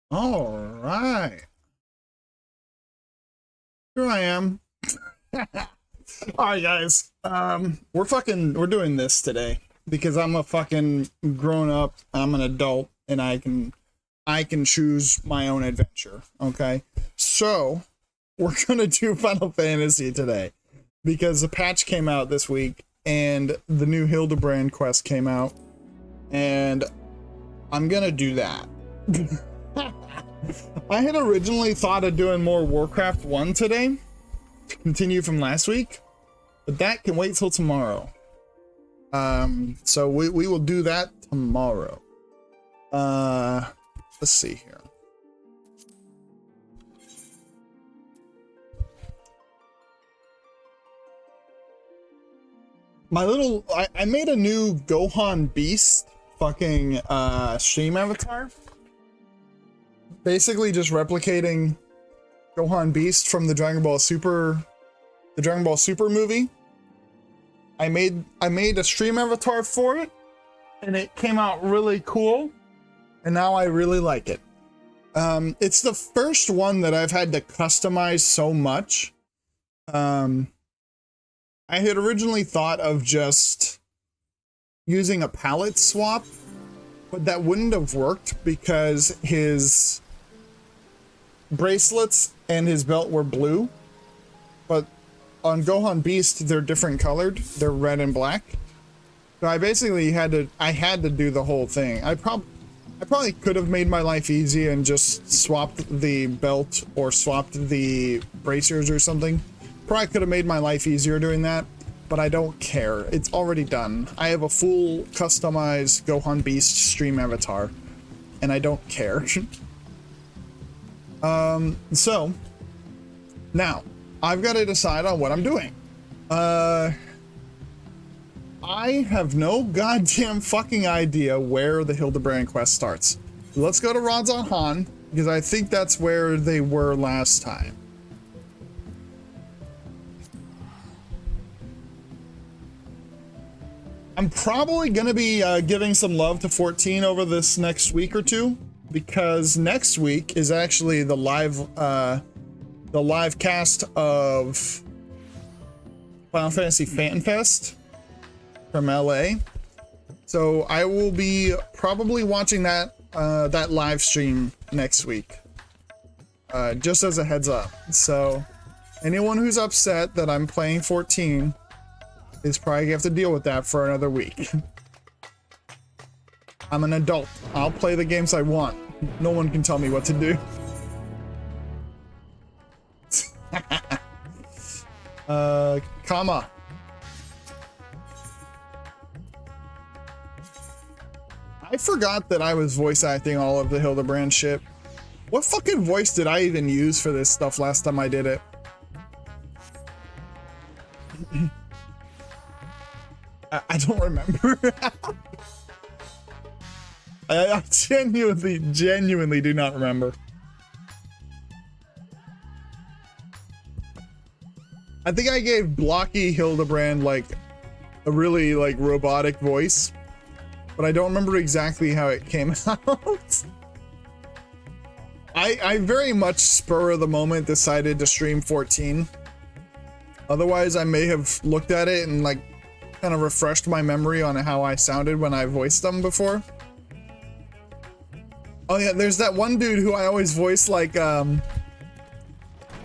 All right. Here I am. All right, guys. We're doing this today because I'm a fucking grown up. I'm an adult, and I can choose my own adventure. Okay, so we're gonna do Final Fantasy today because the patch came out this week and the new Hildibrand quest came out, and I'm gonna do that. I had originally thought of doing more Warcraft 1 today to continue from last week, but that can wait till tomorrow. So we will do that tomorrow. Let's see here. I made a new Gohan Beast fucking stream avatar. Basically just replicating Gohan Beast from the Dragon Ball Super movie. I made a stream avatar for it, and it came out really cool, and now I really like it. It's the first one that I've had to customize so much. I had originally thought of just using a palette swap, but that wouldn't have worked because his bracelets and his belt were blue, but on Gohan Beast they're different colored. They're red and black. So I basically had to do the whole thing. I probably could have made my life easy and just swapped the belt or swapped the bracers or something. Probably could have made my life easier doing that, but I don't care. It's already done. I have a full customized Gohan Beast stream avatar, and I don't care. So now I've got to decide on what I'm doing. I have no goddamn fucking idea where the Hildibrand quest starts. Let's go to Rodzon Han, because I think that's where they were last time. I'm probably going to be giving some love to 14 over this next week or two, because next week is actually the live cast of Final Fantasy Fan Fest from LA. So I will be probably watching that that live stream next week, just as a heads up. So anyone who's upset that I'm playing 14 is probably gonna have to deal with that for another week. I'm an adult. I'll play the games I want. No one can tell me what to do. Comma. I forgot that I was voice acting all of the Hildibrand shit. What fucking voice did I even use for this stuff last time I did it? I don't remember. I genuinely do not remember. I think I gave blocky Hildibrand like a really like robotic voice, but I don't remember exactly how it came out. I very much spur of the moment decided to stream 14. Otherwise, I may have looked at it and like kind of refreshed my memory on how I sounded when I voiced them before. Oh yeah, there's that one dude who I always voice like, God,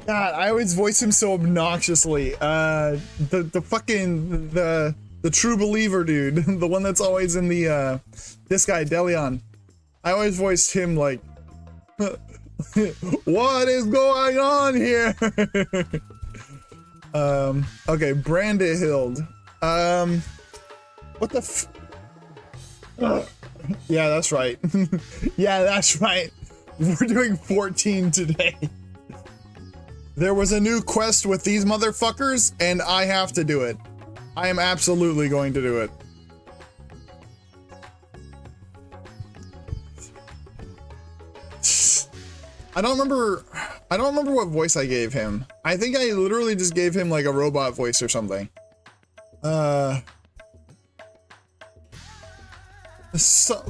I always voice him so obnoxiously. The fucking, the true believer dude, the one that's always in the, this guy, Delion. I always voiced him like, what is going on here? Okay, Branded Hild. What the f- Yeah, that's right. Yeah, that's right. We're doing 14 today. There was a new quest with these motherfuckers, and I have to do it. I am absolutely going to do it. I don't remember what voice I gave him. I think I literally just gave him like a robot voice or something.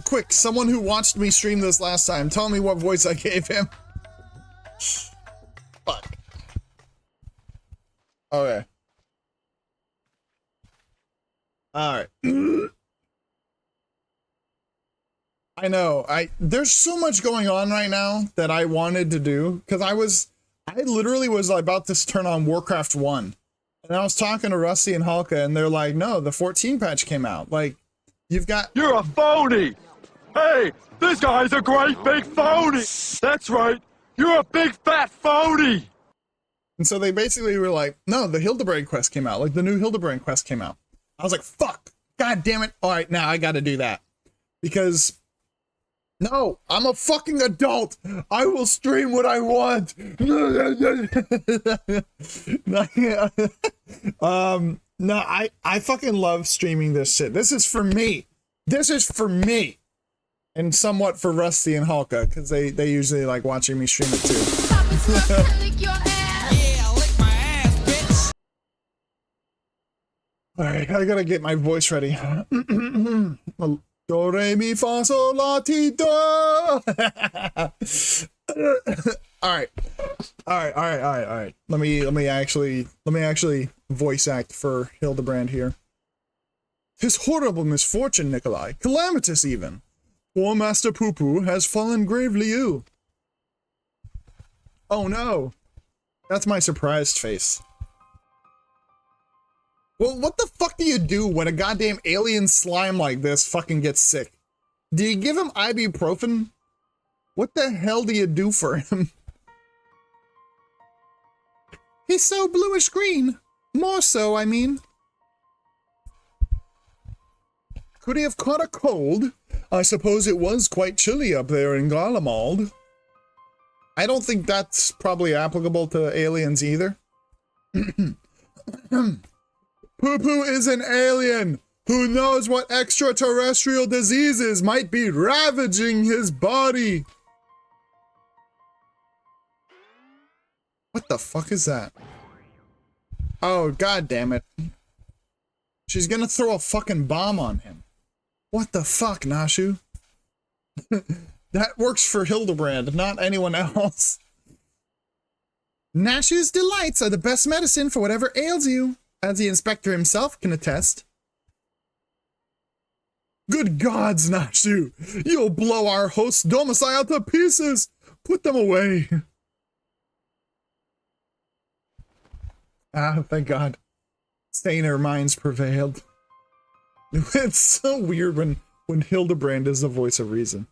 Quick, someone who watched me stream this last time, tell me what voice I gave him. Fuck. Okay. Alright. I know, there's so much going on right now that I wanted to do, because I literally was about to turn on Warcraft 1. And I was talking to Rusty and Halka, and they're like, no, the 14 patch came out. Like, you've got... You're a phony! Hey, this guy's a great big phony! That's right, you're a big fat phony! And so they basically were like, no, the Hildibrand quest came out. Like, the new Hildibrand quest came out. I was like, fuck! God damn it! Alright, now I gotta do that. Because... no, I'm a fucking adult. I will stream what I want. No, I fucking love streaming this shit. This is for me. This is for me. And somewhat for Rusty and Halka, because they usually like watching me stream it too. Alright, I gotta get my voice ready. Do, re, mi, fa, sol, la, ti, do. Alright. Let me actually voice act for Hildibrand here. His horrible misfortune, Nikolai, calamitous even. Poor Master Poo Poo has fallen gravely ill. Oh no. That's my surprised face. Well, what the fuck do you do when a goddamn alien slime like this fucking gets sick? Do you give him ibuprofen? What the hell do you do for him? He's so bluish green. More so, I mean. Could he have caught a cold? I suppose it was quite chilly up there in Garlemald. I don't think that's probably applicable to aliens either. Poo Poo is an alien. Who knows what extraterrestrial diseases might be ravaging his body? What the fuck is that? Oh, god damn it. She's gonna throw a fucking bomb on him. What the fuck, Nashu? That works for Hildibrand, not anyone else. Nashu's delights are the best medicine for whatever ails you, as the inspector himself can attest. Good gods, Nashu! You'll blow our host's domicile to pieces! Put them away! Ah, thank God. Saner minds prevailed. It's so weird when Hildibrand is the voice of reason.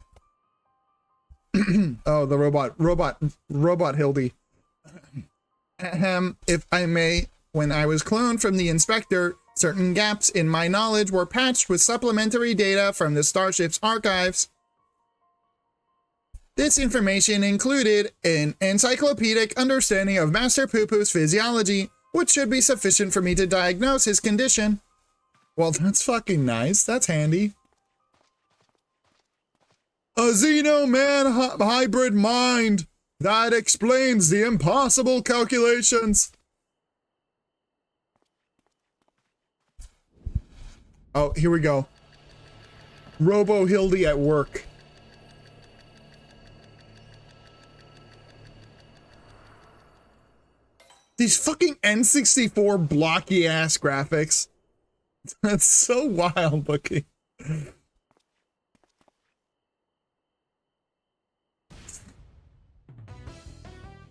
Oh, the robot Hildy. If I may, when I was cloned from the inspector, certain gaps in my knowledge were patched with supplementary data from the starship's archives. This information included an encyclopedic understanding of Master Poo Poo's physiology, which should be sufficient for me to diagnose his condition. Well, that's fucking nice. That's handy. A Xeno-Man hybrid mind. That explains the impossible calculations. Oh, here we go. Robo Hildy at work. These fucking N64 blocky ass graphics. That's so wild looking.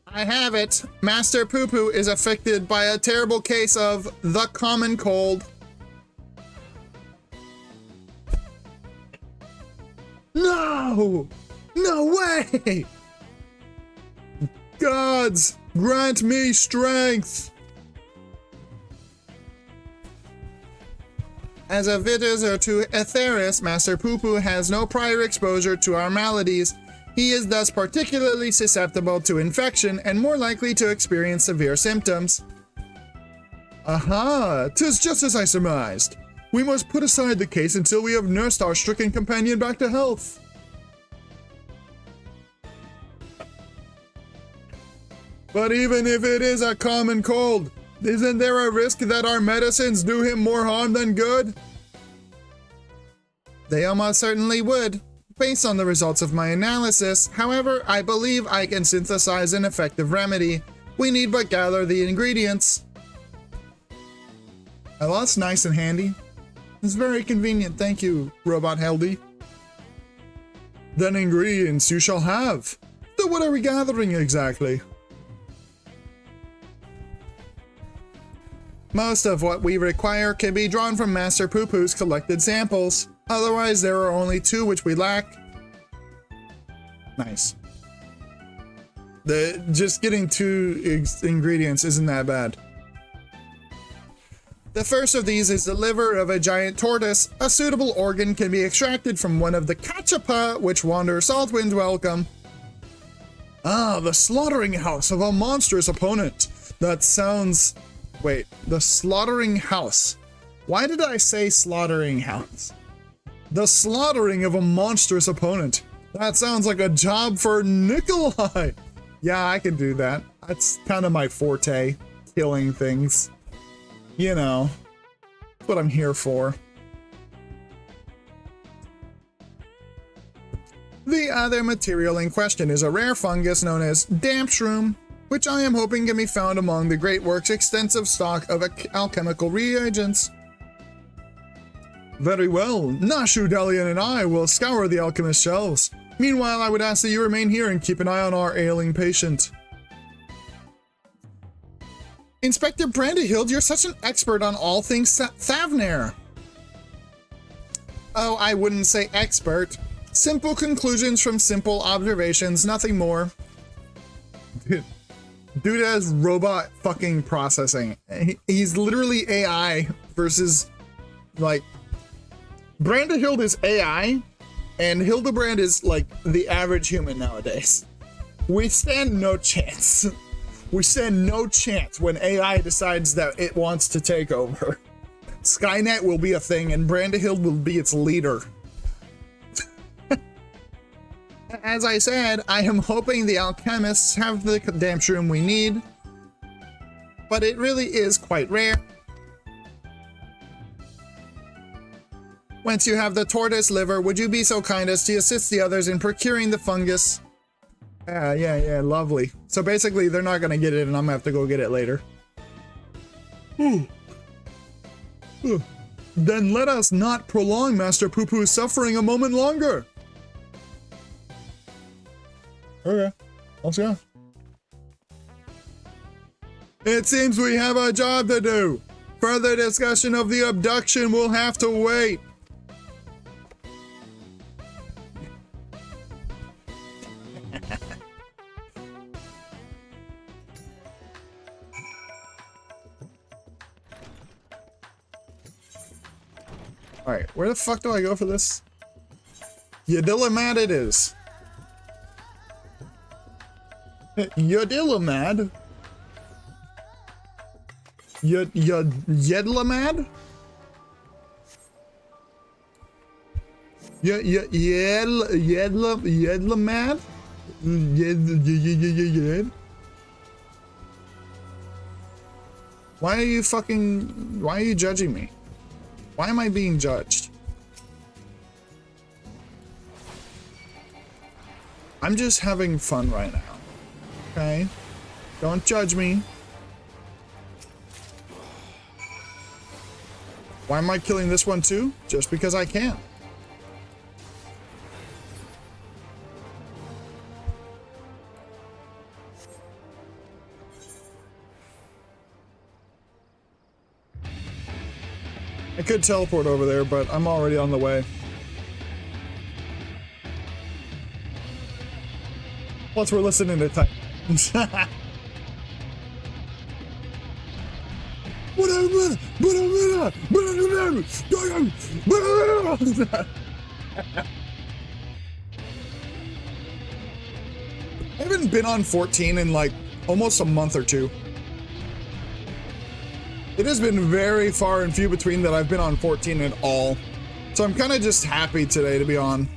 I have it. Master Poo Poo is affected by a terrible case of the common cold. No! No way! Gods, grant me strength! As a visitor to Aetheris, Master Poo Poo has no prior exposure to our maladies. He is thus particularly susceptible to infection and more likely to experience severe symptoms. Aha! 'Tis just as I surmised. We must put aside the case until we have nursed our stricken companion back to health. But even if it is a common cold, isn't there a risk that our medicines do him more harm than good? They almost certainly would, based on the results of my analysis. However, I believe I can synthesize an effective remedy. We need but gather the ingredients. Oh, that's nice and handy. It's very convenient, thank you, Robot Hildy. Then ingredients you shall have. So what are we gathering exactly? Most of what we require can be drawn from Master Poo-Poo's collected samples. Otherwise, there are only 2 which we lack. Nice. Just getting 2 ingredients isn't that bad. The first of these is the liver of a giant tortoise. A suitable organ can be extracted from one of the cachapa which wander Saltwind welcome. Ah, the slaughtering house of a monstrous opponent. That sounds... Wait, the slaughtering house. Why did I say slaughtering house? The slaughtering of a monstrous opponent. That sounds like a job for Nikolai. Yeah, I can do that. That's kind of my forte, killing things. You know, that's what I'm here for. The other material in question is a rare fungus known as damp shroom, which I am hoping can be found among the Great Works' extensive stock of alchemical reagents. Very well, Nashu, Delian, and I will scour the alchemist's shelves. Meanwhile, I would ask that you remain here and keep an eye on our ailing patient. Inspector Brandehild, you're such an expert on all things Thavner. Oh, I wouldn't say expert. Simple conclusions from simple observations, nothing more. Dude has robot fucking processing. He's literally AI versus, like, Brandehild is AI, and Hildibrand is, like, the average human nowadays. We stand no chance. We stand no chance when AI decides that it wants to take over. Skynet will be a thing, and Brandehild will be its leader. As I said, I am hoping the alchemists have the damn shroom we need, but it really is quite rare. Once you have the tortoise liver, would you be so kind as to assist the others in procuring the fungus? Yeah, lovely. So basically, they're not gonna get it, and I'm gonna have to go get it later. Then let us not prolong Master Poo-Poo's suffering a moment longer. Okay, let's go. It seems we have a job to do. Further discussion of the abduction will have to wait. Alright, where the fuck do I go for this? Yadilamad it is. Yadilamad? Yedlamad? Yedlamad? Why are you judging me? Why am I being judged? I'm just having fun right now. Okay? Don't judge me. Why am I killing this one too? Just because I can. I could teleport over there, but I'm already on the way. Plus, we're listening to time. I haven't been on 14 in like almost a month or two. It has been very far and few between that I've been on 14 at all. So I'm kind of just happy today to be on.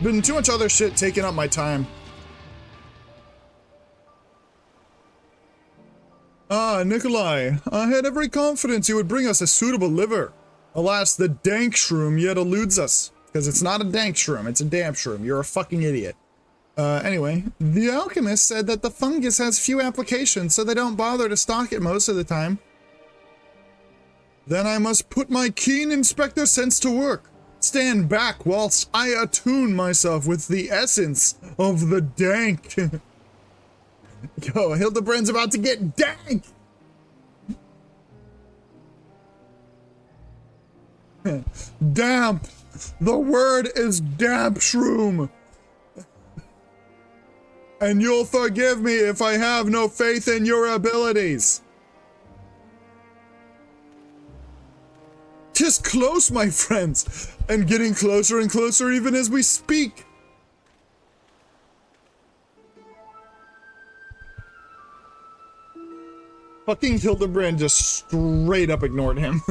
been too much other shit taking up my time. Ah, Nikolai, I had every confidence you would bring us a suitable liver. Alas, the dank shroom yet eludes us. Because it's not a dank shroom, it's a damp shroom. You're a fucking idiot. Anyway, the alchemist said that the fungus has few applications, so they don't bother to stock it most of the time. Then I must put my keen inspector sense to work. Stand back whilst I attune myself with the essence of the dank. Yo, Hildibrand's about to get dank! Damp! The word is damp shroom! And you'll forgive me if I have no faith in your abilities. Tis close, my friends, and getting closer and closer even as we speak. Fucking Hildibrand just straight up ignored him.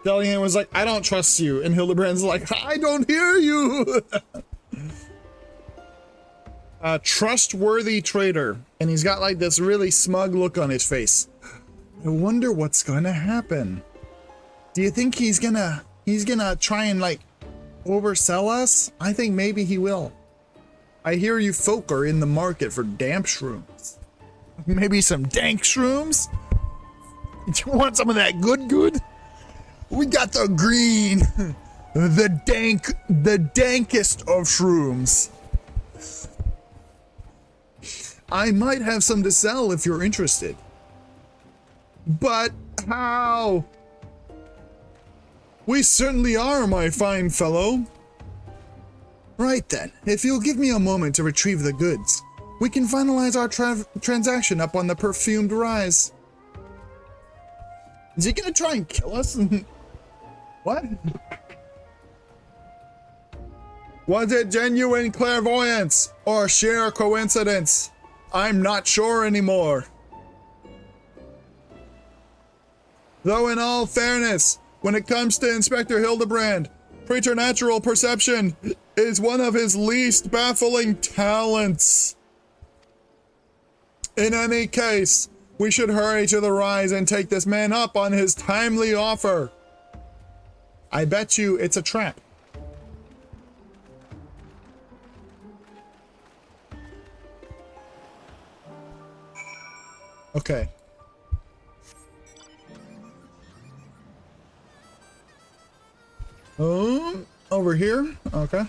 Delian was like, I don't trust you. And Hildibrand's like, I don't hear you. Trustworthy trader. And he's got like this really smug look on his face. I wonder what's gonna happen. Do you think he's gonna try and like oversell us? I think maybe he will. I hear you folk are in the market for damp shrooms. Maybe some dank shrooms? You want some of that good? We got the green, the dankest of shrooms. I might have some to sell if you're interested. But how? We certainly are, my fine fellow. Right then, if you'll give me a moment to retrieve the goods, we can finalize our transaction up on the perfumed rise. Is he gonna try and kill us? What? Was it genuine clairvoyance or sheer coincidence? I'm not sure anymore. Though in all fairness, when it comes to Inspector Hildibrand, preternatural perception is one of his least baffling talents. In any case, we should hurry to the rise and take this man up on his timely offer. I bet you it's a trap. Okay. Over here? Okay.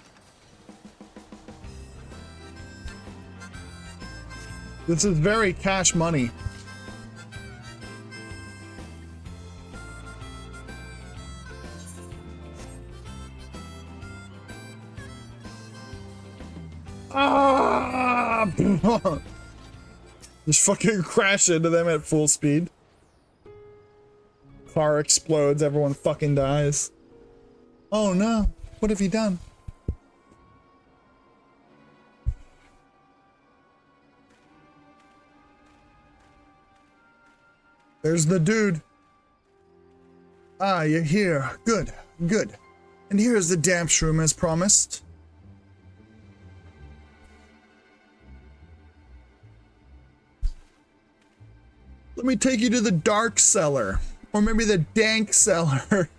This is very cash money. Ah! Just fucking crash into them at full speed. Car explodes, everyone fucking dies. Oh no, what have you done? There's the dude. Ah, you're here. Good, good. And here's the damp shroom as promised. Let me take you to the dark cellar. Or maybe the dank cellar.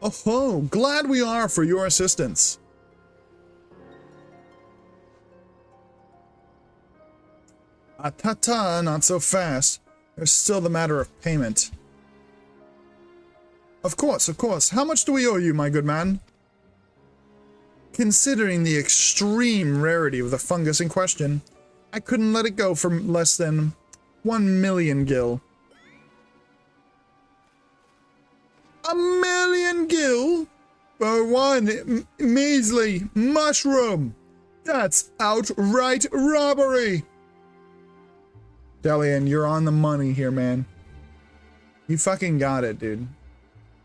Oh, glad we are for your assistance. Ta-ta, not so fast. There's still the matter of payment. Of course, of course. How much do we owe you, my good man? Considering the extreme rarity of the fungus in question, I couldn't let it go for less than 1 million gil. 1 million gil? For one measly mushroom? That's outright robbery! Delian, you're on the money here, man. You fucking got it, dude.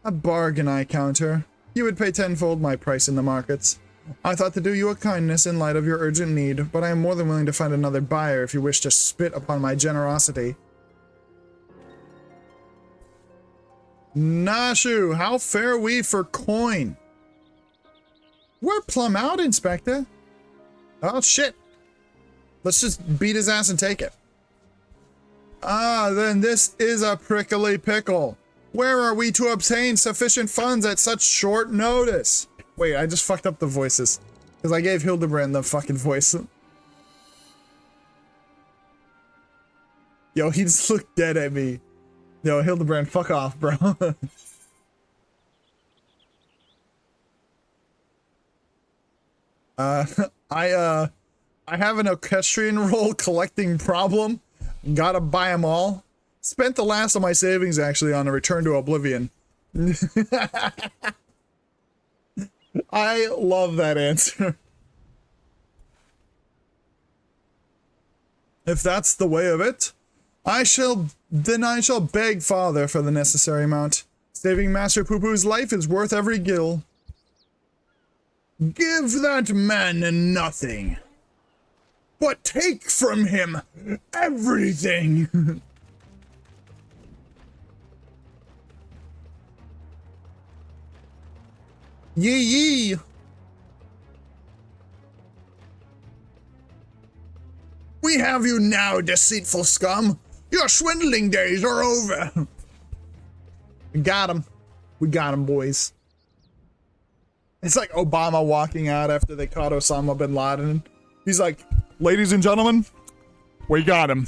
A bargain, I counter. You would pay tenfold my price in the markets. I thought to do you a kindness in light of your urgent need, but I am more than willing to find another buyer if you wish to spit upon my generosity. Nashu, how fare we for coin? We're plumb out, Inspector. Oh, shit. Let's just beat his ass and take it. Ah, then this is a prickly pickle. Where are we to obtain sufficient funds at such short notice? Wait, I just fucked up the voices. Because I gave Hildibrand the fucking voice. Yo, he just looked dead at me. Yo, Hildibrand, fuck off, bro. I have an equestrian role collecting problem. Gotta buy them all. Spent the last of my savings, actually, on a return to oblivion. I love that answer. If that's the way of it, I shall beg Father for the necessary amount. Saving Master Poo-Poo's life is worth every gill. Give that man nothing, but take from him everything. Yee yee. We have you now, deceitful scum. Your swindling days are over. We got him. We got him, boys. It's like Obama walking out after they caught Osama bin Laden. He's like, ladies and gentlemen, we got him.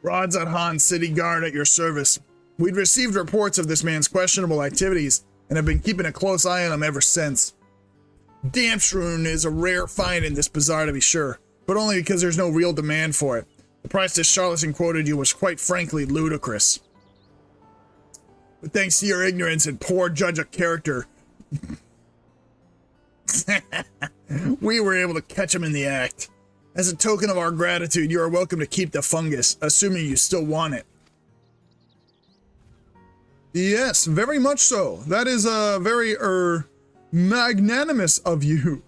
Rods at Han, City Guard at your service. We'd received reports of this man's questionable activities and have been keeping a close eye on him ever since. Damshroon is a rare find in this bazaar, to be sure, but only because there's no real demand for it. The price this charlatan quoted you was quite frankly ludicrous. But thanks to your ignorance and poor judge of character, we were able to catch him in the act. As a token of our gratitude, you are welcome to keep the fungus, assuming you still want it. Yes, very much so. That is very, magnanimous of you.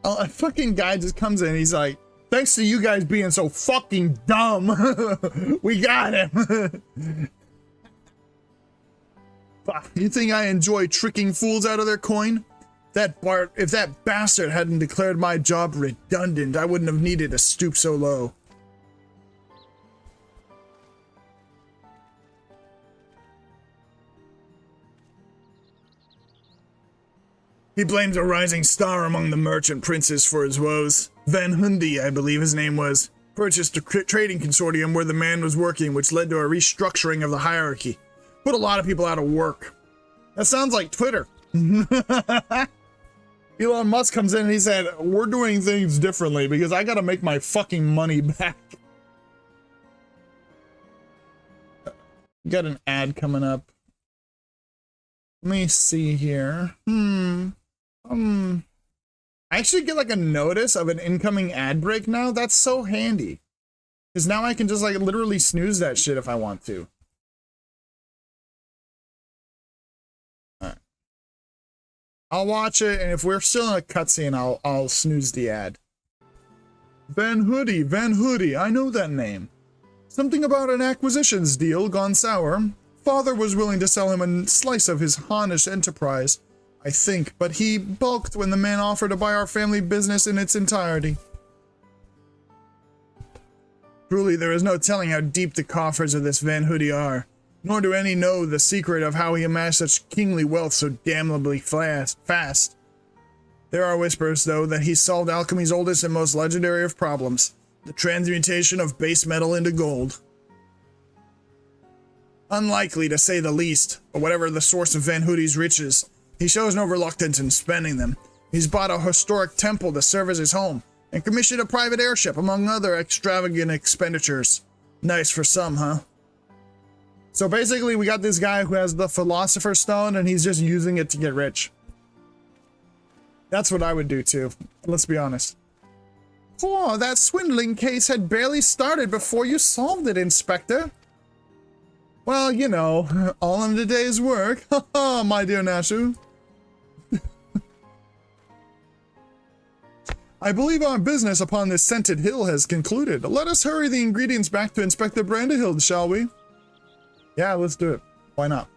A fucking guy just comes in, he's like, thanks to you guys being so fucking dumb, we got him. You think I enjoy tricking fools out of their coin? If that bastard hadn't declared my job redundant, I wouldn't have needed to stoop so low. He blames a rising star among the merchant princes for his woes. Van Hundy, I believe his name was, purchased a trading consortium where the man was working, which led to a restructuring of the hierarchy. Put a lot of people out of work. That sounds like Twitter. Elon Musk comes in and he said, we're doing things differently because I gotta make my fucking money back. Got an ad coming up. Let me see here. I actually get like a notice of an incoming ad break now. That's so handy. Because now I can just like literally snooze that shit if I want to. Alright. I'll watch it, and if we're still in a cutscene, I'll snooze the ad. Van Hoody, I know that name. Something about an acquisitions deal gone sour. Father was willing to sell him a slice of his Hanish enterprise, I think, but he balked when the man offered to buy our family business in its entirety. Truly, there is no telling how deep the coffers of this Van Hoody are, nor do any know the secret of how he amassed such kingly wealth so damnably fast. There are whispers, though, that he solved alchemy's oldest and most legendary of problems, the transmutation of base metal into gold. Unlikely, to say the least, but whatever the source of Van Hoody's riches, he shows no reluctance in spending them. He's bought a historic temple to serve as his home, and commissioned a private airship, among other extravagant expenditures. Nice for some, huh? So basically, we got this guy who has the Philosopher's Stone, and he's just using it to get rich. That's what I would do too, let's be honest. Oh, that swindling case had barely started before you solved it, Inspector. Well, you know, all in the day's work. Haha, my dear Nashu. I believe our business upon this scented hill has concluded. Let us hurry the ingredients back to Inspector Brandahild, shall we? Yeah, let's do it. Why not?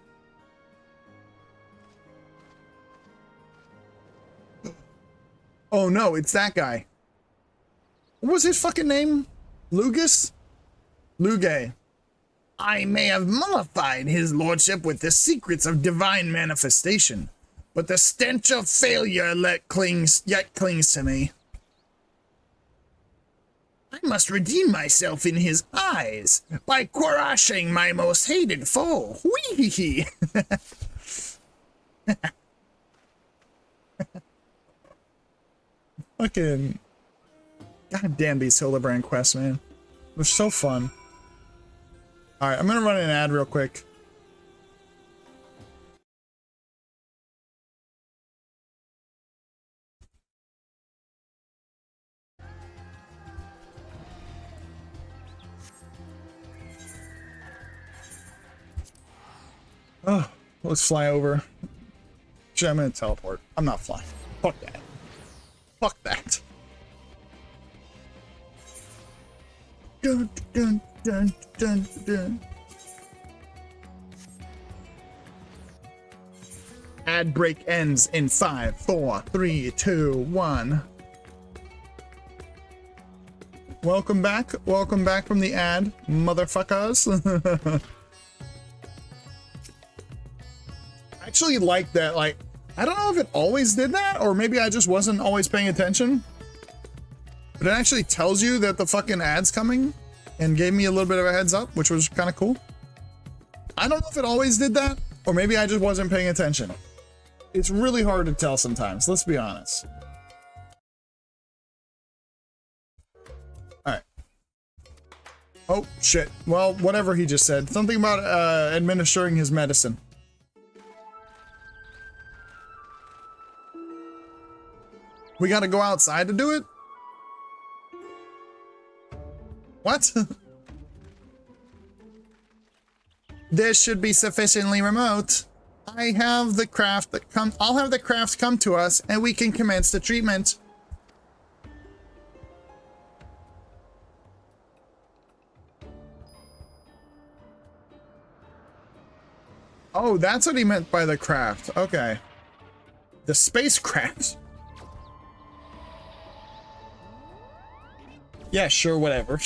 Oh no, it's that guy. What was his fucking name? Lugus? Lugay. I may have mollified his lordship with the secrets of divine manifestation, but the stench of failure yet clings to me. I must redeem myself in his eyes by crushing my most hated foe. Whee! Fucking god damn these Hildibrand quests, man. They're so fun. Alright, I'm gonna run an ad real quick. Oh, let's fly over. Actually, I'm gonna teleport. I'm not flying. Fuck that. Fuck that. Dun, dun, dun, dun, dun. Ad break ends in 5, 4, 3, 2, 1. Welcome back. Welcome back from the ad, motherfuckers. I actually like that, like, I don't know if it always did that, or maybe I just wasn't always paying attention. But it actually tells you that the fucking ad's coming and gave me a little bit of a heads up, which was kind of cool. I don't know if it always did that, or maybe I just wasn't paying attention. It's really hard to tell sometimes, let's be honest. Alright. Oh, shit. Well, whatever he just said. Something about administering his medicine. We gotta go outside to do it? What? This should be sufficiently remote. I'll have the craft come to us and we can commence the treatment. Oh, that's what he meant by the craft. Okay. The spacecraft. Yeah, sure, whatever.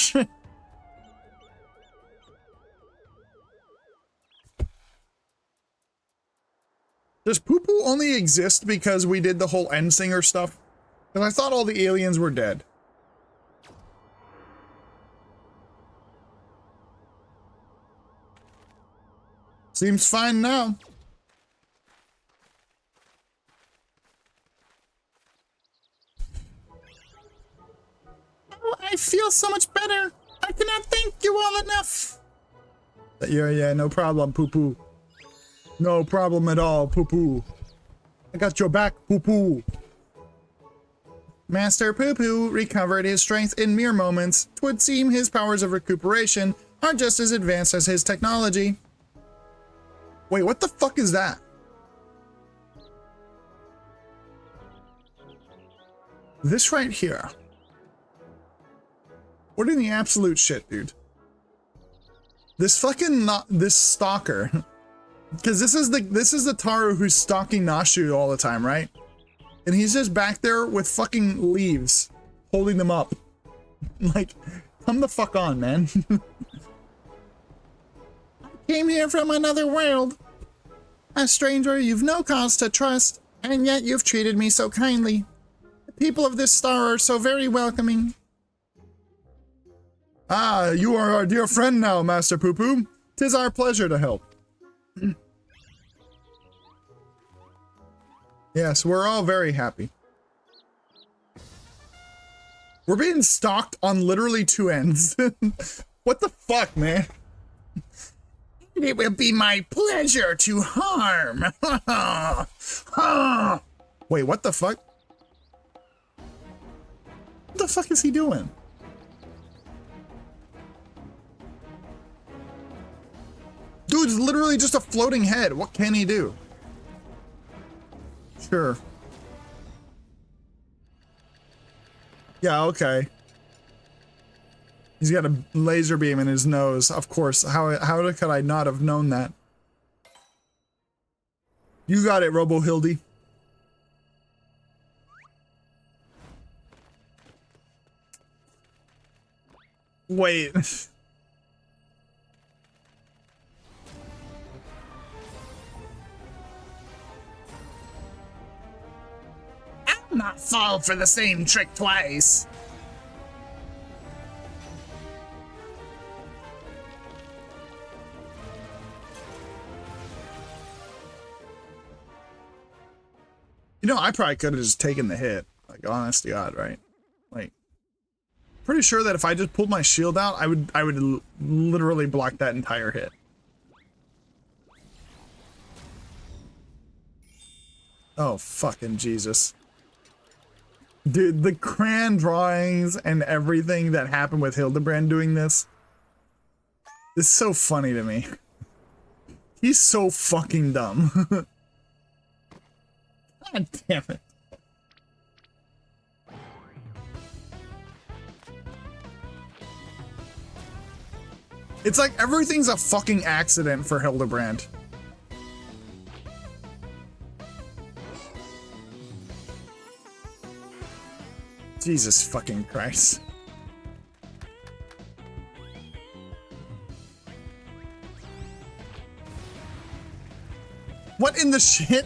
Does poo-poo only exist because we did the whole Endsinger stuff? Because I thought all the aliens were dead. Seems fine now. I feel so much better. I cannot thank you all enough. Yeah, no problem, poo-poo. No problem at all, poo-poo. I got your back, poo-poo. Master Poo-poo recovered his strength in mere moments. 'Twould seem his powers of recuperation are just as advanced as his technology. Wait, what the fuck is that? This right here. What in the absolute shit, dude? This fucking this stalker, because this is the Taru who's stalking Nashu all the time, right? And he's just back there with fucking leaves, holding them up. Like, come the fuck on, man. I came here from another world. A stranger you've no cause to trust, and yet you've treated me so kindly. The people of this star are so very welcoming. Ah, you are our dear friend now, Master Poo-Poo. 'Tis our pleasure to help. Yes, we're all very happy. We're being stalked on literally two ends. What the fuck, man? It will be my pleasure to harm. Wait, what the fuck? What the fuck is he doing? Dude's literally just a floating head. What can he do? Sure. Yeah, okay. He's got a laser beam in his nose. Of course. How could I not have known that? You got it, Robo Hildy. Wait. I'll not fall for the same trick twice. You know, I probably could have just taken the hit. Like, honest to God, right? Like, pretty sure that if I just pulled my shield out, I would literally block that entire hit. Oh, fucking Jesus. Dude, the crayon drawings and everything that happened with Hildibrand doing this is so funny to me. He's so fucking dumb. God damn it. It's like everything's a fucking accident for Hildibrand. Jesus fucking Christ. What in the shit?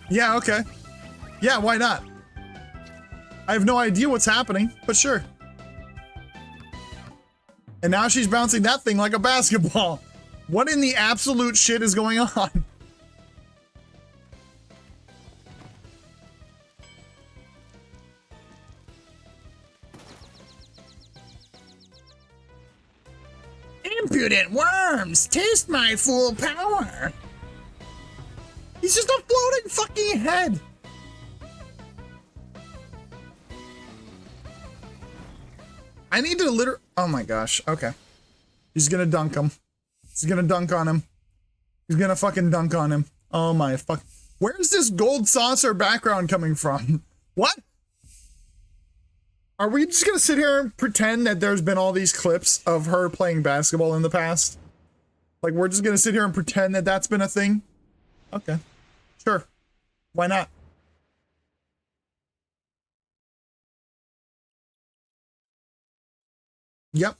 Yeah, okay. Yeah, why not? I have no idea what's happening, but sure. And now she's bouncing that thing like a basketball. What in the absolute shit is going on? Impudent worms, taste my full power. He's just a floating fucking head. I need to oh my gosh, okay. He's gonna dunk him. He's gonna dunk on him. He's gonna fucking dunk on him. Oh my fuck. Where's this gold saucer background coming from? What? Are we just gonna sit here and pretend that there's been all these clips of her playing basketball in the past? Like, we're just gonna sit here and pretend that that's been a thing? Okay. Sure. Why not? Yep.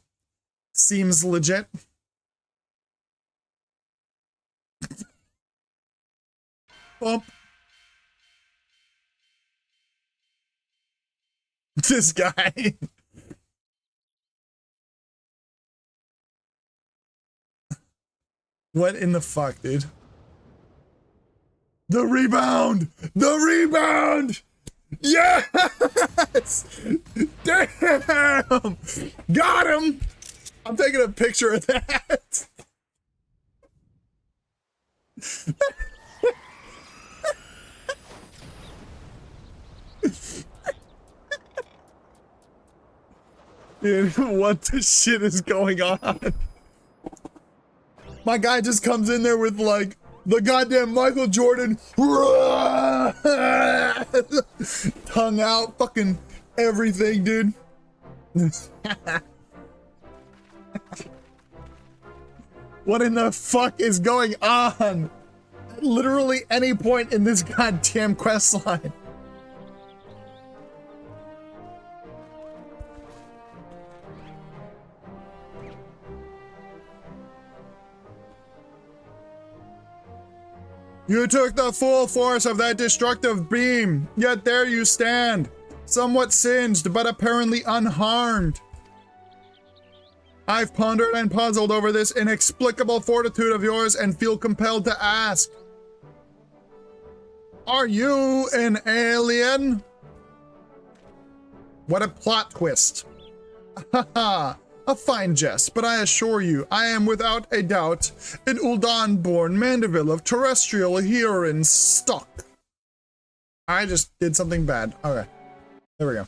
Seems legit. Bump. This guy. What in the fuck, dude? The rebound! The rebound! Yes! Damn! Got him! I'm taking a picture of that. Dude, what the shit is going on? My guy just comes in there with like the goddamn Michael Jordan tongue out, fucking everything, dude. What in the fuck is going on? At literally any point in this goddamn quest line. You took the full force of that destructive beam, yet there you stand, somewhat singed, but apparently unharmed. I've pondered and puzzled over this inexplicable fortitude of yours and feel compelled to ask. Are you an alien? What a plot twist. Haha. A fine jest, but I assure you, I am without a doubt an Uldan-born Mandeville of terrestrial herein stock. I just did something bad. Okay. There we go.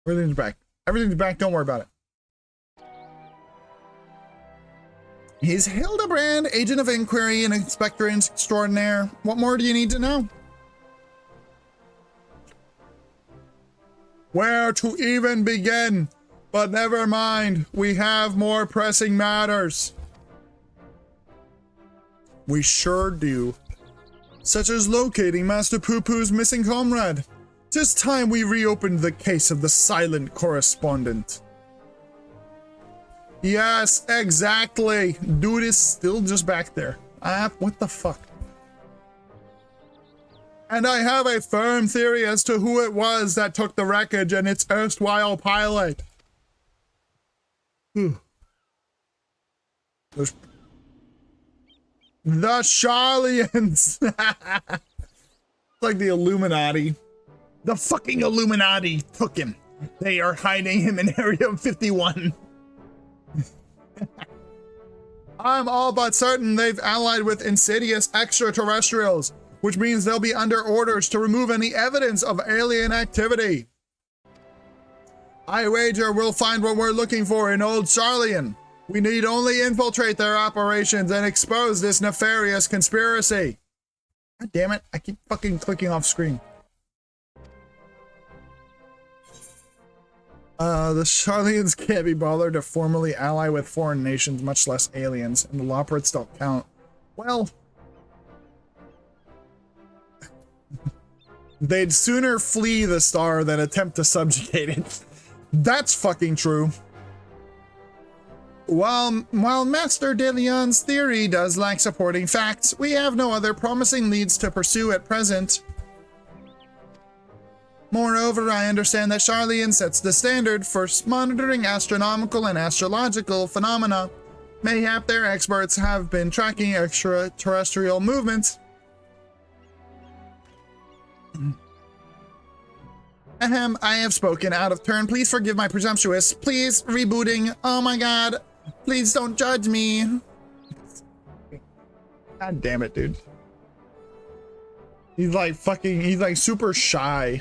Everything's back. Everything's back. Don't worry about it. He's Hildibrand, agent of inquiry and inspector extraordinaire. What more do you need to know? Where to even begin? But never mind, we have more pressing matters. We sure do. Such as locating Master Poo-Poo's missing comrade. 'Tis time we reopened the case of the silent correspondent. Yes, exactly. Dude is still just back there. What the fuck? And I have a firm theory as to who it was that took the wreckage and its erstwhile pilot. There's the Charlians. Like the Illuminati. The fucking Illuminati took him. They are hiding him in Area 51. I'm all but certain they've allied with insidious extraterrestrials, which means they'll be under orders to remove any evidence of alien activity. I wager we'll find what we're looking for in Old Charlian. We need only infiltrate their operations and expose this nefarious conspiracy. God damn it, I keep fucking clicking off screen. The Charlians can't be bothered to formally ally with foreign nations, much less aliens, and the Loporits don't count. Well, they'd sooner flee the star than attempt to subjugate it. That's fucking true. While Master De Leon's theory does lack supporting facts, we have no other promising leads to pursue at present. Moreover, I understand that Charlian sets the standard for monitoring astronomical and astrological phenomena. Mayhap their experts have been tracking extraterrestrial movements. Ahem, I have spoken out of turn. Please forgive my presumptuous. Please, rebooting. Oh my god. Please don't judge me. God damn it, dude. He's like super shy.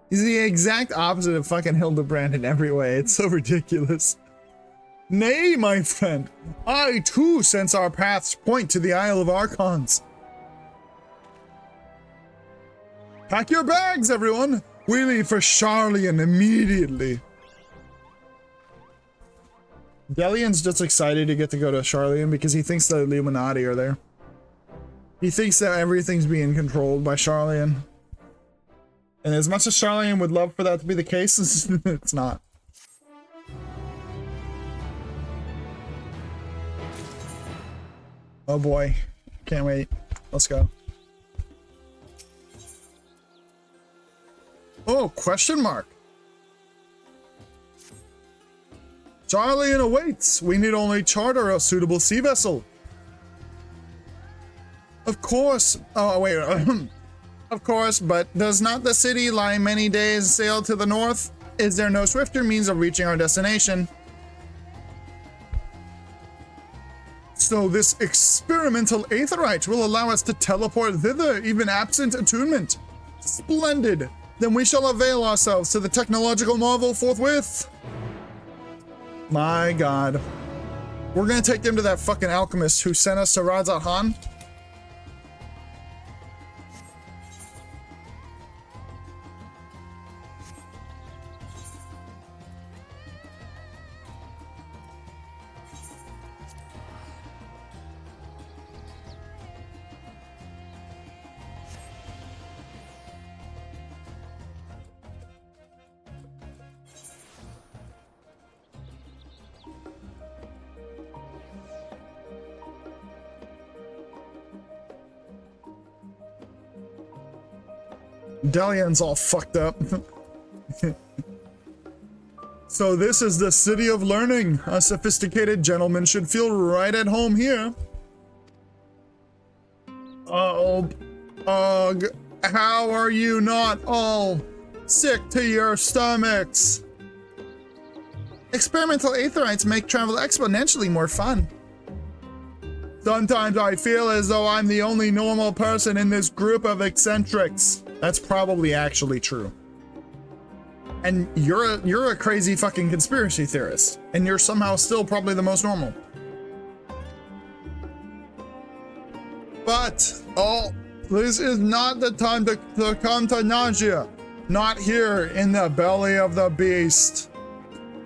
He's the exact opposite of fucking Hildibrand in every way. It's so ridiculous. Nay, my friend. I too sense our paths point to the Isle of Archons. Pack your bags, everyone. We leave for Charlian immediately. Delian's just excited to get to go to Charlian because he thinks the Illuminati are there. He thinks that everything's being controlled by Charlian. And as much as Charlian would love for that to be the case, it's not. Oh boy. Can't wait. Let's go. Oh, question mark. Charlian awaits. We need only charter a suitable sea vessel. Of course. Oh, wait. Of course, but does not the city lie many days sail to the north? Is there no swifter means of reaching our destination? So this experimental aetherite will allow us to teleport thither, even absent attunement. Splendid. Then we shall avail ourselves to the technological marvel forthwith. My god. We're gonna take them to that fucking alchemist who sent us to Razat Han. Delian's all fucked up. So this is the city of learning. A sophisticated gentleman should feel right at home here. Oh, ugh. How are you not all sick to your stomachs? Experimental aetherites make travel exponentially more fun. Sometimes I feel as though I'm the only normal person in this group of eccentrics. That's probably actually true. And you're a crazy fucking conspiracy theorist, and you're somehow still probably the most normal. But, oh, this is not the time to come to Nausea. Not here in the belly of the beast.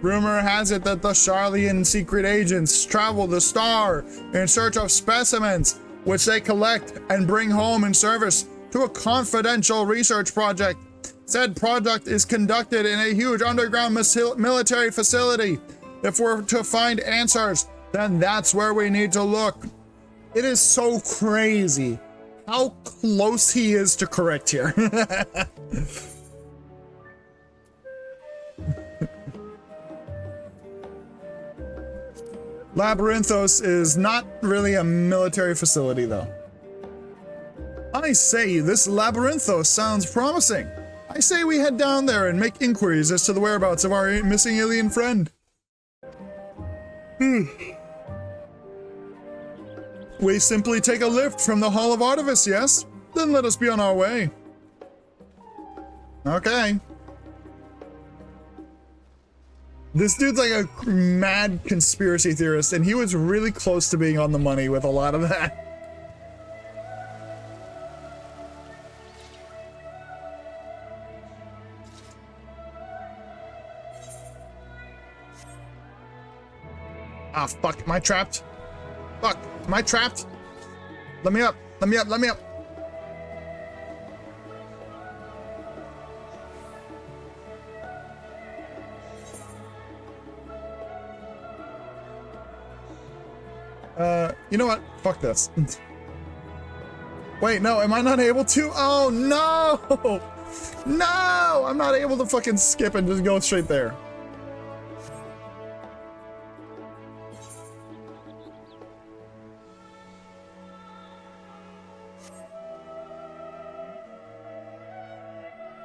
Rumor has it that the Charlian secret agents travel the star in search of specimens, which they collect and bring home in service to a confidential research project. Said project is conducted in a huge underground military facility. If we're to find answers, then that's where we need to look. It is so crazy how close he is to correct here. Labyrinthos is not really a military facility, though. I say, this Labyrinthos sounds promising. I say we head down there and make inquiries as to the whereabouts of our missing alien friend. We simply take a lift from the Hall of Artifice, yes? Then let us be on our way. Okay. This dude's like a mad conspiracy theorist, and he was really close to being on the money with a lot of that. Ah, fuck, am I trapped? Fuck, am I trapped? Let me up, let me up, let me up. You know what? Fuck this. Wait, no, am I not able to? Oh, no! No! I'm not able to fucking skip and just go straight there.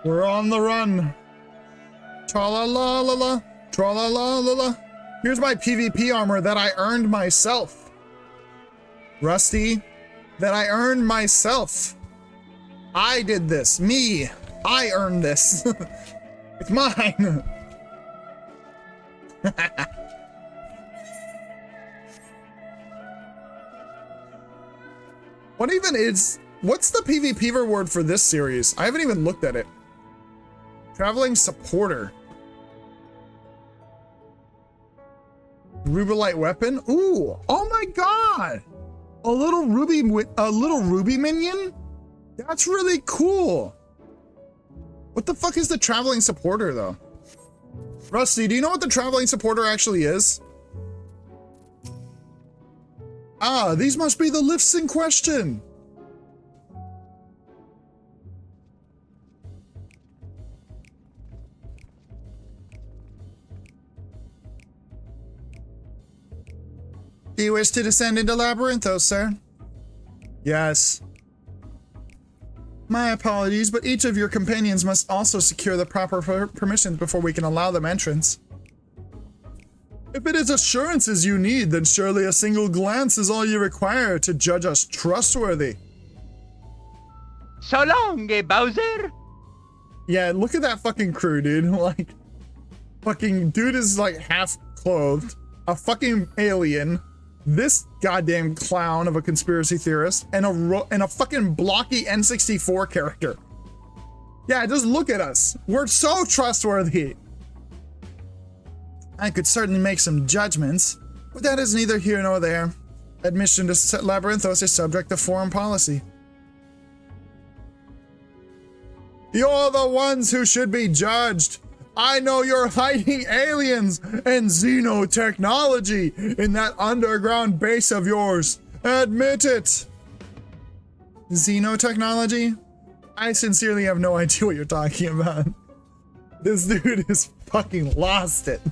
We're on the run. Tra-la-la-la-la, tra-la-la-la-la. Here's my PvP armor that I earned myself. Rusty, that I earned myself. I did this. Me. I earned this. It's mine. What's the PvP reward for this series? I haven't even looked at it. Traveling supporter. Rubelite weapon. Ooh, oh my god. A little ruby minion? That's really cool. What the fuck is the traveling supporter though? Rusty, do you know what the traveling supporter actually is? Ah, these must be the lifts in question. Do you wish to descend into Labyrinthos, sir? Yes. My apologies, but each of your companions must also secure the proper permissions before we can allow them entrance. If it is assurances you need, then surely a single glance is all you require to judge us trustworthy. So long, Bowser! Yeah, look at that fucking crew, dude. Like, fucking dude is like half clothed, a fucking alien, this goddamn clown of a conspiracy theorist, and a fucking blocky N64 character. Yeah, just look at us. We're so trustworthy. I could certainly make some judgments, but that is neither here nor there. Admission to Labyrinthos is subject to foreign policy. You're the ones who should be judged. I know you're hiding aliens and xenotechnology in that underground base of yours. Admit it. Xenotechnology? I sincerely have no idea what you're talking about. This dude is fucking lost it.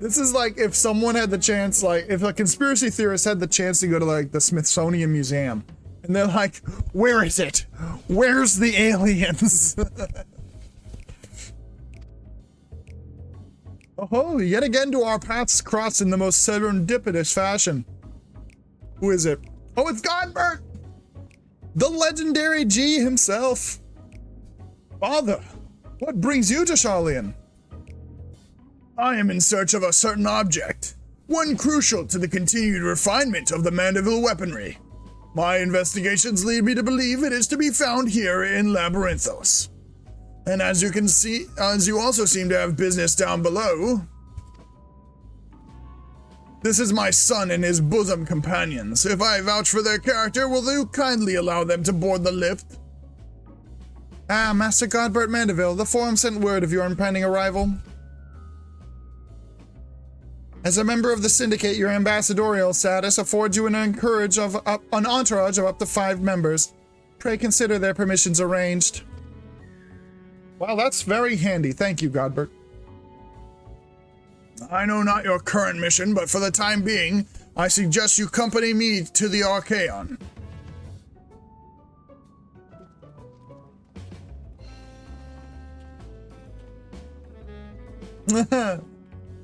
This is like if someone had the chance, like if a conspiracy theorist had the chance to go to like the Smithsonian Museum and they're like, where is it? Where's the aliens? Oh, yet again do our paths cross in the most serendipitous fashion. Who is it? Oh, it's Godbert! The legendary G himself. Father, what brings you to Charlian? I am in search of a certain object, one crucial to the continued refinement of the Mandeville weaponry. My investigations lead me to believe it is to be found here in Labyrinthos. And as you can see, as you also seem to have business down below, this is my son and his bosom companions. If I vouch for their character, will you kindly allow them to board the lift? Ah, Master Godbert Mandeville, the Forum sent word of your impending arrival. As a member of the Syndicate, your ambassadorial status affords you an encourage of an entourage of up to 5 members. Pray consider their permissions arranged. Well, that's very handy. Thank you, Godbert. I know not your current mission, but for the time being, I suggest you accompany me to the Archaeon.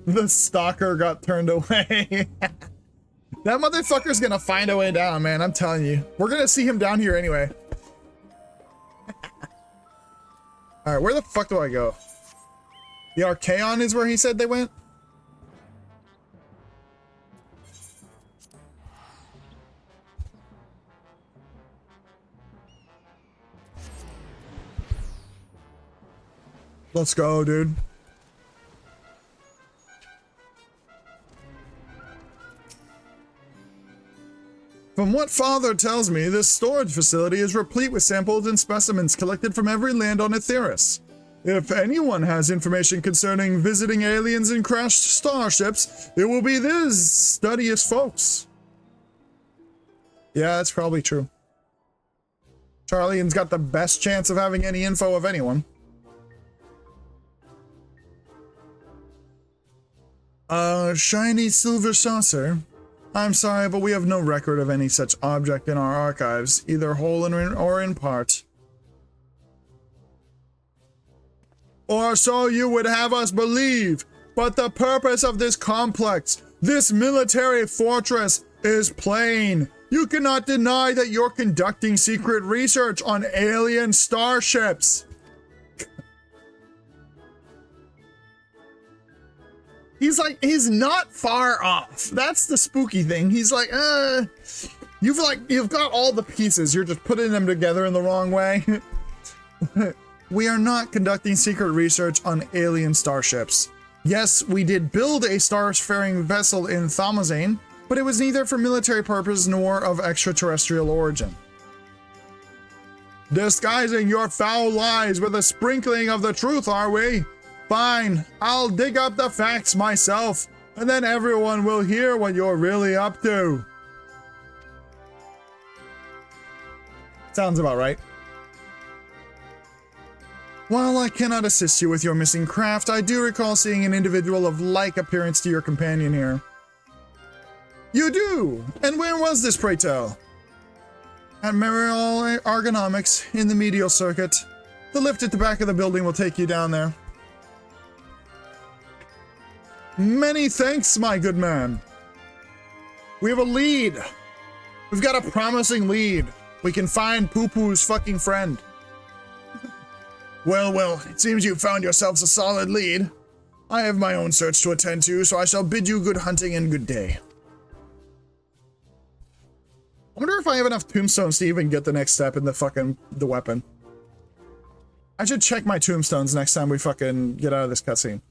The stalker got turned away. That motherfucker's gonna find a way down, man. I'm telling you. We're gonna see him down here anyway. Alright, where the fuck do I go? The Archaeon is where he said they went? Let's go, dude. From what Father tells me, this storage facility is replete with samples and specimens collected from every land on Etheirys. If anyone has information concerning visiting aliens and crashed starships, it will be this studious folks. Yeah, that's probably true. Charlian's got the best chance of having any info of anyone. Shiny silver saucer. I'm sorry, but we have no record of any such object in our archives, either whole or in part. Or so you would have us believe, but the purpose of this complex, this military fortress, is plain. You cannot deny that you're conducting secret research on alien starships. He's not far off. That's the spooky thing. He's like, you've got all the pieces. You're just putting them together in the wrong way. We are not conducting secret research on alien starships. Yes, we did build a star-faring vessel in Thamazane, but it was neither for military purpose nor of extraterrestrial origin. Disguising your foul lies with a sprinkling of the truth, are we? Fine, I'll dig up the facts myself, and then everyone will hear what you're really up to. Sounds about right. While I cannot assist you with your missing craft, I do recall seeing an individual of like appearance to your companion here. You do? And where was this, pray tell? At Mariol Ergonomics, in the medial circuit. The lift at the back of the building will take you down there. Many thanks, my good man. We have a lead. We've got a promising lead. We can find Poo-Poo's fucking friend. Well, it seems you found yourselves a solid lead. I have my own search to attend to, so I shall bid you good hunting and good day. I wonder if I have enough tombstones to even get the next step in the weapon. I should check my tombstones next time we fucking get out of this cutscene.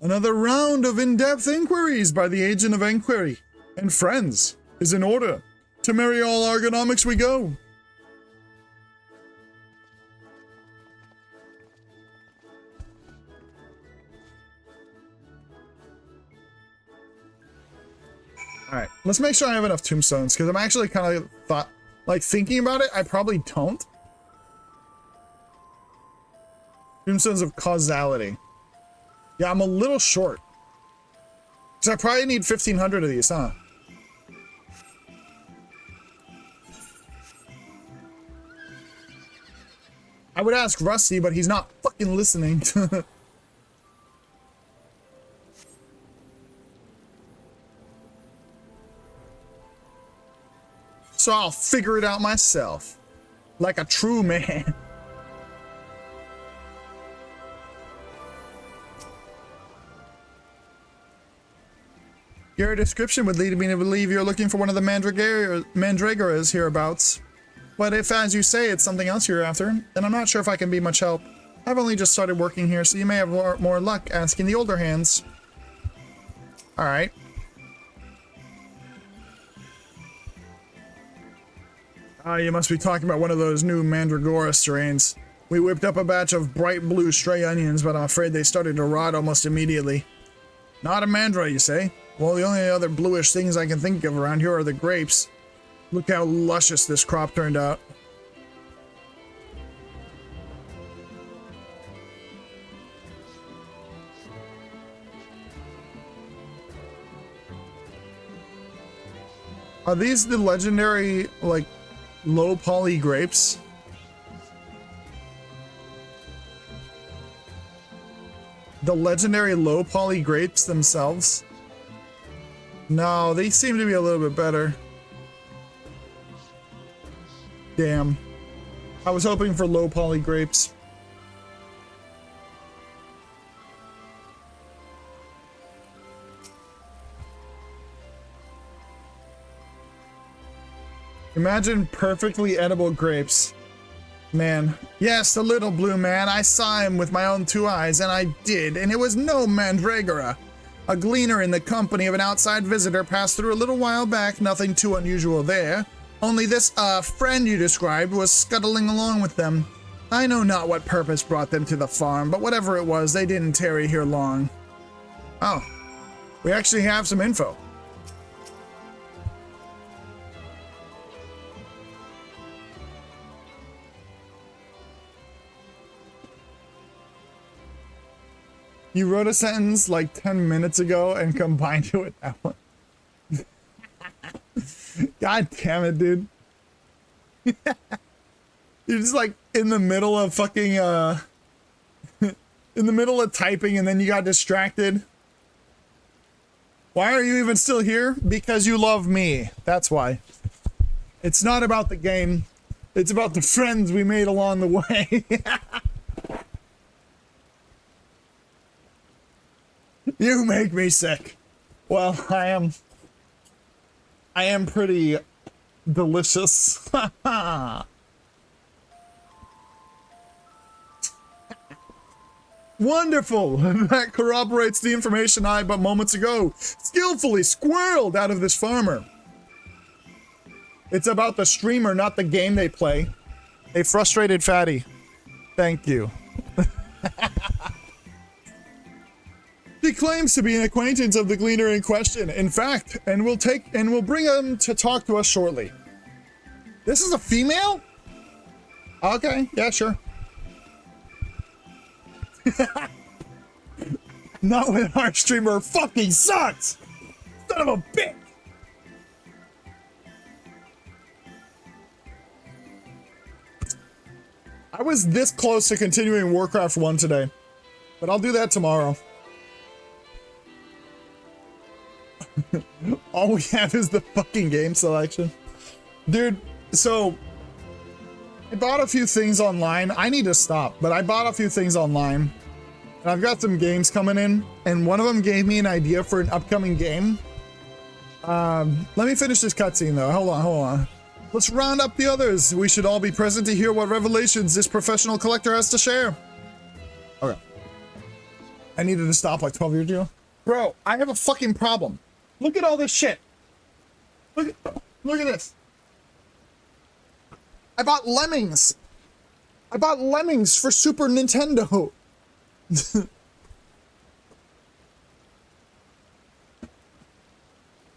Another round of in-depth inquiries by the Agent of Inquiry and friends is in order. To Mariol Ergonomics we go. Alright, let's make sure I have enough tombstones, because I'm actually kind of thinking about it, I probably don't. Tombstones of causality. Yeah, I'm a little short. So I probably need 1,500 of these, huh? I would ask Rusty, but he's not fucking listening. So I'll figure it out myself. Like a true man. Your description would lead me to believe you're looking for one of the mandragoras hereabouts. But if, as you say, it's something else you're after, then I'm not sure if I can be much help. I've only just started working here, so you may have more luck asking the older hands. Alright. You must be talking about one of those new mandragora strains. We whipped up a batch of bright blue stray onions, but I'm afraid they started to rot almost immediately. Not a mandra, you say? Well, the only other bluish things I can think of around here are the grapes. Look how luscious this crop turned out. Are these the legendary, like, low poly grapes? The legendary low poly grapes themselves? No, they seem to be a little bit better. Damn. I was hoping for low poly grapes. Imagine perfectly edible grapes. Man. Yes, the little blue man. I saw him with my own 2 eyes, and I did, and it was no mandragora. A gleaner in the company of an outside visitor passed through a little while back, nothing too unusual there. Only this, friend you described was scuttling along with them. I know not what purpose brought them to the farm, but whatever it was, they didn't tarry here long. Oh. We actually have some info. You wrote a sentence like 10 minutes ago and combined it with that one. God damn it, dude. You're just like in the middle of fucking, in the middle of typing and then you got distracted. Why are you even still here? Because you love me. That's why. It's not about the game. It's about the friends we made along the way. You make me sick. Well, I am pretty delicious. Wonderful! That corroborates the information I but moments ago skillfully squirreled out of this farmer. It's about the streamer, not the game they play. A frustrated fatty. Thank you. He claims to be an acquaintance of the gleaner in question. In fact, and we'll bring him to talk to us shortly. This is a female? Okay, yeah, sure. Not when our streamer fucking sucks! Son of a bitch! I was this close to continuing Warcraft 1 today, but I'll do that tomorrow. All we have is the fucking game selection. Dude, so I bought a few things online. I need to stop, but I bought a few things online. And I've got some games coming in, and one of them gave me an idea for an upcoming game. Let me finish this cutscene though. Hold on. Let's round up the others. We should all be present to hear what revelations this professional collector has to share. Okay. I needed to stop like 12 years ago. Bro, I have a fucking problem. Look at all this shit. Look at this. I bought Lemmings. I bought Lemmings for Super Nintendo.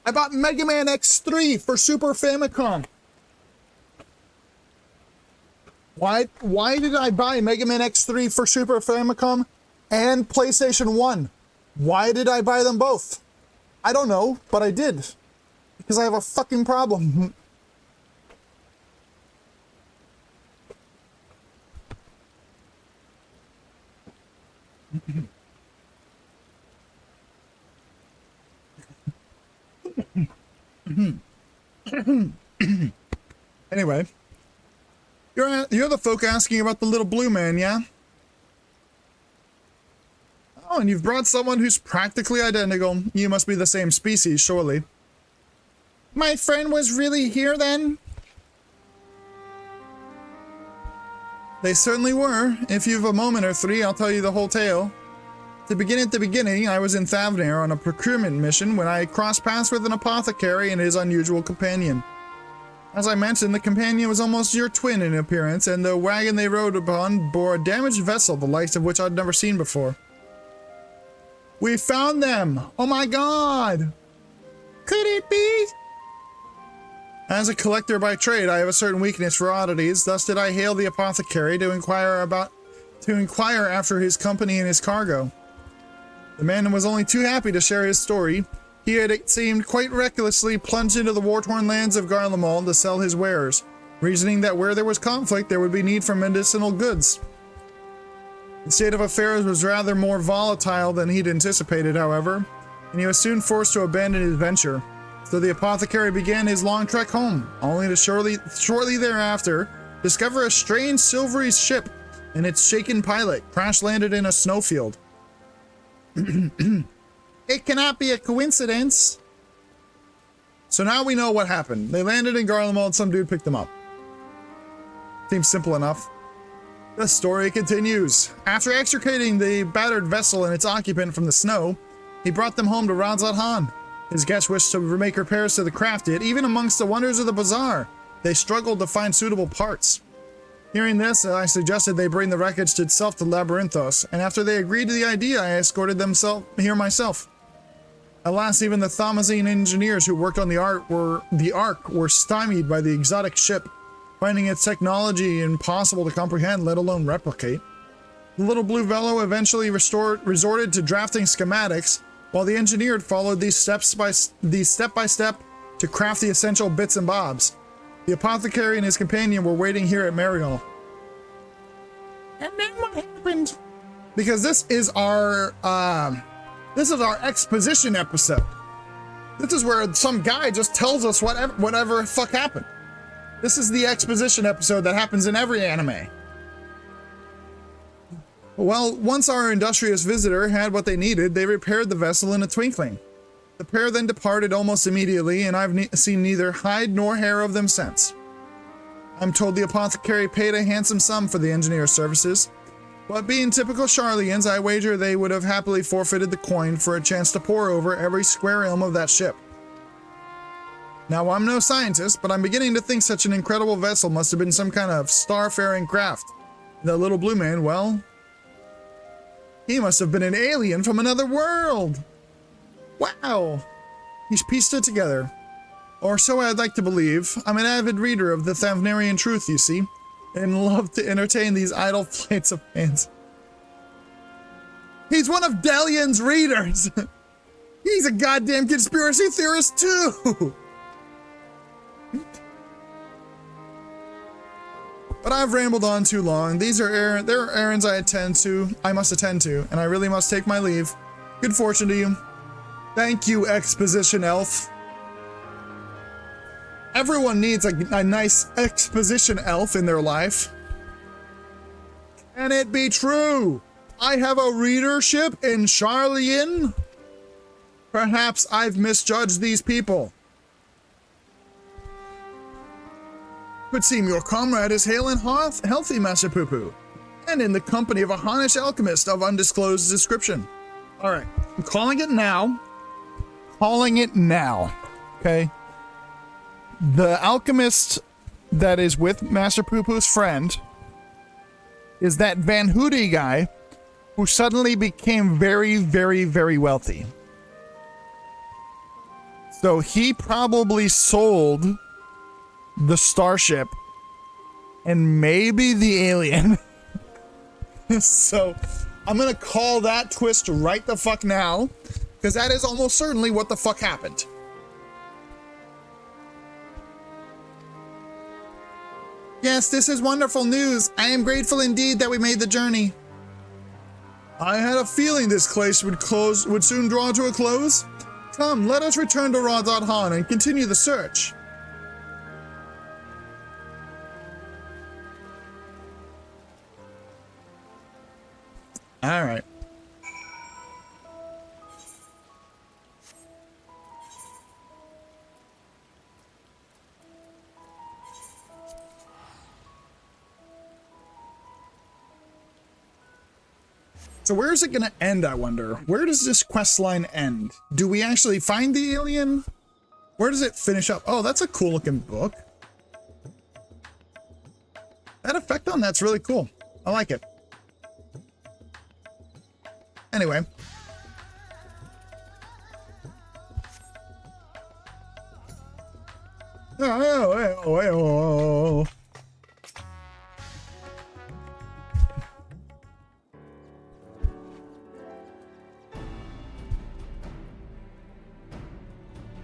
I bought Mega Man X3 for Super Famicom. Why did I buy Mega Man X3 for Super Famicom and PlayStation 1? Why did I buy them both? I don't know, but I did. Because I have a fucking problem. Anyway, you're the folk asking about the little blue man, yeah? Oh on, you've brought someone who's practically identical. You must be the same species, surely. My friend was really here then? They certainly were. If you've a moment or three, I'll tell you the whole tale. To begin at the beginning, I was in Thavnir on a procurement mission when I crossed paths with an apothecary and his unusual companion. As I mentioned, the companion was almost your twin in appearance, and the wagon they rode upon bore a damaged vessel, the likes of which I'd never seen before. We found them! Oh my god! Could it be? As a collector by trade, I have a certain weakness for oddities, thus did I hail the apothecary to inquire after his company and his cargo. The man was only too happy to share his story. He had, it seemed, quite recklessly plunged into the war-torn lands of Garlemald to sell his wares, reasoning that where there was conflict, there would be need for medicinal goods. The state of affairs was rather more volatile than he'd anticipated, however, and he was soon forced to abandon his venture. So the apothecary began his long trek home, only to shortly thereafter discover a strange silvery ship and its shaken pilot crash-landed in a snowfield. It cannot be a coincidence. So now we know what happened. They landed in Garlemald, some dude picked them up. Seems simple enough. The story continues. After extricating the battered vessel and its occupant from the snow, he brought them home to Radzat Han. His guests wished to make repairs to the craft, yet even amongst the wonders of the bazaar, they struggled to find suitable parts. Hearing this, I suggested they bring the wreckage itself to Labyrinthos, and after they agreed to the idea, I escorted them here myself. Alas, even the Thomazine engineers who worked on the Ark were stymied by the exotic ship, finding its technology impossible to comprehend, let alone replicate. The little blue Velo eventually resorted to drafting schematics, while the engineer followed these step by step to craft the essential bits and bobs. The apothecary and his companion were waiting here at Mariol. And then what happened? Because this is our exposition episode. This is where some guy just tells us whatever fuck happened. This is the exposition episode that happens in every anime. Well, once our industrious visitor had what they needed, they repaired the vessel in a twinkling. The pair then departed almost immediately, and I've seen neither hide nor hair of them since. I'm told the apothecary paid a handsome sum for the engineer's services, but being typical Charlians, I wager they would have happily forfeited the coin for a chance to pore over every square elm of that ship. Now, I'm no scientist, but I'm beginning to think such an incredible vessel must have been some kind of starfaring craft. The little blue man, well, he must have been an alien from another world. Wow! He's pieced it together. Or so I'd like to believe. I'm an avid reader of the Thavnarian truth, you see, and love to entertain these idle flights of fans. He's one of Delian's readers! He's a goddamn conspiracy theorist too! But I've rambled on too long. There are errands I must attend to, and I really must take my leave. Good fortune to you. Thank you, exposition elf. Everyone needs a nice exposition elf in their life. Can it be true? I have a readership in Charlian? Perhaps I've misjudged these people. Would seem your comrade is hale and healthy, Master Poo-Poo, and in the company of a Hanish alchemist of undisclosed description. All right, I'm calling it now. Okay? The alchemist that is with Master Poo-Poo's friend is that Van Hoody guy who suddenly became very, very, very wealthy. So he probably sold the starship and maybe the alien. So I'm gonna call that twist right the fuck now, because that is almost certainly what the fuck happened. Yes, this is wonderful news. I am grateful indeed that we made the journey. I had a feeling this place would soon draw to a close. Come, let us return to Radzat Han and continue the search. All right. So where is it going to end, I wonder? Where does this quest line end? Do we actually find the alien? Where does it finish up? Oh, that's a cool looking book. That effect on that's really cool. I like it. Anyway.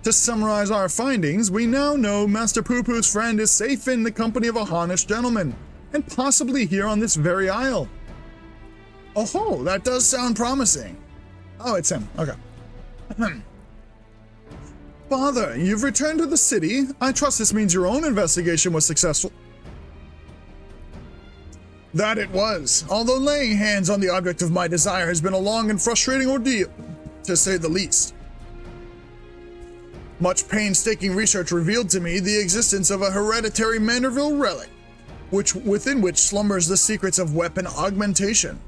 To summarize our findings, we now know Master Poo-Poo's friend is safe in the company of a harnish gentleman, and possibly here on this very isle. Oh, that does sound promising. Oh, it's him. Okay. Father, you've returned to the city. I trust this means your own investigation was successful. That it was, although laying hands on the object of my desire has been a long and frustrating ordeal, to say the least. Much painstaking research revealed to me the existence of a hereditary Manderville relic, within which slumbers the secrets of weapon augmentation.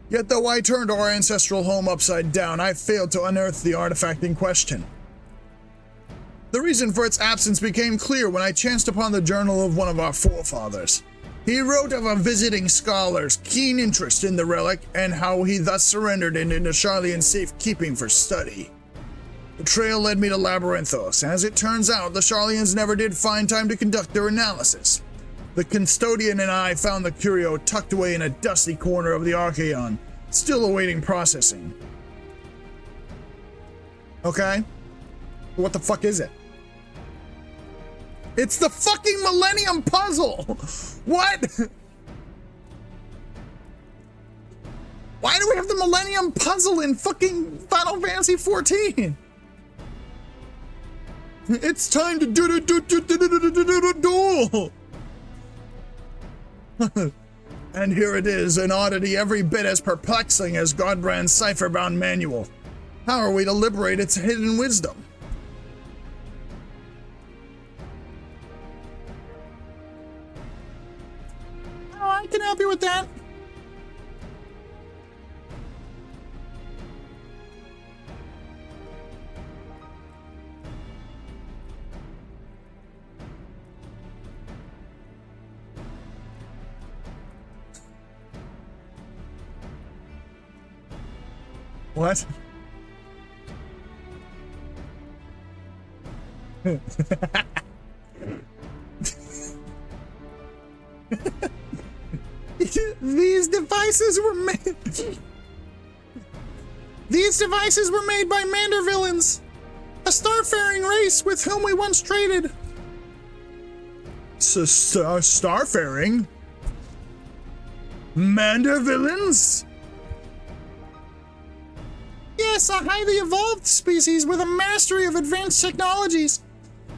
Yet though I turned our ancestral home upside down, I failed to unearth the artifact in question. The reason for its absence became clear when I chanced upon the journal of one of our forefathers. He wrote of a visiting scholar's keen interest in the relic and how he thus surrendered it into Sharlayan's safekeeping for study. The trail led me to Labyrinthos. As it turns out, the Sharlayans never did find time to conduct their analysis. The custodian and I found the curio tucked away in a dusty corner of the Archaeon, still awaiting processing. Okay. What the fuck is it? It's the fucking Millennium Puzzle! What? Why do we have the Millennium Puzzle in fucking Final Fantasy XIV? It's time to duel! And here it is, an oddity every bit as perplexing as Godbrand's cipher-bound manual. How are we to liberate its hidden wisdom? Oh, I can help you with that. What? These devices were made. These devices were made by Mandervillains, a starfaring race with whom we once traded. Starfaring? Mandervillains? Yes, a highly evolved species with a mastery of advanced technologies.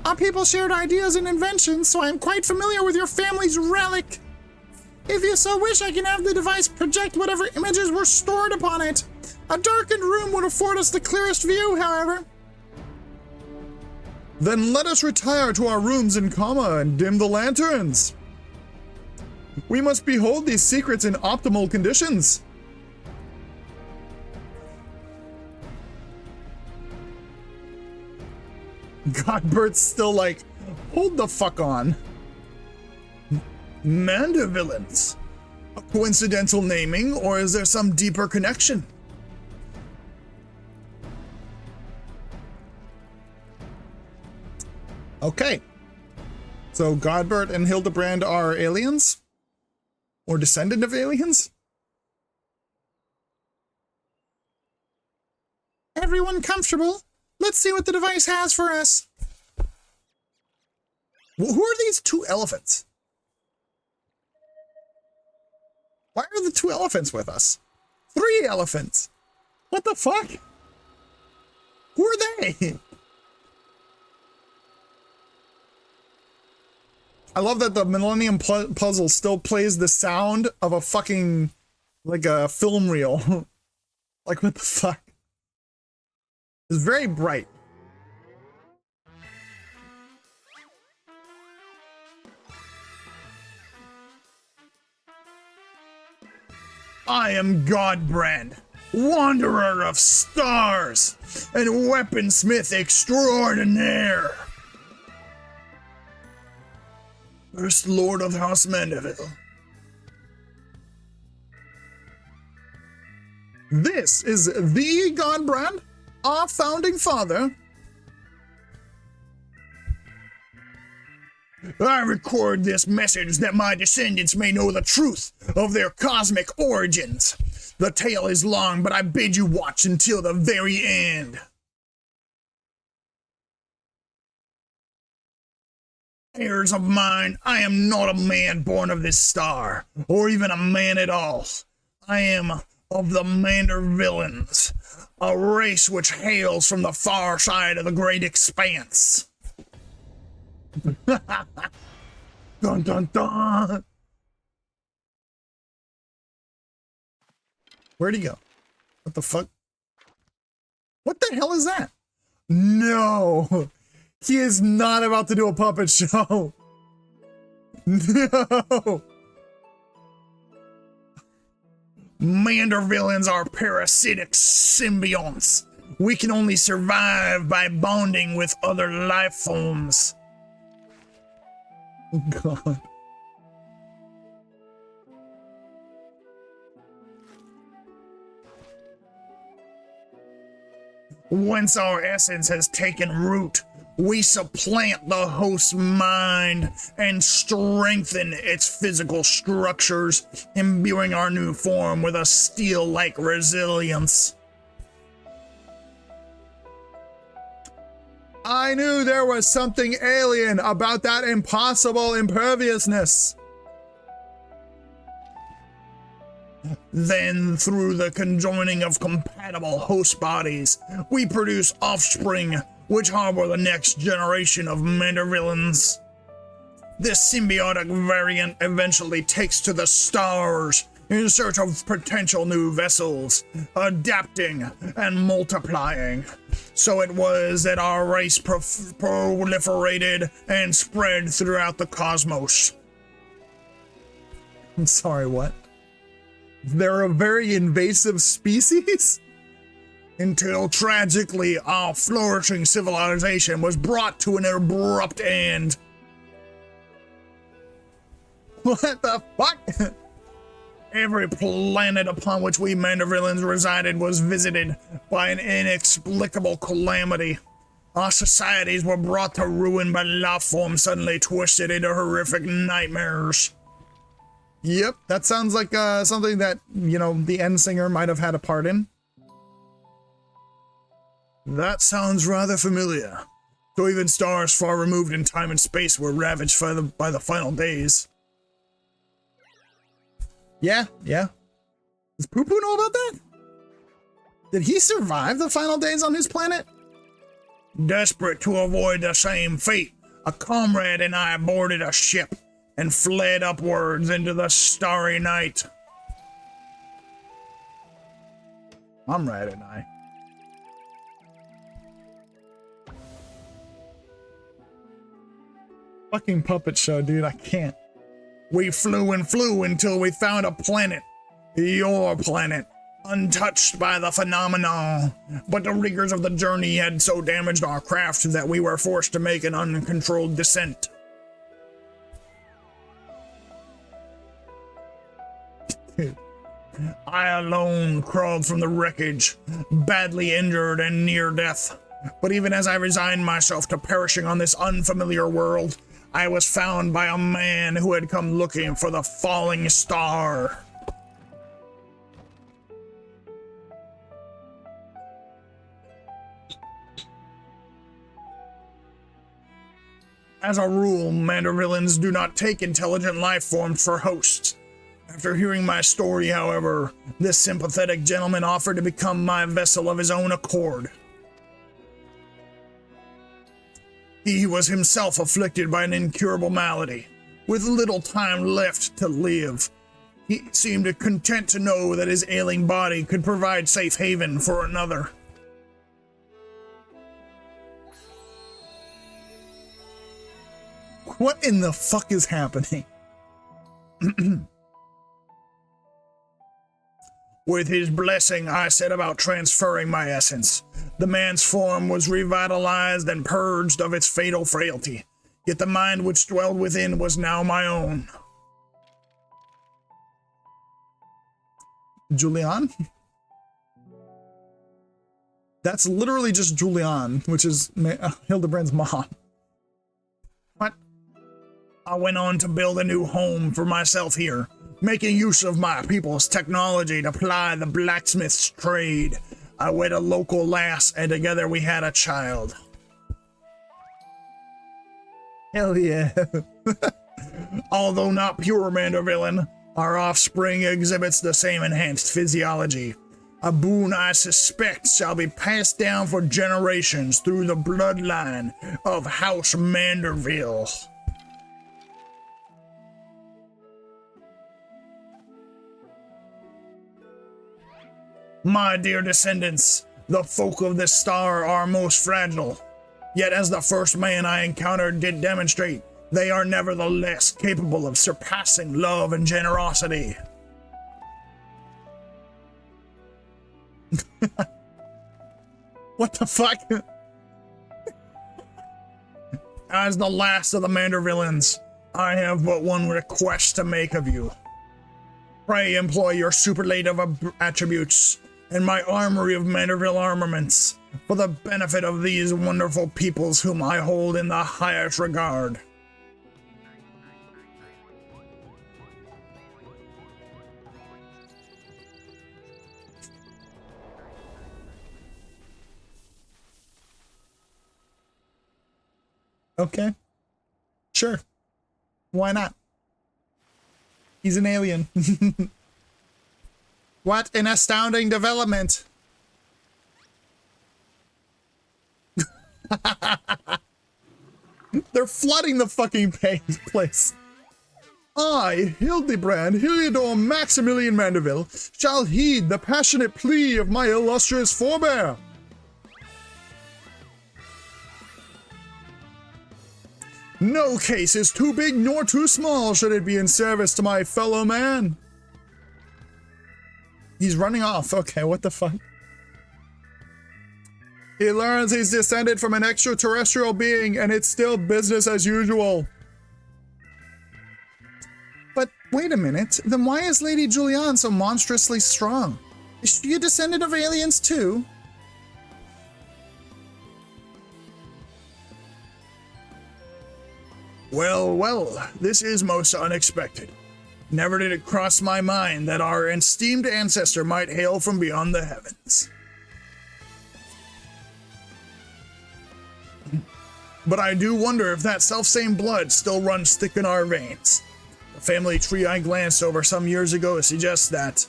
Our people shared ideas and inventions, so I am quite familiar with your family's relic. If you so wish, I can have the device project whatever images were stored upon it. A darkened room would afford us the clearest view, however. Then let us retire to our rooms in Kama and dim the lanterns. We must behold these secrets in optimal conditions. Godbert's still like, hold the fuck on. Mandervillains. A coincidental naming, or is there some deeper connection? Okay. So Godbert and Hildibrand are aliens? Or descendant of aliens? Everyone comfortable? Let's see what the device has for us. Who are these two elephants? Why are the two elephants with us? 3 elephants. What the fuck? Who are they? I love that the Millennium Puzzle still plays the sound of a fucking, like a film reel. Like, what the fuck? It's very bright. I am Hildibrand, wanderer of stars and weaponsmith extraordinaire. First Lord of House Mandeville. This is the Hildibrand, our founding father. I record this message that my descendants may know the truth of their cosmic origins. The tale is long, but I bid you watch until the very end. Heirs of mine, I am not a man born of this star, or even a man at all. I am of the Mandervillans, a race which hails from the far side of the great expanse. Dun dun dun! Where'd he go? What the fuck? What the hell is that? No! He is not about to do a puppet show! No! Mandervillans are parasitic symbionts. We can only survive by bonding with other life forms. Oh God. Once our essence has taken root, we supplant the host's mind and strengthen its physical structures, imbuing our new form with a steel-like resilience. I knew there was something alien about that impossible imperviousness. Then, through the conjoining of compatible host bodies, we produce offspring which harbor the next generation of Mandervillans. This symbiotic variant eventually takes to the stars in search of potential new vessels, adapting and multiplying. So it was that our race proliferated and spread throughout the cosmos. I'm sorry, what? They're a very invasive species? Until tragically, our flourishing civilization was brought to an abrupt end. What the fuck? Every planet upon which we Mandervillans resided was visited by an inexplicable calamity. Our societies were brought to ruin by life forms suddenly twisted into horrific nightmares. Yep, that sounds like something that, you know, the end singer might have had a part in. That sounds rather familiar. So even stars far removed in time and space were ravaged by the final days. Yeah. Does Poo Poo know about that? Did he survive the final days on his planet? Desperate to avoid the same fate, a comrade and I boarded a ship and fled upwards into the starry night. Comrade and I. Fucking puppet show, dude, I can't. We flew and flew until we found a planet. Your planet. Untouched by the phenomenon. But the rigors of the journey had so damaged our craft that we were forced to make an uncontrolled descent. I alone crawled from the wreckage, badly injured and near death. But even as I resigned myself to perishing on this unfamiliar world, I was found by a man who had come looking for the falling star. As a rule, Mandervillans do not take intelligent life forms for hosts. After hearing my story, however, this sympathetic gentleman offered to become my vessel of his own accord. He was himself afflicted by an incurable malady, with little time left to live. He seemed content to know that his ailing body could provide safe haven for another. What in the fuck is happening? With his blessing, I set about transferring my essence. The man's form was revitalized and purged of its fatal frailty, yet the mind which dwelled within was now my own. Julian? That's literally just Julian, which is Hildibrand's mom. What? I went on to build a new home for myself here, making use of my people's technology to ply the blacksmith's trade. I wed a local lass, and together we had a child. Hell yeah. Although not pure Mandervillian, our offspring exhibits the same enhanced physiology. A boon I suspect shall be passed down for generations through the bloodline of House Manderville. My dear descendants, the folk of this star are most fragile. Yet as the first man I encountered did demonstrate, they are nevertheless capable of surpassing love and generosity. What the fuck? As the last of the Mandervillains, I have but one request to make of you. Pray employ your superlative attributes and my armory of Manderville armaments for the benefit of these wonderful peoples whom I hold in the highest regard. Okay. Sure. Why not? He's an alien. What an astounding development. They're flooding the fucking place. I, Hildibrand, Heliodor Maximilian Manderville, shall heed the passionate plea of my illustrious forebear. No case is too big nor too small should it be in service to my fellow man. He's running off. Okay, what the fuck? He learns he's descended from an extraterrestrial being and it's still business as usual. But wait a minute, then why is Lady Julianne so monstrously strong? Is she a descendant of aliens too? Well, well, this is most unexpected. Never did it cross my mind that our esteemed ancestor might hail from beyond the heavens. But I do wonder if that selfsame blood still runs thick in our veins. The family tree I glanced over some years ago suggests that.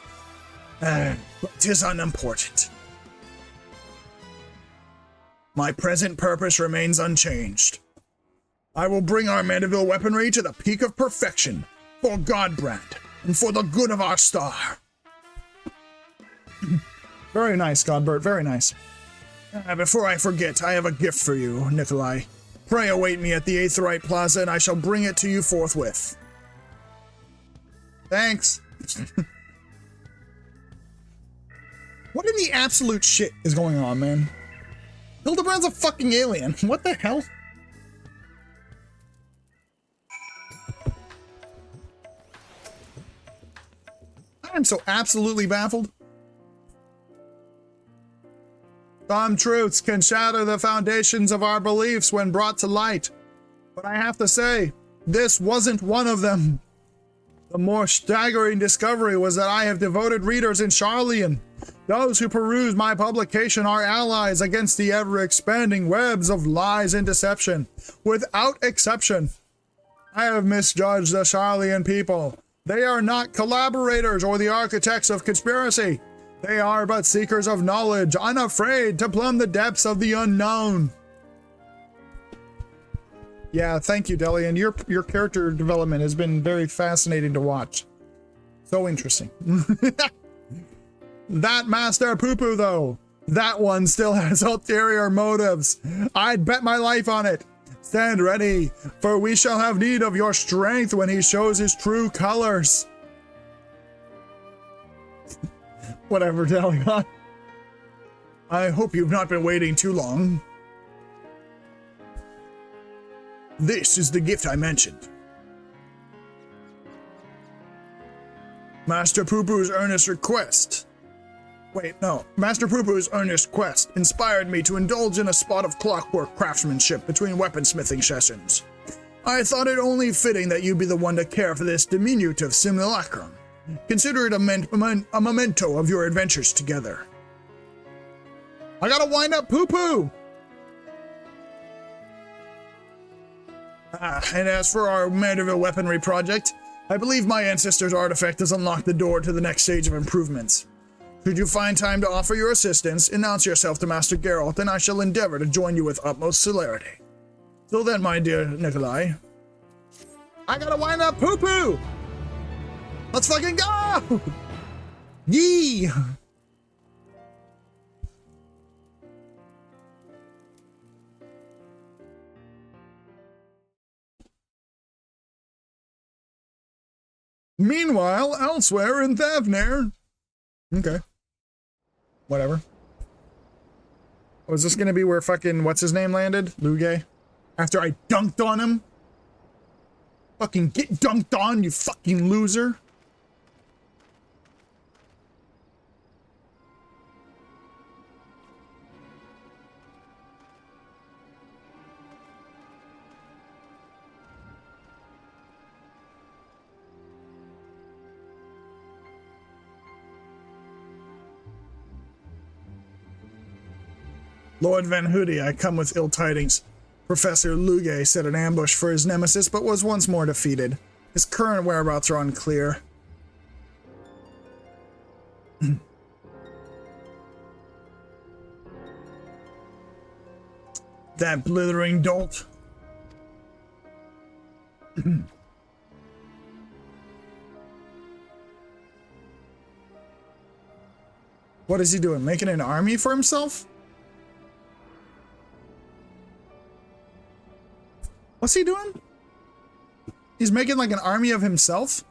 But 'tis unimportant. My present purpose remains unchanged. I will bring our Manderville weaponry to the peak of perfection, for Godbrand, and for the good of our star. Very nice, Godbert, very nice. Before I forget, I have a gift for you, Nikolai. Pray await me at the Aetherite Plaza, and I shall bring it to you forthwith. Thanks. What in the absolute shit is going on, man? Hildibrand's a fucking alien. What the hell? I'm so absolutely baffled. Some truths can shatter the foundations of our beliefs when brought to light. But I have to say, this wasn't one of them. The more staggering discovery was that I have devoted readers in Charlian. Those who peruse my publication are allies against the ever-expanding webs of lies and deception. Without exception, I have misjudged the Charlian people. They are not collaborators or the architects of conspiracy. They are but seekers of knowledge, unafraid to plumb the depths of the unknown. Yeah, thank you, Delian. Your character development has been very fascinating to watch. So interesting. That Master Poo-Poo, though, that one still has ulterior motives. I'd bet my life on it. Stand ready, for we shall have need of your strength when he shows his true colors. Whatever, Dalion. I hope you've not been waiting too long. This is the gift I mentioned. Master Poo-Poo's earnest request. Wait, no. Master Poo-Poo's earnest quest inspired me to indulge in a spot of clockwork craftsmanship between weaponsmithing sessions. I thought it only fitting that you be the one to care for this diminutive simulacrum. Consider it a memento of your adventures together. I gotta wind up Poo-Poo! And as for our Manderville weaponry project, I believe my ancestor's artifact has unlocked the door to the next stage of improvements. Should you find time to offer your assistance, announce yourself to Master Geralt, and I shall endeavor to join you with utmost celerity. Till then, my dear Nikolai, I gotta wind up Poo-Poo! Let's fucking go! Yee! Meanwhile, elsewhere in Thavnair. Okay. Whatever. Was this gonna be where fucking what's his name landed? Luge? After I dunked on him? Fucking get dunked on, you fucking loser. Lord Van Hoodie, I come with ill tidings. Professor Luge set an ambush for his nemesis, but was once more defeated. His current whereabouts are unclear. That blithering dolt. What is he doing? Making an army for himself? What's he doing? He's making like an army of himself?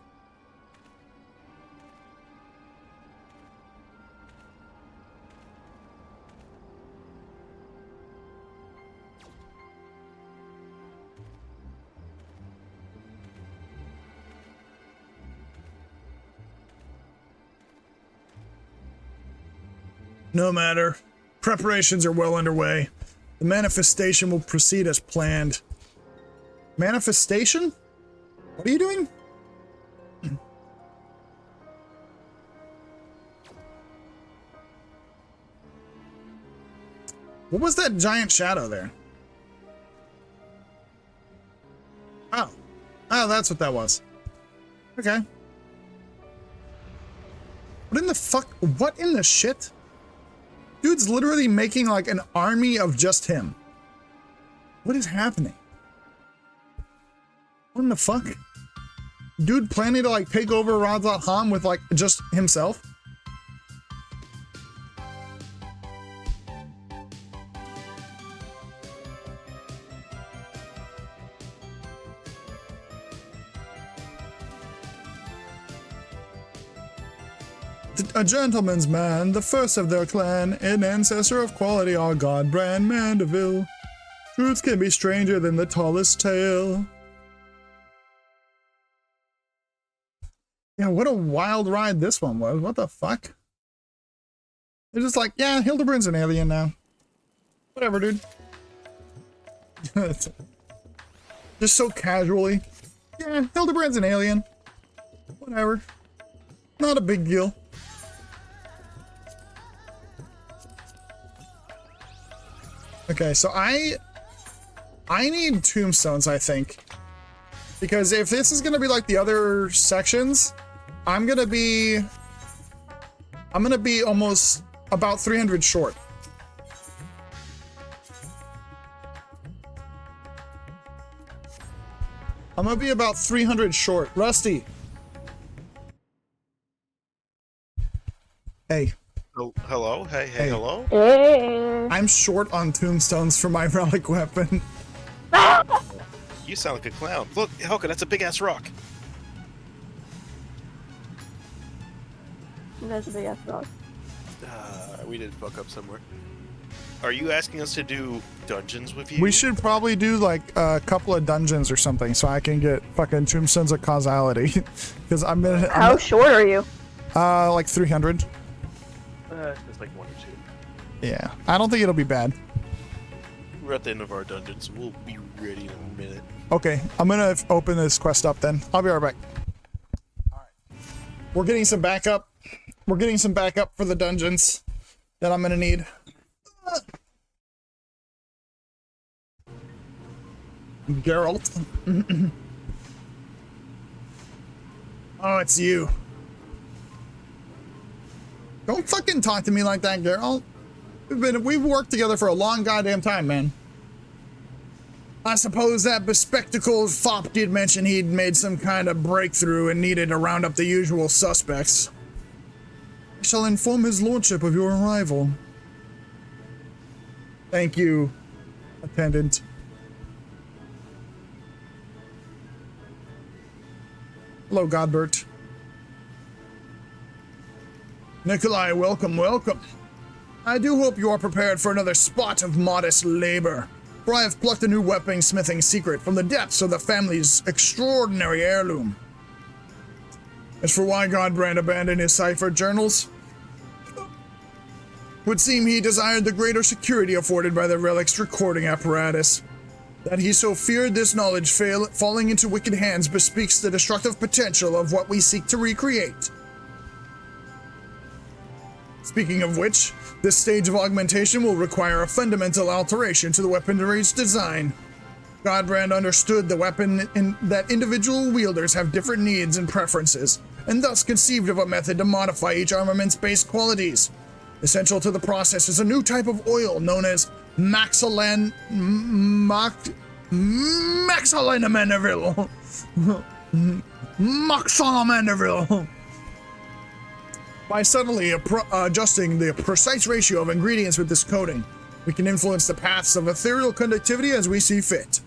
No matter. Preparations are well underway. The manifestation will proceed as planned. Manifestation? What are you doing? What was that giant shadow there? Oh. Oh, that's what that was. Okay. What in the fuck? What in the shit? Dude's literally making like an army of just him. What is happening? What in the fuck? Dude planning to like take over Radz-at-Ham with like just himself? A gentleman's man, the first of their clan, an ancestor of quality, our god brand Mandeville. Truth can be stranger than the tallest tale. Yeah, what a wild ride this one was. What the fuck? They're just like, yeah, Hildibrand's an alien now. Whatever, dude. Just so casually. Yeah, Hildibrand's an alien. Whatever. Not a big deal. Okay, so I need tombstones, I think. Because if this is gonna be like the other sections, I'm gonna be almost about 300 short. I'm gonna be about 300 short. Rusty. Hey. Oh, hello? Hey, hello? Hey. I'm short on tombstones for my relic weapon. You sound like a clown. Look, Helga, that's a big-ass rock. That's a big ass rock. We did fuck up somewhere. Are you asking us to do dungeons with you? We should probably do like a couple of dungeons or something so I can get fucking tombstones of causality. Because How short are you? like 300. It's like 1 or 2. Yeah, I don't think it'll be bad. We're at the end of our dungeons. We'll be ready in a minute. Okay, I'm gonna open this quest up then. I'll be right back. Alright. We're getting some backup. We're getting some backup for the dungeons that I'm gonna need. Geralt. Oh, it's you. Don't fucking talk to me like that, Geralt. We've worked together for a long goddamn time, man. I suppose that bespectacled fop did mention he'd made some kind of breakthrough and needed to round up the usual suspects. I shall inform his lordship of your arrival. Thank you, attendant. Hello, Godbert. Nikolai, welcome, welcome. I do hope you are prepared for another spot of modest labor, for I have plucked a new weaponsmithing secret from the depths of the family's extraordinary heirloom. As for why Godbrand abandoned his cipher journals, would seem he desired the greater security afforded by the relic's recording apparatus. That he so feared this knowledge falling into wicked hands bespeaks the destructive potential of what we seek to recreate. Speaking of which, this stage of augmentation will require a fundamental alteration to the weaponry's design. Godbrand understood that individual wielders have different needs and preferences, and thus conceived of a method to modify each armament's base qualities. Essential to the process is a new type of oil known as Maxalanamanderville. Maxalanamanderville. By subtly adjusting the precise ratio of ingredients with this coating, we can influence the paths of ethereal conductivity as we see fit.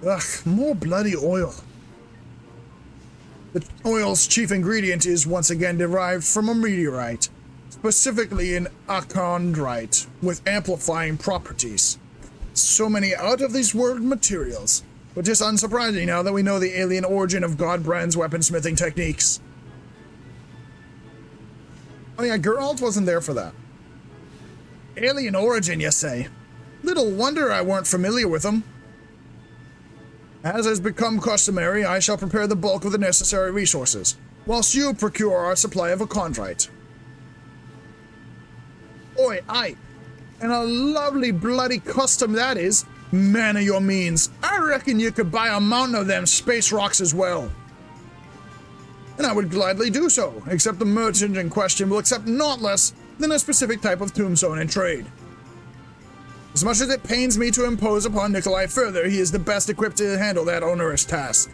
Ugh, more bloody oil. The oil's chief ingredient is once again derived from a meteorite, specifically an achondrite, with amplifying properties. So many out-of-this-world materials, but it's unsurprising now that we know the alien origin of Godbrand's weaponsmithing techniques. Oh yeah, Geralt wasn't there for that. Alien origin, you say? Little wonder I weren't familiar with them. As has become customary, I shall prepare the bulk of the necessary resources, whilst you procure our supply of achondrite. Oi, aye. And a lovely bloody custom that is. Man of your means, I reckon you could buy a mountain of them space rocks as well. And I would gladly do so, except the merchant in question will accept not less than a specific type of tombstone in trade. As much as it pains me to impose upon Nikolai further, he is the best equipped to handle that onerous task.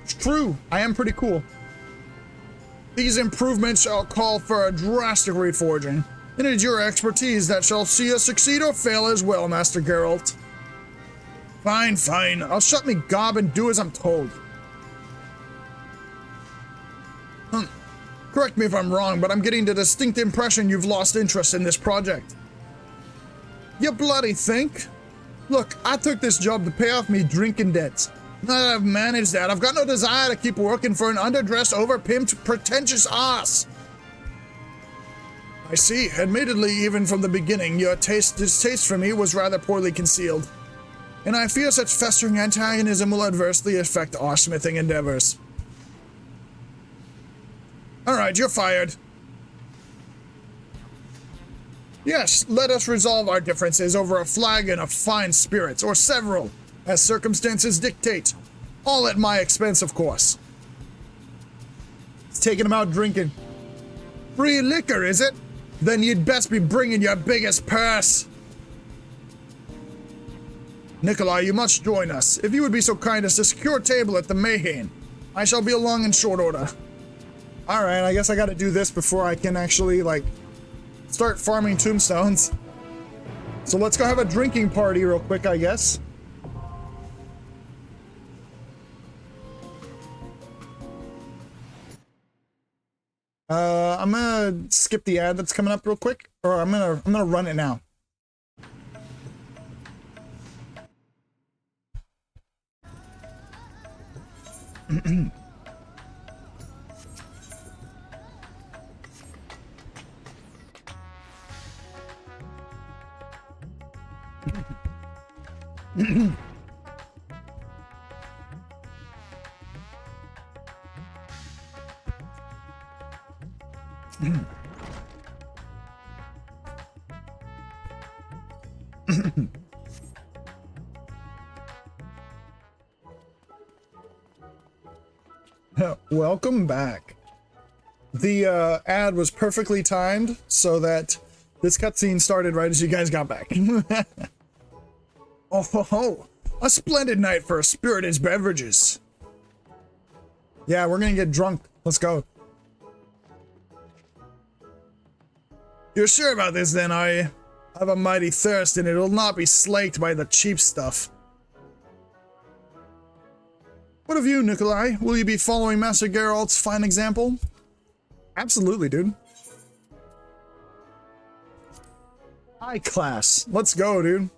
It's true, I am pretty cool. These improvements shall call for a drastic reforging, and it is your expertise that shall see us succeed or fail as well, Master Geralt. Fine, fine, I'll shut me gob and do as I'm told. Correct me if I'm wrong, but I'm getting the distinct impression you've lost interest in this project. You bloody think? Look, I took this job to pay off me drinking debts. Now that I've managed that, I've got no desire to keep working for an underdressed, overpimped, pretentious ass. I see. Admittedly, even from the beginning, your distaste for me was rather poorly concealed. And I fear such festering antagonism will adversely affect our smithing endeavors. Alright, you're fired. Yes, let us resolve our differences over a flagon of fine spirits, or several, as circumstances dictate. All at my expense, of course. It's taking him out drinking. Free liquor, is it? Then you'd best be bringing your biggest purse. Nikolai, you must join us. If you would be so kind as to secure a table at the Mayhain, I shall be along in short order. Alright, I guess I gotta do this before I can actually, like, start farming tombstones. So let's go have a drinking party real quick, I guess. I'm gonna skip the ad that's coming up real quick, or I'm gonna run it now. Welcome back. The ad was perfectly timed so that this cutscene started right as you guys got back. Oh, ho, ho. A splendid night for spirited beverages. Yeah, we're gonna get drunk. Let's go. You're sure about this then, are you? I have a mighty thirst and it'll not be slaked by the cheap stuff. What of you, Nikolai? Will you be following Master Geralt's fine example? Absolutely, dude. High class. Let's go, dude.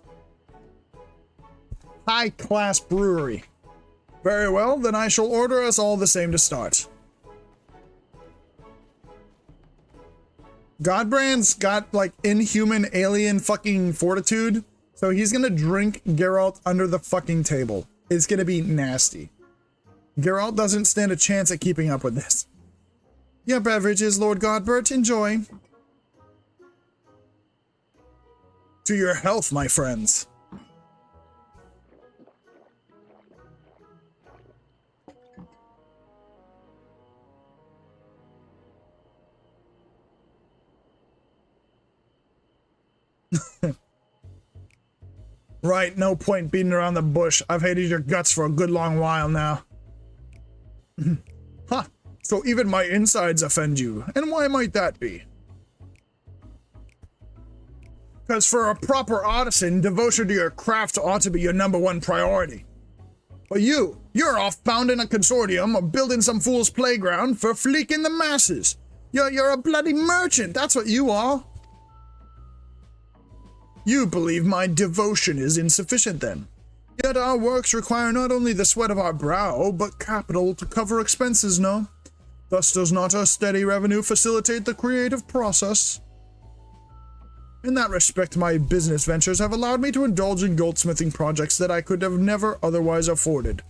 High class brewery. Very well, then I shall order us all the same to start. Godbrand's got like inhuman alien fucking fortitude, so he's gonna drink Geralt under the fucking table. It's gonna be nasty. Geralt doesn't stand a chance at keeping up with this. Your beverages, Lord Godbert, enjoy. To your health, my friends. Right, no point beating around the bush. I've hated your guts for a good long while now. Huh, so even my insides offend you. And why might that be? Because for a proper artisan, devotion to your craft ought to be your #1 priority. But you're off founding a consortium or building some fool's playground for fleeking the masses. You're a bloody merchant, that's what you are. You believe my devotion is insufficient then. Yet our works require not only the sweat of our brow, but capital to cover expenses, no? Thus does not our steady revenue facilitate the creative process? In that respect, my business ventures have allowed me to indulge in goldsmithing projects that I could have never otherwise afforded.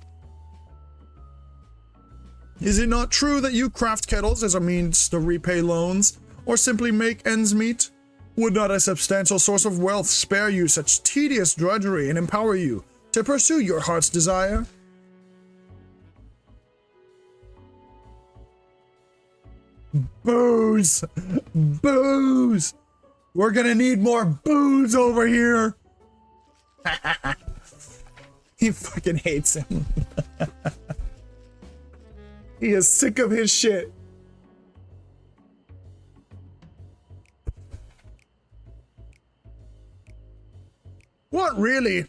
Is it not true that you craft kettles as a means to repay loans, or simply make ends meet? Would not a substantial source of wealth spare you such tedious drudgery and empower you to pursue your heart's desire? Booze! Booze! We're gonna need more booze over here! He fucking hates him. He is sick of his shit. What really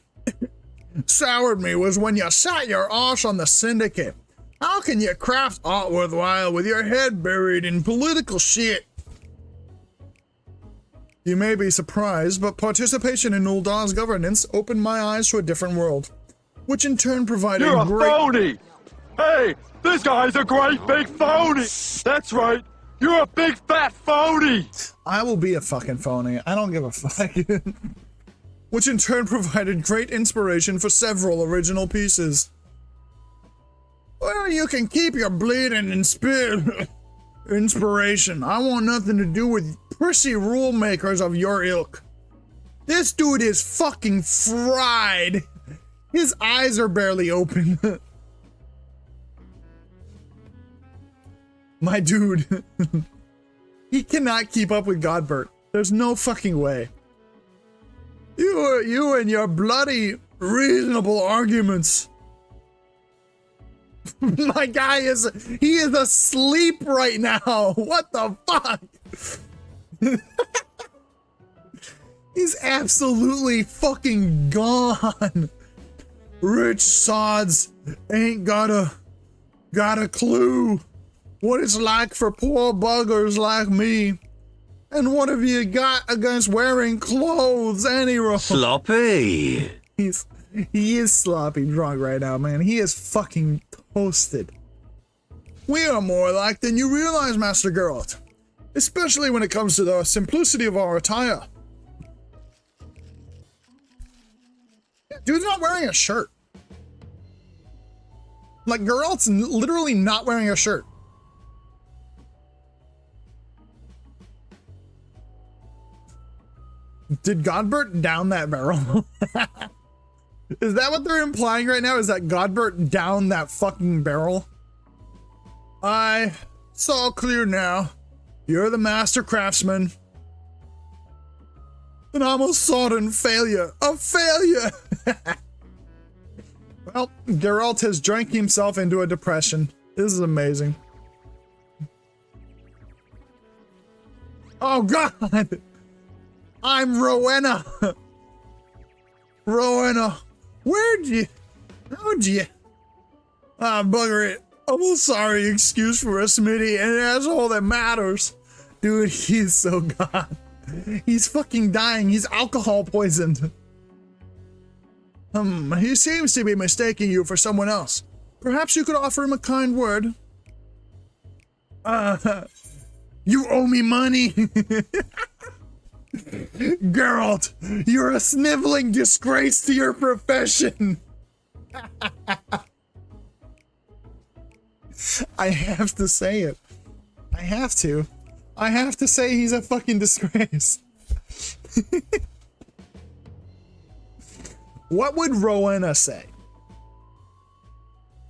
soured me was when you sat your arse on the syndicate. How can you craft art worthwhile with your head buried in political shit? You may be surprised, but participation in Uldar's governance opened my eyes to a different world, which in turn provided You're a phony! Hey, this guy's a great big phony! That's right, you're a big fat phony! I will be a fucking phony. I don't give a fuck. Which in turn provided great inspiration for several original pieces. Well, you can keep your bleeding inspiration. I want nothing to do with prissy rule makers of your ilk. This dude is fucking fried. His eyes are barely open. My dude. He cannot keep up with Godbert. There's no fucking way. You and your bloody reasonable arguments. My guy he is asleep right now. What the fuck? He's absolutely fucking gone. Rich sods ain't got a clue. what it's like for poor buggers like me. And what have you got against wearing clothes, anyway? Sloppy. He is sloppy drunk right now, man. He is fucking toasted. We are more alike than you realize, Master Geralt. Especially when it comes to the simplicity of our attire. Dude's not wearing a shirt. Like, Geralt's literally not wearing a shirt. Did Godbert down that barrel? Is that what they're implying right now? Is that Godbert down that fucking barrel? It's all clear now. You're the master craftsman. And I'm a sodden failure. A failure! Well, Geralt has drank himself into a depression. This is amazing. Oh god! I'm Rowena! Rowena, how'd you? Ah, bugger it. I'm a sorry excuse for a Smitty, and that's all that matters. Dude, he's so gone. He's fucking dying. He's alcohol poisoned. He seems to be mistaking you for someone else. Perhaps you could offer him a kind word. You owe me money. Geralt, you're a sniveling disgrace to your profession. I have to say it. I have to. I have to say he's a fucking disgrace. What would Rowena say?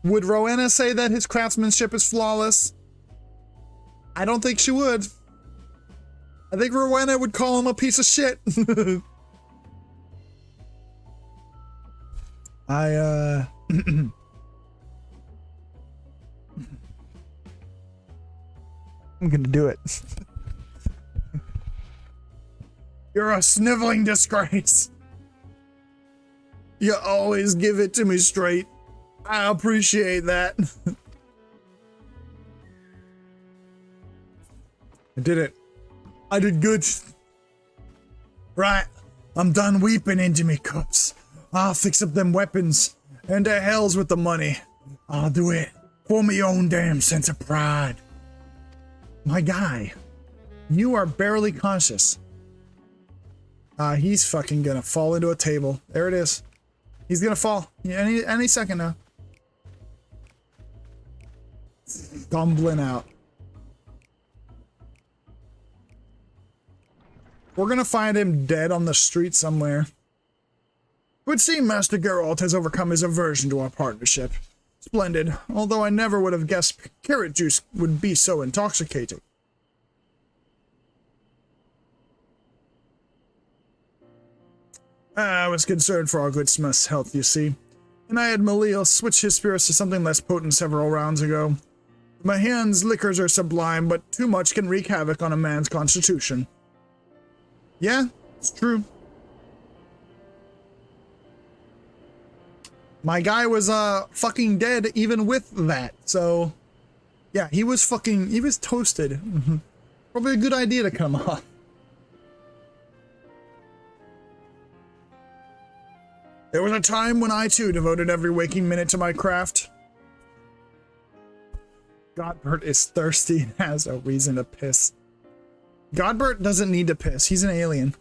Would Rowena say that his craftsmanship is flawless? I don't think she would. I think Rowena would call him a piece of shit. I'm gonna do it. You're a sniveling disgrace. You always give it to me straight. I appreciate that. I did it. I did good. Right. I'm done weeping into me cups. I'll fix up them weapons. And to hell's with the money. I'll do it for my own damn sense of pride. My guy, you are barely conscious. He's fucking gonna fall into a table. There it is. He's gonna fall. Any second now. Stumbling out. We're gonna find him dead on the street somewhere. It would seem Master Geralt has overcome his aversion to our partnership. Splendid, although I never would have guessed carrot juice would be so intoxicating. I was concerned for our good smith's health, you see, and I had Malil switch his spirits to something less potent several rounds ago. My hand's liquors are sublime, but too much can wreak havoc on a man's constitution. Yeah, it's true. My guy was fucking dead even with that, so yeah, he was toasted. Probably a good idea to come off. There was a time when I too devoted every waking minute to my craft. Godbert is thirsty and has a reason to piss. Godbert doesn't need to piss, he's an alien.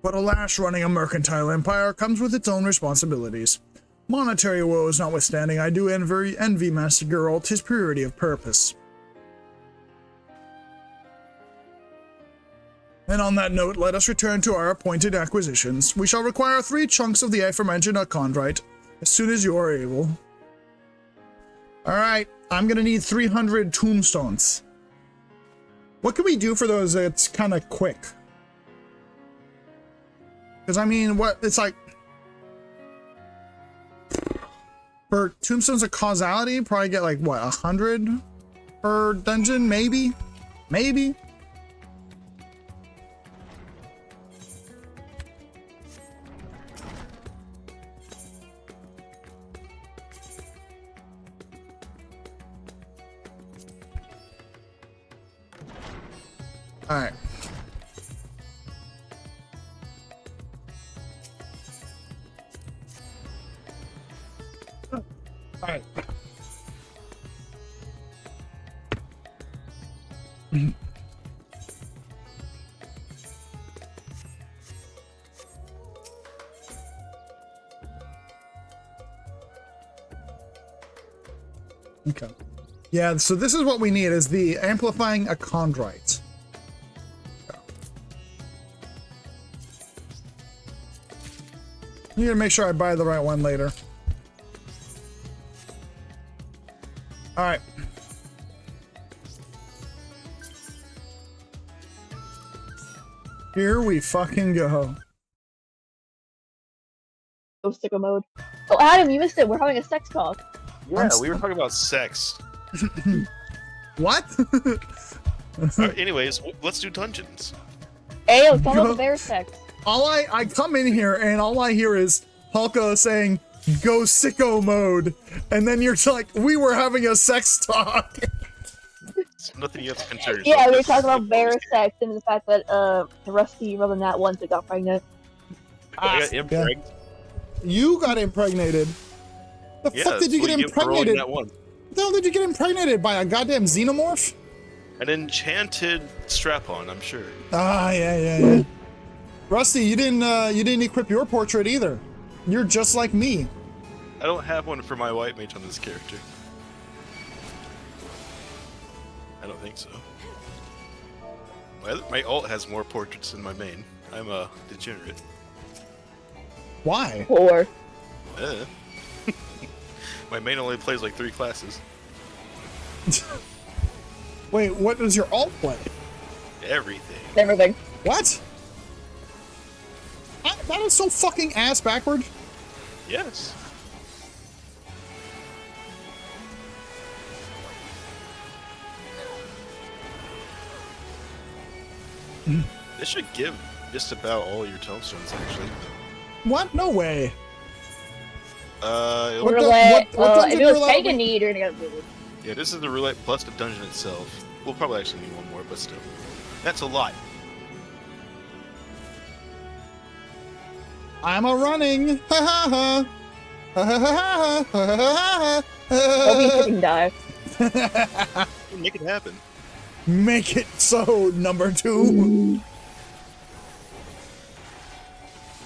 But alas, running a mercantile empire comes with its own responsibilities. Monetary woes notwithstanding, I do envy Master Geralt his purity of purpose. And on that note, let us return to our appointed acquisitions. We shall require 3 chunks of the aforementioned chondrite as soon as you are able. Alright, I'm gonna need 300 tombstones. What can we do for those that's kind of quick? Because I mean, it's like... For tombstones of causality, probably get like, what, 100 per dungeon? Maybe? Maybe? All right. All right. Okay. Yeah, so this is what we need, is the amplifying achondrite. Okay. I need to make sure I buy the right one later. Alright. Here we fucking go. Go sicko mode. Oh, Adam, you missed it. We're having a sex talk. Yeah, we were talking about sex. What? Anyways, let's do dungeons. Hey, let's talk about the bear sex. I come in here and all I hear is Hulka saying, go sicko mode. And then you're like, we were having a sex talk. It's nothing you have to concern yourself. Yeah, we were with. talking about bear sex and the fact that Rusty rather than that once it got pregnant. I got impregnated. You got impregnated. The fuck did you get impregnated? That one. The hell did you get impregnated by a goddamn xenomorph? An enchanted strap-on, I'm sure. Ah, yeah. Rusty, you didn't equip your portrait either. You're just like me. I don't have one for my white mage on this character. I don't think so. My alt has more portraits than my main. I'm a degenerate. Why? Or My main only plays like 3 classes. Wait, what does your alt play? Everything. everything. What? That is so fucking ass backward. Yes. This should give just about all your tombstones, actually. What? No way. What Roulette. what dungeon If it was roulette pagan need, you're gonna get moved. Yeah, this is the roulette plus the dungeon itself. We'll probably actually need one more, but still. That's a lot. I'm a running. Ha ha ha. Ha ha ha ha ha Hope you ha. fucking die. Make it happen. Make it so, number 2.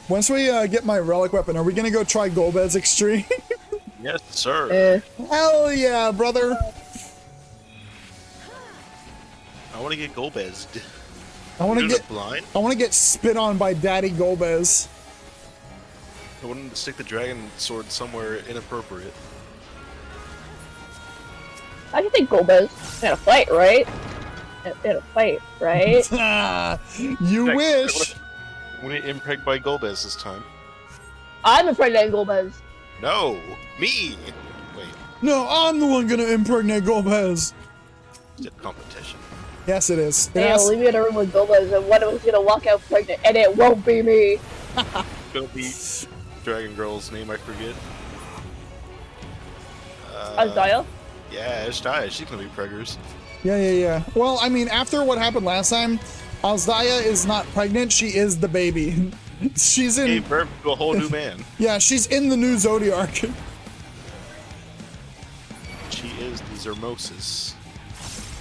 Once we get my relic weapon, are we gonna go try Golbez Extreme? Yes, sir. Hell yeah, brother. I want to get Golbezed. I want to Doing get it blind. I want to get spit on by Daddy Golbez. I want him to stick the dragon sword somewhere inappropriate. I can think Golbez in a fight, right? In a fight, right? You Heck, wish. We need impreg by Golbez this time. I'm impregnating Golbez. No, me. Wait, No, I'm the one gonna impregnate Golbez. it's a competition. Yes, it is. It Hey, has- I'll leave you in a room with Golbez, and one of us is gonna walk out pregnant, and it won't be me. Gonna be Dragon Girl's name, I forget. Isaiah? Yeah, Ashtai. She's gonna be preggers. Yeah. Well, I mean, after what happened last time, Alzaya is not pregnant. She is the baby. She's in. Gave birth to a whole new man. Yeah, she's in the new Zodiark. She is the Zermosis.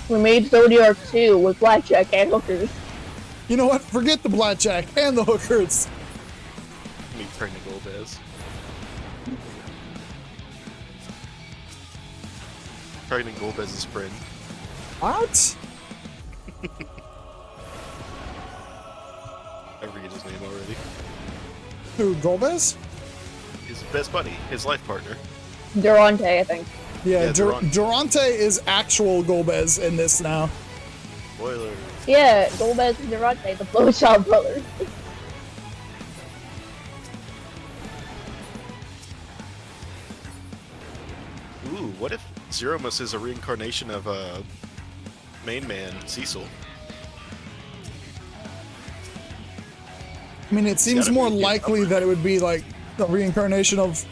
We made Zodiac 2 with blackjack and hookers. You know what? Forget the blackjack and the hookers. Me pregnant Golbez. Pregnant Golbez's friend. What? I forget his name already. Who, Golbez? His best buddy, his life partner. Durante, I think. Yeah, Yeah, Durante. Durante is actual Golbez in this now. Spoiler. Yeah, Golbez and Durante, the blowjob brothers. Ooh, what if Zeromus is a reincarnation of main man Cecil? I mean, it seems gotta more be a likely number. that it would be like the reincarnation of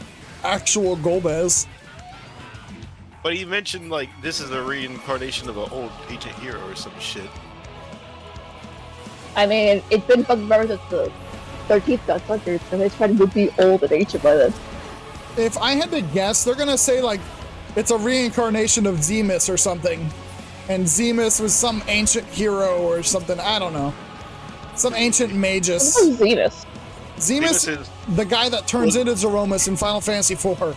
actual Golbez. But he mentioned like this is a reincarnation of an old ancient hero or some shit. I mean, it's been fucking forever since the 13th got conquered, so it's probably be old and ancient by then. If I had to guess, they're gonna say like it's a reincarnation of Zemus or something, and Zemus was some ancient hero or something. I don't know, some ancient magus. What's Zenus? Zemus is the guy that turns into Zeromus in Final Fantasy IV.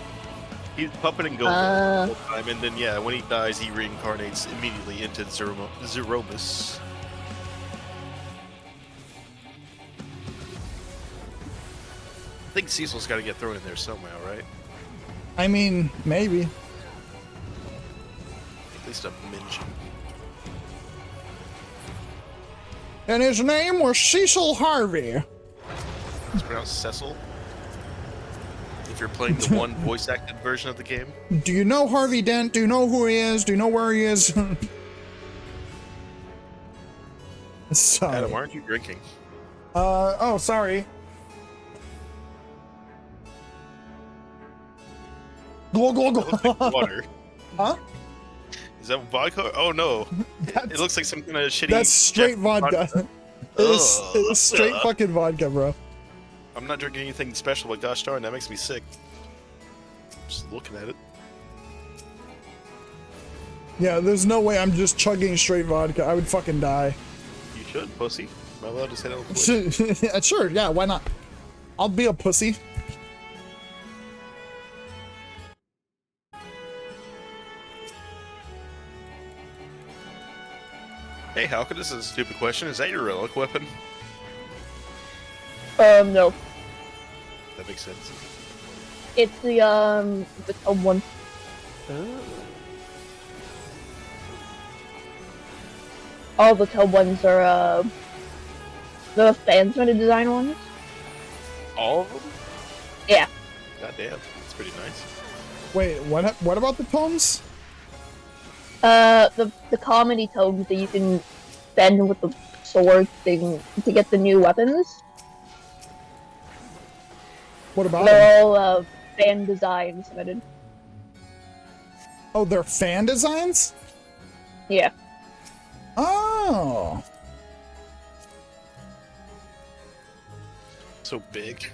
he's puppeting Gold the whole time, and then yeah, when he dies, he reincarnates immediately into Zeromus. I think Cecil's got to get thrown in there somehow, right? I mean, maybe. At least a mention. And his name was Cecil Harvey. It's pronounced Cecil. If you're playing the one voice-acted version of the game. Do you know Harvey Dent? Do you know who he is? Do you know where he is? Sorry. Adam, aren't you drinking? Oh, sorry. Glug, glug, It looks like water. Huh? Is that vodka? Oh no. That's, It looks like some kind of shitty. that's straight vodka. It's straight fucking vodka, bro. I'm not drinking anything special, but gosh darn, that makes me sick. Just looking at it. Yeah, there's no way I'm just chugging straight vodka. I would fucking die. You should, pussy. Am I allowed to say that on the voice? Sure, yeah, why not? I'll be a pussy. Hey, Halka, this is a stupid question. Is that your relic weapon? No. That makes sense. It's the tome one. All the tome ones are, the fans-made design ones. All of them? Yeah. Goddamn, that's pretty nice. Wait, what about the tomes? The comedy tomes that you can bend with the sword thing to get the new weapons. What about them? They're all, fan design submitted. Oh, they're fan designs? Yeah. Oh. So big.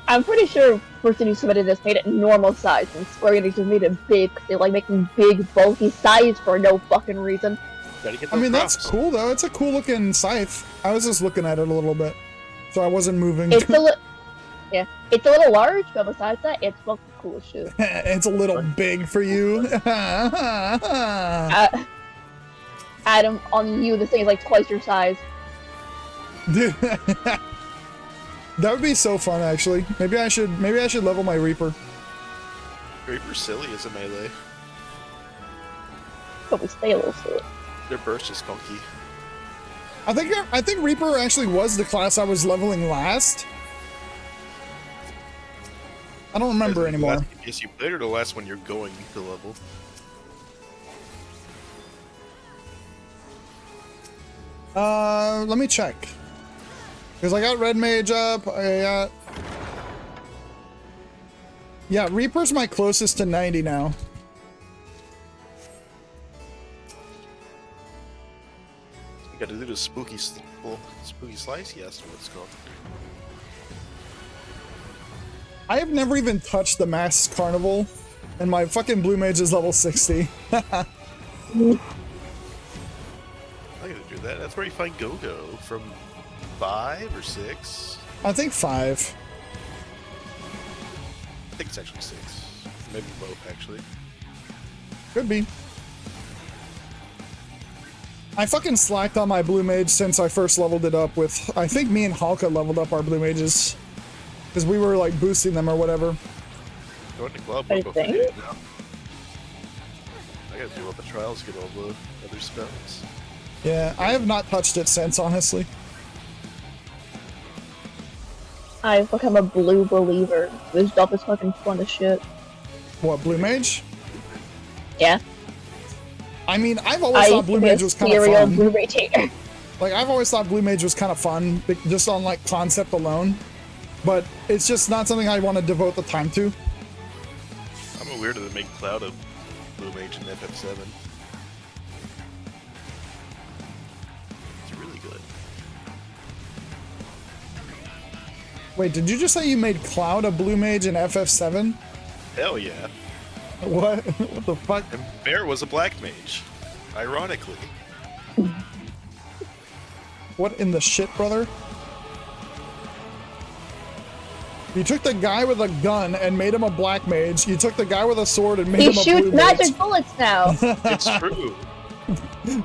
I'm pretty sure person who submitted this made it normal size, and Square Enix just made it big. They like making big, bulky size for no fucking reason. Gotta get I mean, those that's props. cool, though. It's a cool looking scythe. I was just looking at it a little bit, so I wasn't moving. It's yeah, it's a little large, but besides that, it's fucking cool as shit. It's a little big for you. Adam, on you, this thing is like twice your size. Dude, that would be so fun, actually. Maybe I should level my Reaper. Reaper's silly as a melee. Probably stay a little silly. Their burst is funky. I think Reaper actually was the class I was leveling last. I don't remember anymore. Yes, you played or the last one you're going to level. Let me check. Because I got Red Mage up, I got... Yeah, Reaper's my closest to 90 now. You gotta do the spooky slice? Yes, what it's called. I have never even touched the Masked Carnival, and my fucking Blue Mage is level 60. I gotta do that. That's where you find Go-Go from 5 or 6. I think 5. I think it's actually 6. Maybe both, actually. Could be. I fucking slacked on my Blue Mage since I first leveled it up with... I think me and Halka leveled up our Blue Mages. Because we were, like, boosting them or whatever. Go into club, I we'll go for think. it now. I gotta do all the trials, get all the other spells. Yeah, I have not touched it since, honestly. I've become a blue believer. This stuff is fucking fun as shit. What, Blue Mage? Yeah. I mean, I've always thought Blue Mage was kind of serial fun. Blue Mage hater. Like, I've always thought Blue Mage was kind of fun, just on, like, concept alone. But it's just not something I want to devote the time to. I'm a weirdo that make Cloud a Blue Mage in FF7. Wait, did you just say you made Cloud a blue mage in FF7? Hell yeah. What? What the fuck? And Bear was a black mage. Ironically. What in the shit, brother? You took the guy with a gun and made him a black mage. You took the guy with a sword and made He him a blue shoots magic mage. bullets now. It's true.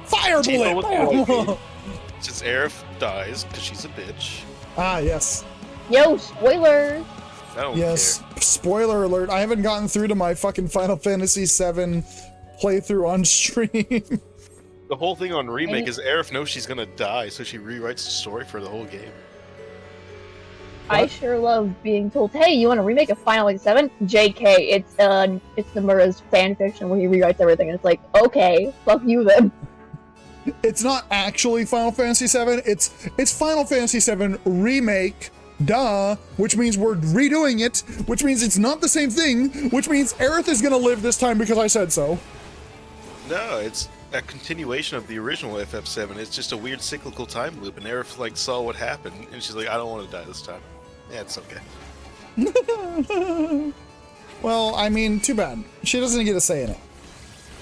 Fire Timo was bullet! white. Since Aerith dies, because she's a bitch. Ah, yes. Yo, spoilers. I don't Yes. care. Spoiler alert. I haven't gotten through to my fucking Final Fantasy VII playthrough on stream. The whole thing on Remake is Aerith knows she's gonna die, so she rewrites the story for the whole game. I sure love being told, hey, you want to remake a Final Fantasy VII? JK, it's Nomura's fanfiction where he rewrites everything, and it's like, okay, fuck you then. It's not actually Final Fantasy VII. It's Final Fantasy VII Remake, duh, which means we're redoing it, which means it's not the same thing, which means Aerith is gonna live this time because I said so. No, it's a continuation of the original FF7. It's just a weird cyclical time loop, and Aerith like saw what happened, and she's like, I don't want to die this time. Yeah, it's okay. Well, I mean, too bad. She doesn't get a say in it.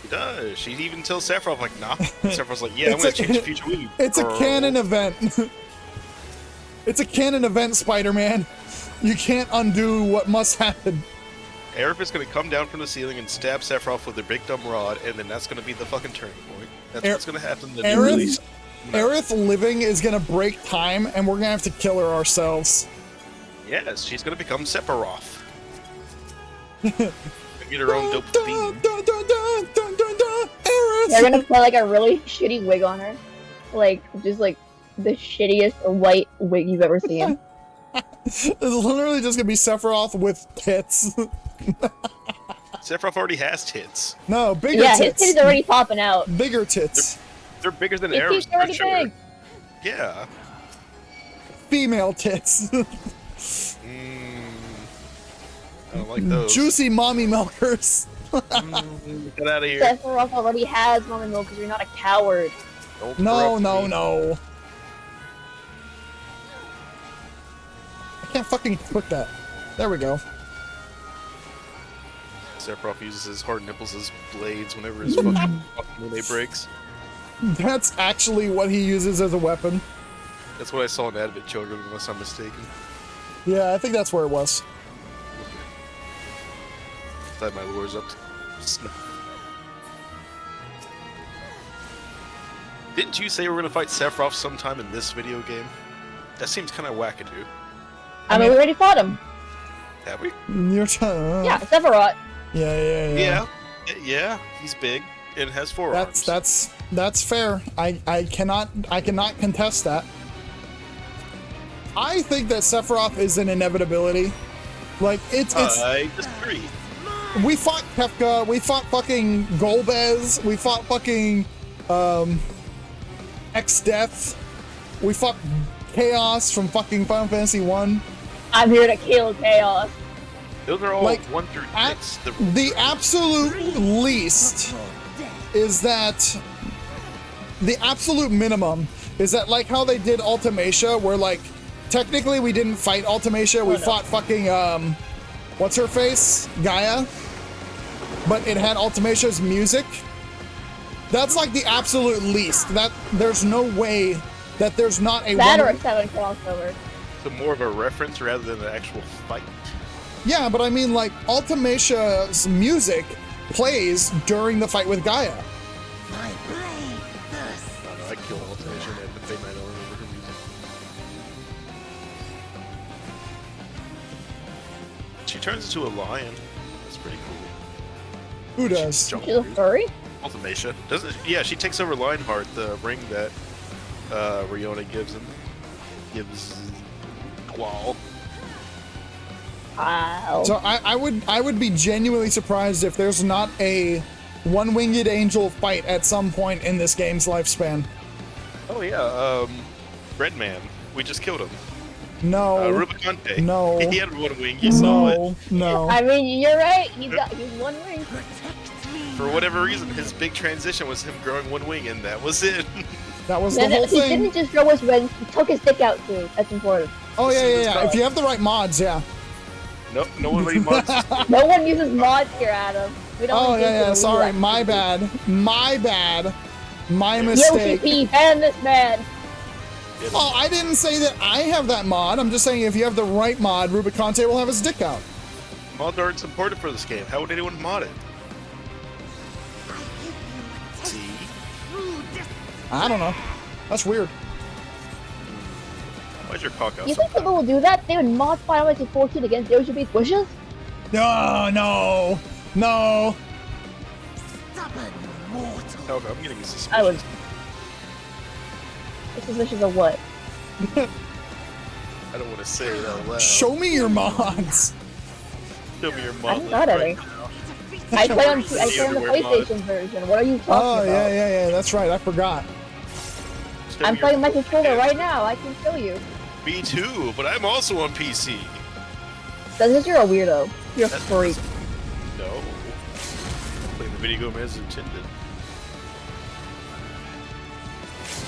She does. She even tells Sephiroth, like, nah. Sephiroth's like, yeah, I'm It's gonna a- change the future with you. It's a girl." canon event. It's a canon event, Spider-Man. You can't undo what must happen. Aerith is gonna come down from the ceiling and stab Sephiroth with her big dumb rod, and then that's gonna be the fucking turning point. That's what's gonna happen in the new Aerith, release. Aerith living is gonna break time, and we're gonna have to kill her ourselves. Yes, she's gonna become Sephiroth. And get her own dope theme. Aerith! They're gonna put like a really shitty wig on her. Like, just like the shittiest white wig you've ever seen. It's literally just gonna be Sephiroth with tits. Sephiroth already has tits. No, bigger Yeah, his tits. titties are already popping out. Bigger tits. They're bigger than His Aerith's titties are for already sure. big. Yeah. Female tits. I don't like those. Juicy mommy milkers. Get out of here. Sephiroth already has mommy milk because you're not a coward. Don't No, corrupt no, me. no. I can't fucking click that. There we go. Sephiroth uses his hard nipples as blades whenever his fucking Mune breaks. That's actually what he uses as a weapon. That's what I saw in Advent Children, unless I'm mistaken. Yeah, I think that's where it was. Glad my lure's up to snuff. Didn't you say we're gonna fight Sephiroth sometime in this video game? That seems kind of wackadoo. I mean, we already fought him. Have we? You're trying. Yeah, Sephiroth. Yeah. Yeah, he's big and has forearms. That's fair. I cannot contest that. I think that Sephiroth is an inevitability. Like it's I disagree. we fought Kefka, we fought fucking Golbez, we fought fucking X-Death, we fought Chaos from fucking Final Fantasy 1. I'm here to kill chaos. Those are all Like, 1 through At 6. the absolute least is that the absolute minimum is that like how they did Ultimacia, where like technically we didn't fight Ultimacia, we fought fucking what's her face? Gaia. But it had Ultimacia's music. That's like the absolute least. That there's no way that there's not a That or one- a 7 crossover. So more of a reference rather than an actual fight. Yeah, but I mean like Ultimacia's music plays during the fight with Gaia. I don't know, I killed Ultimation and the Fate Night over her music. She turns into a lion. That's pretty cool. Who does? Jump She's a through. furry? Ultimacia. Doesn't yeah, she takes over Lionheart, the ring that Riona gives him. Gives Qual. Wow. So I would be genuinely surprised if there's not a one-winged angel fight at some point in this game's lifespan. Oh yeah, Redman. We just killed him. No. Rubicante. No. He had one wing, you saw it. No. I mean, you're right. He's one wing. For whatever reason, his big transition was him growing one wing, and that was it. That was the Then whole he thing. didn't just grow his wings, he took his dick out too. That's important. Oh yeah, See yeah, this yeah. guy? If you have the right mods, yeah. No, no one really mods. No one uses mods here, Adam. We don't Oh engage yeah, yeah. in Sorry, illegal my activities. bad. My bad. My Yoshi mistake. P, ban this man. Oh, I didn't say that I have that mod. I'm just saying if you have the right mod, Rubicante will have his dick out. Mods aren't supported for this game. How would anyone mod it? See? I don't know. That's weird. Why's your cock out You so think people will do that? They would mod Final Fantasy 14 against Yoshi P's wishes? No, no, no. Okay, I'm getting suspicious. I would. Suspicious of what? I don't want to say it out loud. Show me your mods. Show me your I mod haven't got list any. right now. I play on the Underwear mod. PlayStation version. What are you talking Oh about? yeah, yeah, yeah. That's right. I forgot. Show I'm me playing my your- controller right now. I can show you. Me too, but I'm also on PC. That's just you're a weirdo. You're a That's- freak. No. I'm playing the video game as intended.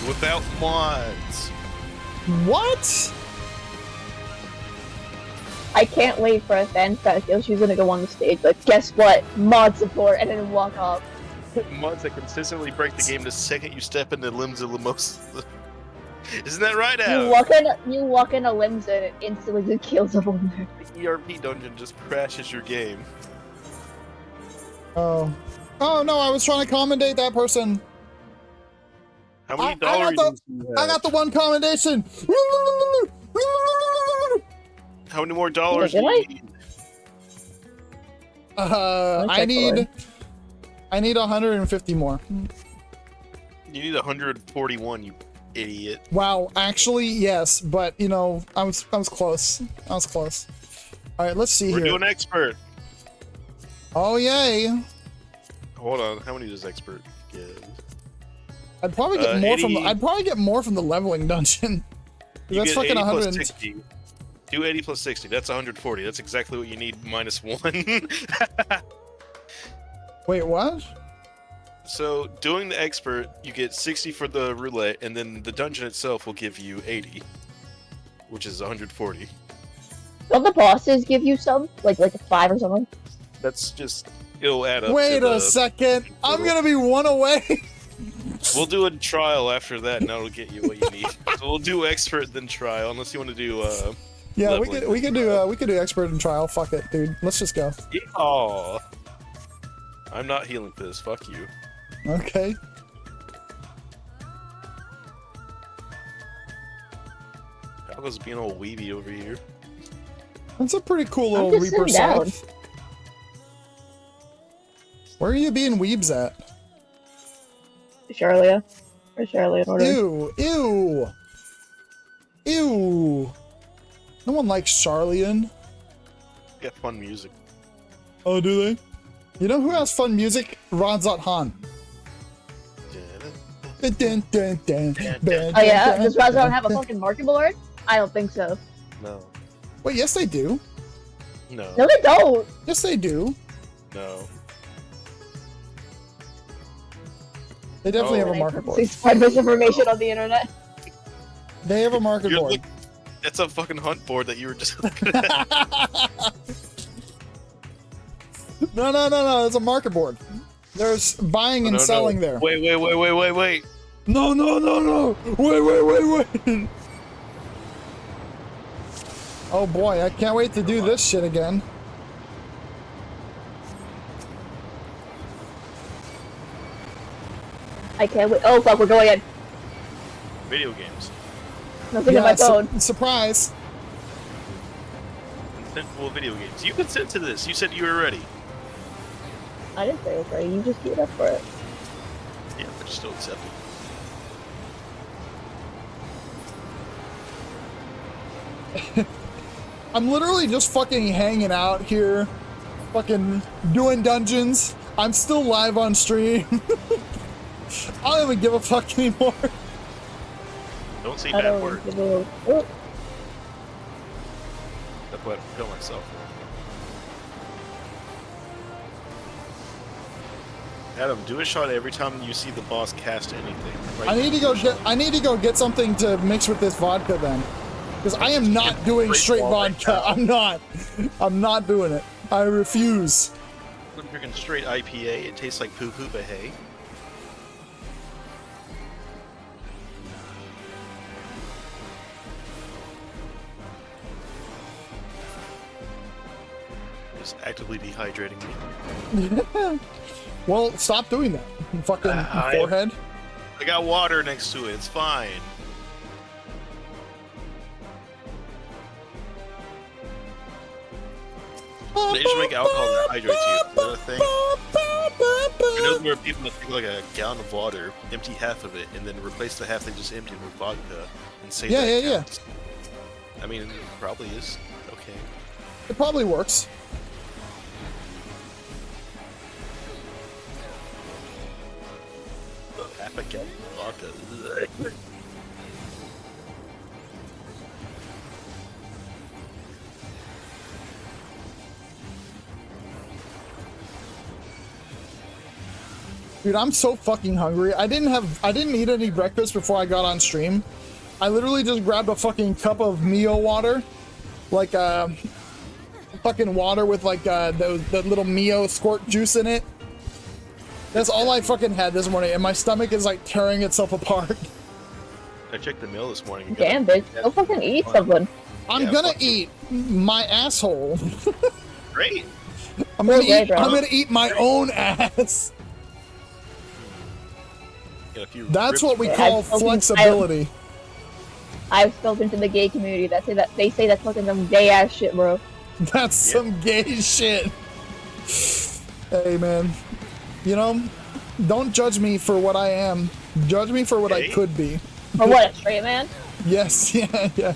Without mods. What? I can't wait for a fan fest. Yoshi's gonna go on the stage, but guess what? Mod support, and then walk off. Mods that consistently break the game the second you step into limbs of Limosa. Isn't that right, Adam? You walk in a limbs and it instantly kills a woman. The ERP dungeon just crashes your game. Oh. Oh no! I was trying to commendate that person. How many I dollars got do you I have? got the one commendation. How many more dollars do Did I? you need? I need 150 more. You need 141, you idiot. Wow, actually, yes, but you know, I was close. I was close. All right, let's see We're here. doing expert. Oh yay! Hold on, how many does expert give? I'd probably get more from. 80. I'd probably get more from the leveling dungeon. You That's get fucking 80 plus 100. 60. Do 80 plus 60. That's 140. That's exactly what you need minus 1. Wait, what? So, doing the expert, you get 60 for the roulette, and then the dungeon itself will give you 80, which is 140. Don't the bosses give you some? Like a 5 or something? That's just, it'll add up. Wait to a the second. I'm gonna be one away. We'll do a trial after that, and that'll get you what you need. So we'll do expert then trial, unless you want to do Yeah, leveling. we could do expert and trial. Fuck it, dude. Let's just go. Aw. I'm not healing for this. Fuck you. Okay. Falco's being all weeby over here. That's a pretty cool I'm little just Reaper sitting down. set. Where are you being weebs at? Charlia. Or Charlia in order. Ew, ew, ew. No one likes Charlian. Got fun music. Oh, do they? You know who has fun music? Radzat Han. Dun, dun, dun, dun, dun, Oh yeah? dun, Does dun, Razorn have a dun. fucking market alert? I don't think so. No. Wait, yes they do. No. No, they don't! Yes they do. No. They definitely Oh. have a market They board. spread misinformation on the internet. They have a market You're board. look- That's a fucking hunt board that you were just looking at. No. It's a market board. There's buying and No, no. selling there. Wait. No. Wait. Oh boy, I can't wait to do this shit again. I can't wait. Oh fuck, we're going in. Video games. Nothing in my phone. Surprise. Consentful video games. You consent to this. You said you were ready. I didn't say it was ready. You just queued up for it. Yeah, but you still accept it. I'm literally just fucking hanging out here, fucking doing dungeons. I'm still live on stream. I don't even give a fuck anymore. Don't say I bad don't words. give a... Oh, That's what I feel myself. Adam, do a shot every time you see the boss cast anything. Right? I need to go get something to mix with this vodka then. Because I am not doing straight vodka. I'm not. I'm not doing it. I refuse. I'm drinking straight IPA. It tastes like poo poo, but hey. It's actively dehydrating me. Well, stop doing that. Fucking forehead. I got water next to it. It's fine. They should make alcohol that hydrates you. Is that a thing? I know there are people that take like a gallon of water, empty half of it, and then replace the half they just emptied with vodka, and say that counts. I mean, it probably is okay. It probably works. Half a gallon of vodka. Dude, I'm so fucking hungry. I didn't eat any breakfast before I got on stream. I literally just grabbed a fucking cup of Mio water, like fucking water with like the little Mio squirt juice in it. That's all I fucking had this morning, and my stomach is like tearing itself apart. I checked the mail this morning. Damn, bitch. Go fucking eat something. I'm gonna eat my asshole. Great. I'm gonna eat my own ass. That's what we call flexibility. I've spoken to the gay community. They say that's fucking some gay ass shit, bro. That's some gay shit. Hey, man. You know, don't judge me for what I am. Judge me for what I could be. For what, a straight man? Yes, yeah.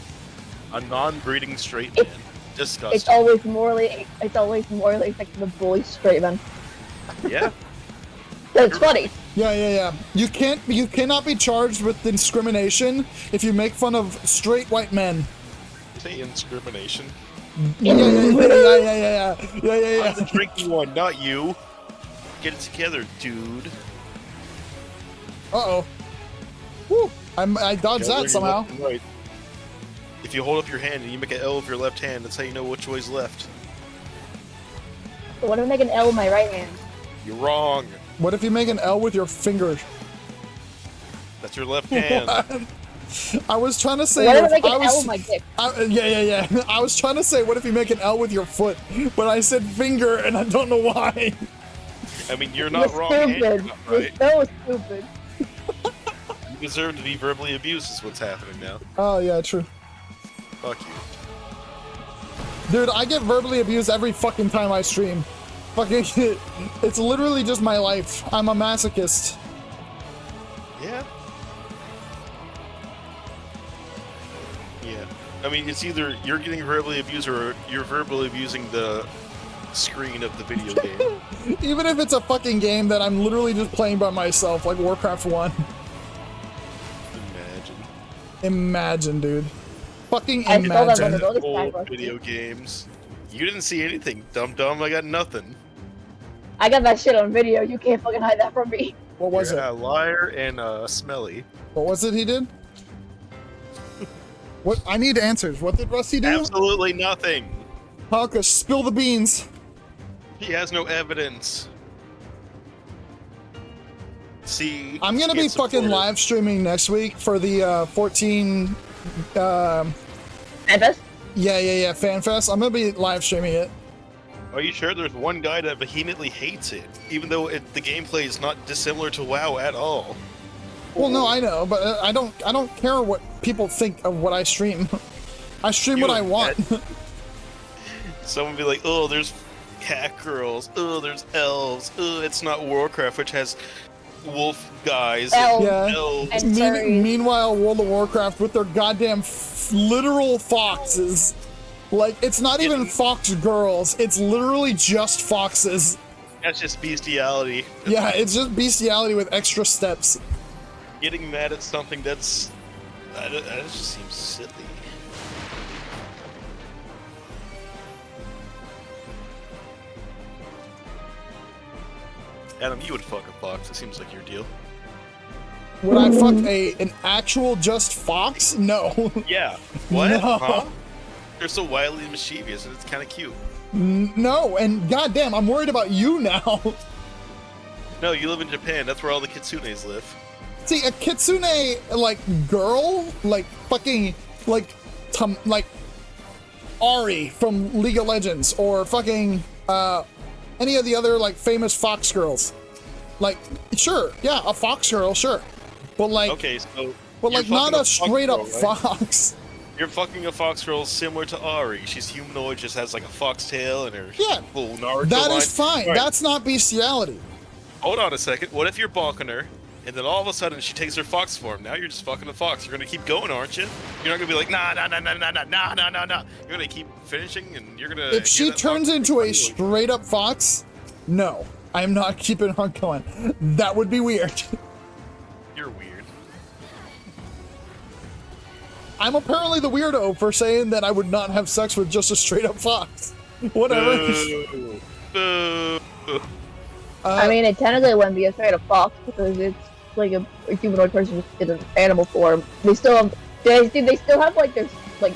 A non-breeding straight man. Disgusting. It's always morally acceptable to bully straight men. Yeah. It's funny. Yeah. You cannot be charged with discrimination if you make fun of straight white men. Say discrimination. Yeah. I'm the drinking one, not you. Get it together, dude. Uh-oh. Woo. I dodged that somehow. Right. If you hold up your hand and you make an L with your left hand, that's how you know which way's left. So what if I make an L with my right hand? You're wrong. What if you make an L with your finger? That's your left hand. I was trying to say. What if I make an L with my dick? Yeah. I was trying to say, what if you make an L with your foot? But I said finger, and I don't know why. I mean, you're not wrong. You're not right. You're so stupid. You deserve to be verbally abused, is what's happening now. Oh, yeah, true. Fuck you. Dude, I get verbally abused every fucking time I stream. Fucking, it's literally just my life. I'm a masochist. Yeah. Yeah. I mean, it's either you're getting verbally abused or you're verbally abusing the screen of the video game. Even if it's a fucking game that I'm literally just playing by myself, like Warcraft 1. Imagine, dude. Fucking imagine. Old video games. You didn't see anything, dum-dum. I got nothing. I got that shit on video. You can't fucking hide that from me. What was it? A liar and smelly. What was it he did? What? I need answers. What did Rusty do? Absolutely nothing. Halka, spill the beans. He has no evidence. See, I'm gonna be fucking live streaming next week for the 14. FanFest? Yeah, FanFest. I'm gonna be live streaming it. Are you sure? There's one guy that vehemently hates it, even though the gameplay is not dissimilar to WoW at all. Well, no, I know, but I don't care what people think of what I stream. I stream what I want. Someone be like, "Oh, there's cat girls. Oh, there's elves. Oh, it's not Warcraft, which has wolf guys." Elves. Meanwhile, World of Warcraft with their goddamn literal foxes. Like, it's not even fox girls. It's literally just foxes. That's just bestiality. Yeah, it's just bestiality with extra steps. Getting mad at something that just seems silly. Adam, you would fuck a fox. It seems like your deal. Would I fuck an actual just fox? No. Yeah. What? No. Huh? They're so wildly mischievous, and it's kind of cute. No, and goddamn, I'm worried about you now. No, you live in Japan. That's where all the kitsunes live. See, a kitsune, like, girl, like, fucking, like Ari from League of Legends, or fucking, any of the other, like, famous fox girls. Like, sure, yeah, a fox girl, sure. But, like, okay, so but, like, not a straight-up fox. You're fucking a fox girl similar to Ari. She's humanoid, just has, like, a foxtail and her little Naruto That line. is fine. Right. That's not bestiality. Hold on a second. What if you're bonking her, and then all of a sudden she takes her fox form? Now you're just fucking a fox. You're gonna keep going, aren't you? You're not gonna be like, nah. You're gonna keep finishing, and you're gonna. If she turns into a straight-up fox, no, I'm not keeping on going. That would be weird. You're weird. I'm apparently the weirdo for saying that I would not have sex with just a straight-up fox. Whatever. Boo. I mean, it technically wouldn't be a straight up fox because it's like a humanoid person in an animal form. They still have, they still have like their like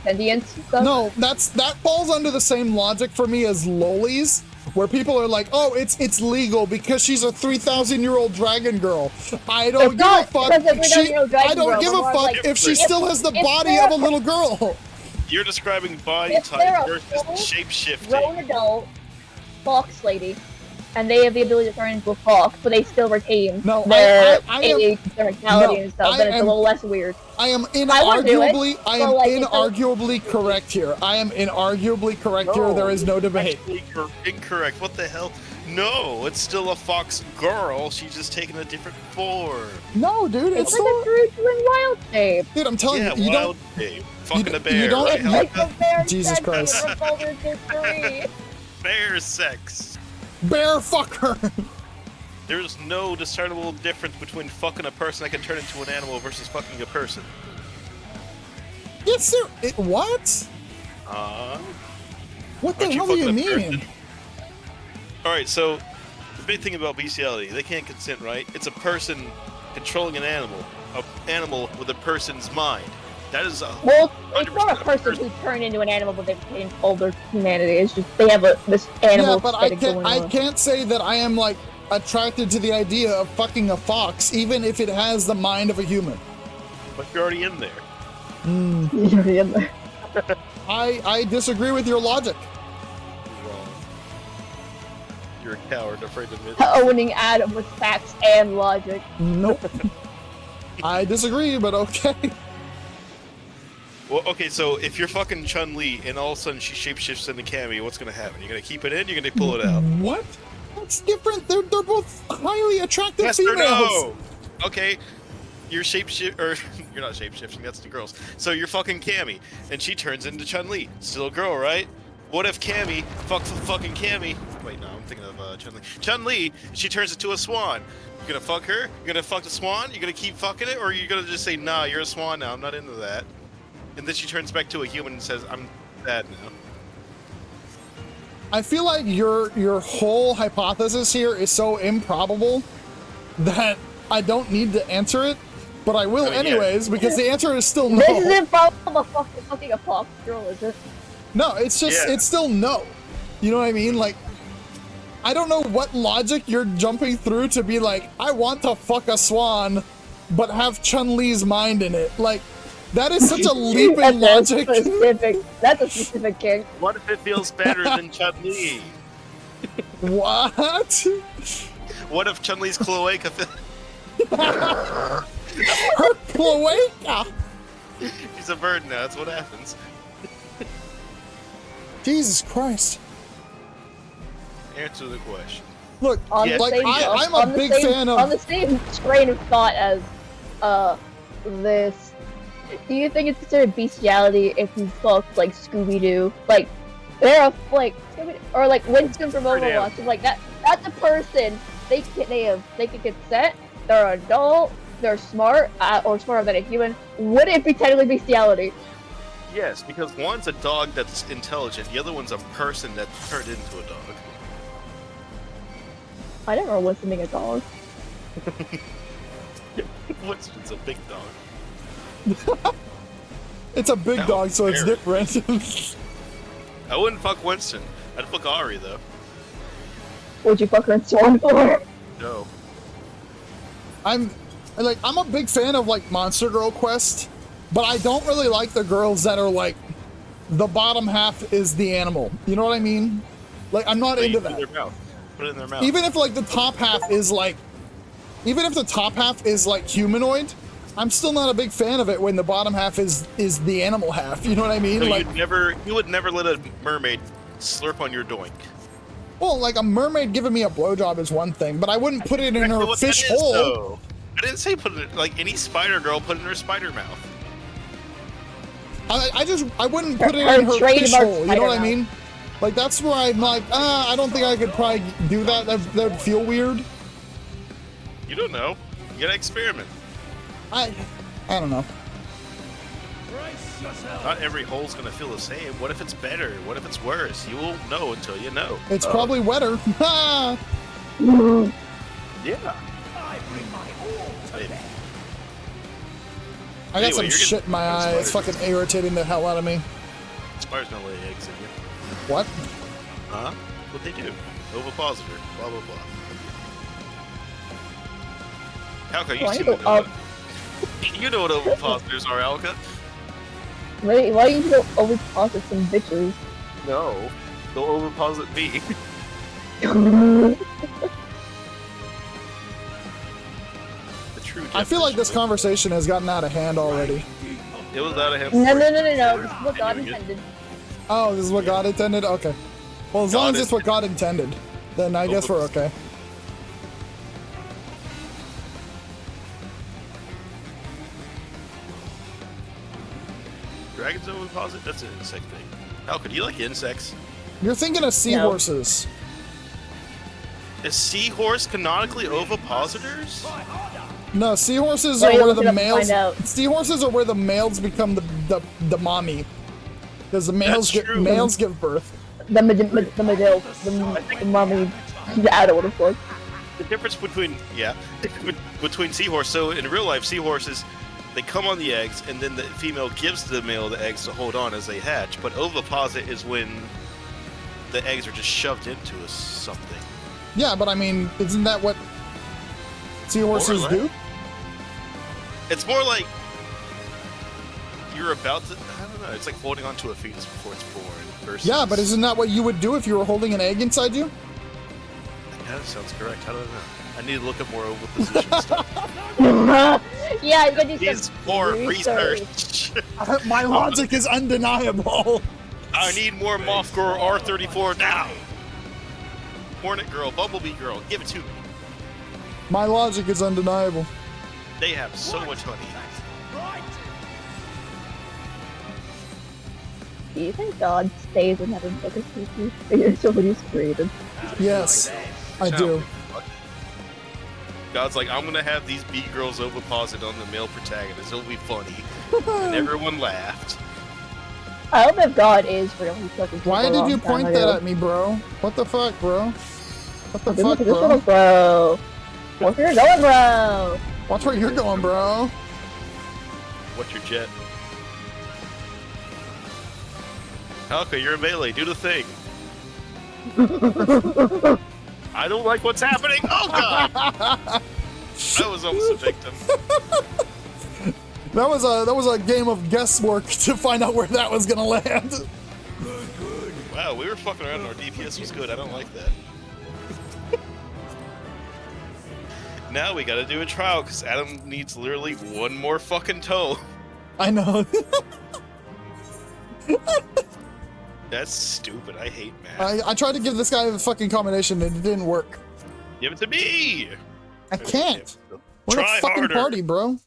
sentience and stuff. No, that falls under the same logic for me as lolis, where people are like, oh, it's legal because she's a 3,000-year-old dragon girl. I don't give a fuck. I don't give a fuck if she still has the body of a little girl. You're describing body type versus shape-shifting. Grown adult fox lady, and they have the ability to turn into a fox, but they still retain their age, their mentality and stuff. Then it's a little less weird. I am inarguably correct here. I am inarguably correct here. There is no debate. Incorrect. What the hell? No, it's still a fox girl. She's just taking a different form. No, dude, it's like a true twin wild shape. Dude, I'm telling you, you don't. Fucking a bear. You don't. Right? Like a bear. Jesus Christ. Bear sex. Bear fucker. There's no discernible difference between fucking a person that can turn into an animal versus fucking a person. Yes, sir. What? What the hell do you mean? Alright, so the big thing about bestiality, they can't consent, right? It's a person controlling an animal with a person's mind. That is well, it's not a person who turned into an animal, but they've retained all their humanity. It's just they have this animal. Yeah, but I can't say that I am like attracted to the idea of fucking a fox, even if it has the mind of a human. But you're already in there. You're already in there. I disagree with your logic. You're wrong. You're a coward, afraid to admit. Owning Adam with facts and logic. Nope. I disagree, but okay. Well, okay, so if you're fucking Chun-Li and all of a sudden she shapeshifts into Cammy, what's gonna happen? You're gonna keep it in? You're gonna pull it out? What? That's different. They're both highly attractive yes females. Or no? Okay, you're you're not shapeshifting. That's the girls. So you're fucking Cammy, and she turns into Chun-Li. Still a girl, right? What if Cammy fucks fucking Cammy? Wait, no, I'm thinking of Chun-Li. Chun-Li, she turns into a swan. You're gonna fuck her? You're gonna fuck the swan? You're gonna keep fucking it, or are you gonna just say, nah, you're a swan now. I'm not into that. And then she turns back to a human and says, I'm bad now. I feel like your whole hypothesis here is so improbable that I don't need to answer it, but I will anyways, because the answer is still no. This isn't probably fucking a fox girl, is it? No, it's just, it's still no. You know what I mean? Like, I don't know what logic you're jumping through to be like, I want to fuck a swan, but have Chun-Li's mind in it. Like, that is such a leap in logic. That's a specific kink. What if it feels better than Chun-Li? What? What if Chun-Li's cloaca Her cloaca? She's a bird now, that's what happens. Jesus Christ. Answer the question. Look, I'm a big fan of... On the same train of thought as this, do you think it's considered bestiality if you fuck like Scooby-Doo? Like, they're like or like Winston from Overwatch. Like that's a person. They can consent. They're adult. They're smart or smarter than a human. Would it be technically bestiality? Yes, because one's a dog that's intelligent. The other one's a person that turned into a dog. I never remember Winston being a dog. Winston's a big dog. It's a big That dog, was so it's fair. different. I wouldn't fuck Winston. I'd fuck Ari though. Would you fuck her in Swan for? No. I'm a big fan of like Monster Girl Quest, but I don't really like the girls that are like the bottom half is the animal. You know what I mean? Like I'm not into Put it in that. their mouth. Put it in their mouth. Even if like the top half is like humanoid, I'm still not a big fan of it when the bottom half is the animal half. You know what I mean? So Like, you would never let a mermaid slurp on your doink. well, like a mermaid giving me a blowjob is one thing, but I wouldn't put it in her What fish that is, hole. though. I didn't say put it like any spider girl put it in her spider mouth. I wouldn't put it Her in her trademark fish hole. You know what I spider mean? Like that's where I'm like, I don't think I could probably do that. That'd feel weird. You don't know. You gotta experiment. I don't know. Not every hole's gonna feel the same. What if it's better? What if it's worse? You won't know until you know. It's probably wetter. Yeah. Maybe. I got Anyway, some you're shit in my getting eye. It's spiders. fucking irritating the hell out of me. Spiders don't lay eggs in you. What? Huh? What they do? Ovipositor. Blah blah blah. Alka, you Why seem you to go know up? what you know what ovipositors are, Alka. Why do you go over process some bitches? No. They'll oviposit me. The true I feel like this definition conversation has gotten out of hand already. of- It was out of hand. No. before. This is what God Continuing it. intended. Oh, this is what God intended? Okay. Well, as long God as it's what God intended, then I guess we're okay. Dragons oviposit? That's an insect thing. Alka, do you like insects? You're thinking of seahorses. Is seahorse canonically ovipositors? No, seahorses Why are you where look the it up and males. find out? Seahorses are where the males become the mommy, because the males That's true. males give birth. The mommy, I don't want to fuck. The difference between between seahorse. So in real life, seahorses they come on the eggs, and then the female gives the male the eggs to hold on as they hatch. But oviposit is when the eggs are just shoved into something. Yeah, but I mean, isn't that what seahorses More or do? less. It's more like you're about to. I don't know. It's like holding onto a fetus before it's born. Versus, Yeah, but isn't that what you would do if you were holding an egg inside you? That kind of sounds correct. I don't know. I need to look up more oviposition stuff. Yeah, you gotta do Needs some more research. My logic is undeniable. I need more Moth Girl R34 now. Hornet Girl, Bumblebee Girl, give it to me. My logic is undeniable. They have so much honey. Do you think God stays in heaven like a species? Until he's created. Yes, I do. God's like, I'm gonna have these B girls oviposit on the male protagonist. It'll be funny. And everyone laughed. I hope if God is real, he's fucking. Why did you point that at me, bro? What the fuck, bro? What the fuck, bro? bro? Watch where you're going, bro. Watch where you're going, bro. What's your jet? Okay, you're in melee. Do the thing. I don't like what's happening. Oh god! I was almost a victim. That was a game of guesswork to find out where that was gonna land. Wow, we were fucking around and our DPS was good. I don't like that. Now we gotta do a trial because Adam needs literally one more fucking toe. I know. That's stupid. I hate math. I tried to give this guy a fucking combination and it didn't work. Give it to me! I can't. We're in Try a fucking harder. party, bro.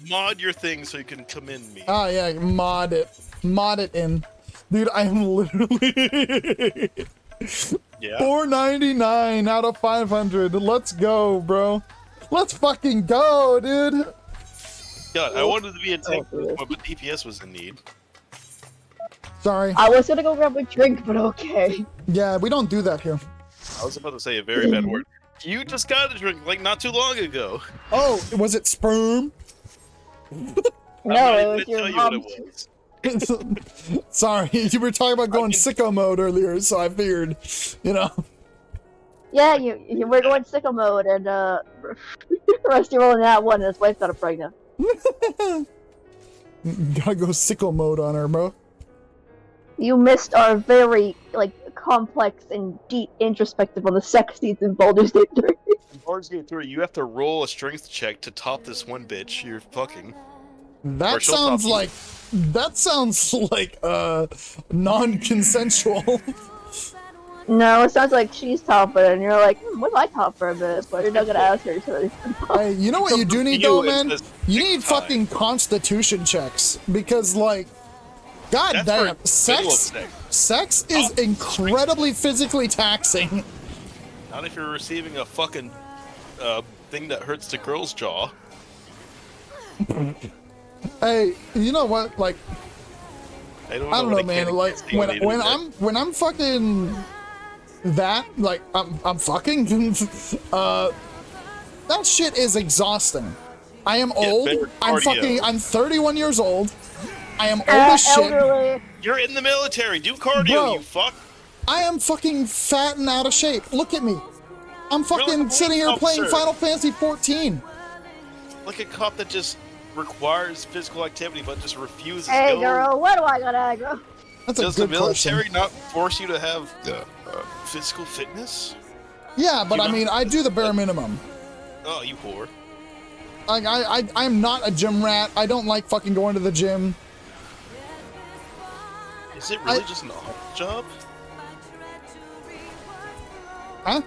Mod your thing so you can commend me. Oh yeah, mod it in. Dude, I am literally Yeah? 499 out of 500. Let's go, bro. Let's fucking go, dude. God, I wanted to be a tank, but DPS was in need. Sorry. I was gonna go grab a drink, but okay. Yeah, we don't do that here. I was about to say a very bad word. You just got a drink like not too long ago. Oh, was it sperm? No, it was your mom. Sorry, you were talking about going sicko mode earlier, so I figured, you know. Yeah, you were going sicko mode, and Rusty rolling that one, and his wife got pregnant. Gotta go sicko mode on her, bro. You missed our very complex and deep introspective on the sex scenes in Baldur's Gate 3. In Baldur's Gate 3, you have to roll a strength check to top this one bitch you're fucking. That sounds like non-consensual. No, it sounds like she's top, and you're like, what if I top for a bit? But you're not gonna ask her. So Hey, you know what you do need though, man? You need fucking constitution checks because, like, god damn, sex is incredibly physically taxing. Not if you're receiving a fucking thing that hurts the girl's jaw. Hey, you know what? Like, I don't know, man. Like, when I'm fucking that, like, I'm fucking. That shit is exhausting. I am old. I'm 31 years old. I am old as shit. Elderly. You're in the military. Do cardio, Bro, you fuck. I am fucking fat and out of shape. Look at me. I'm fucking sitting here playing Final Fantasy 14. Like a cop that just requires physical activity but just refuses. Hey, girl, what do I got aggro? That's a Does good the military question. not force you to have physical fitness? Yeah, but I mean, I do the bare minimum. Oh, you whore. I'm not a gym rat. I don't like fucking going to the gym. Is it really just an office job? Huh?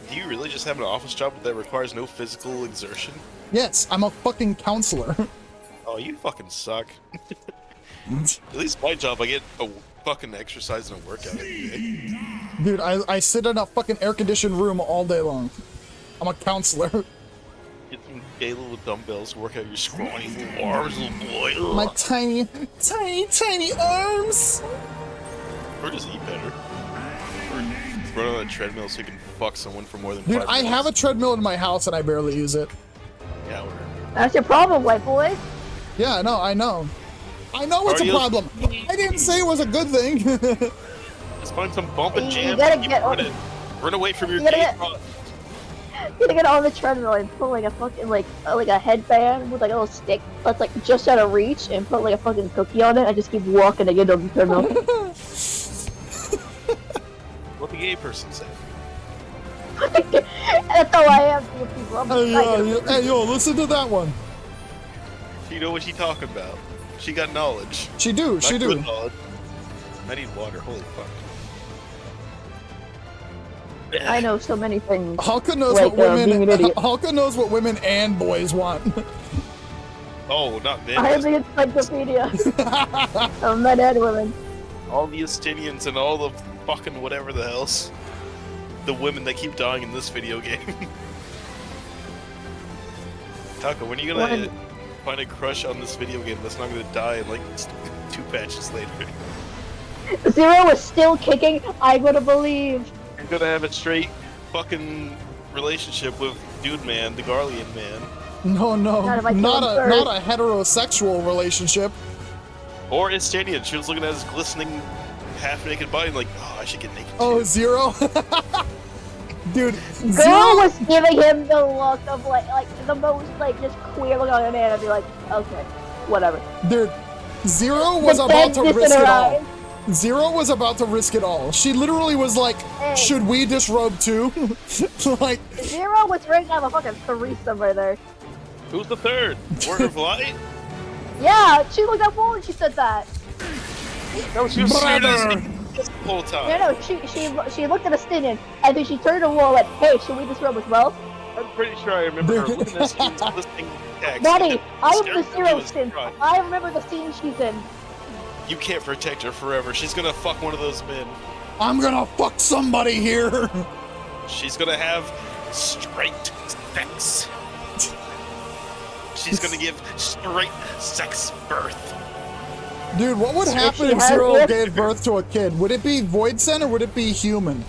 Do you really just have an office job that requires no physical exertion? Yes, I'm a fucking counselor. Oh, you fucking suck. At least my job, I get a fucking exercise and a workout every day. Dude, I sit in a fucking air-conditioned room all day long. I'm a counselor. Get some gay little dumbbells, work out your scrawny little arms, little boy. Ugh. My tiny arms. Or just eat better. Or run on a treadmill so you can fuck someone for more than 5 Dude, minutes. I have a treadmill in my house and I barely use it. Yeah, whatever. That's your problem, white boy. Yeah, no, I know. I know it's a problem. I didn't say it was a good thing. Just find some bump and You jam gotta and keep get running. Run away from your You gotta gay get- thoughts. You gotta get on the treadmill and put like a fucking like a headband with like a little stick that's like just out of reach, and put like a fucking cookie on it, and just keep walking to get on the treadmill. What the gay person said. That's how I am to people. I'm Hey, yo, listen to that one. You know what she's talking about. She got knowledge. She do. Not good knowledge. I need water. Holy fuck. I know so many things. Halka knows Like, what being an women. idiot. Halka knows what women and boys want. Oh, not men. I am the encyclopedia of men and women. All the Estinians and all the fucking whatever the else. The women that keep dying in this video game. Taka, when are you gonna find a crush on this video game that's not gonna die in like 2 patches later? Zero is still kicking. I'm gonna believe. You're gonna have a straight fucking relationship with Dude Man, the Garlean man. No, Not if I kill not him a first. heterosexual relationship. Or Estinian, she was looking at his glistening half-naked body and like, oh, I should get naked Oh, too. Zero. Dude, Girl Zero. was giving him the look of like the most like just queer look on a man. I'd be like, okay, whatever. Dude, Zero was The about to badness in risk her it all. eyes. Zero was about to risk it all. She literally was like, Hey. should we disrobe too? Like, Zero was ready to have a fucking threesome right there. Who's the third? Word of Light? Yeah, she looked up and she said that. No, she was Brother. the whole time. No, she looked at a Stinian and then she turned to the wall like, hey, should we disrobe as well? I'm pretty sure I remember her looking at Steve's listening text. Buddy, I am Staring the at me Zero with Stin. pride. I remember the scene she's in. You can't protect her forever. She's gonna fuck one of those men. I'm gonna fuck somebody here. She's gonna have straight sex. She's gonna give straight sex birth. Dude, what would happen if has Zero it? gave birth to a kid? Would it be Void Sen or would it be human?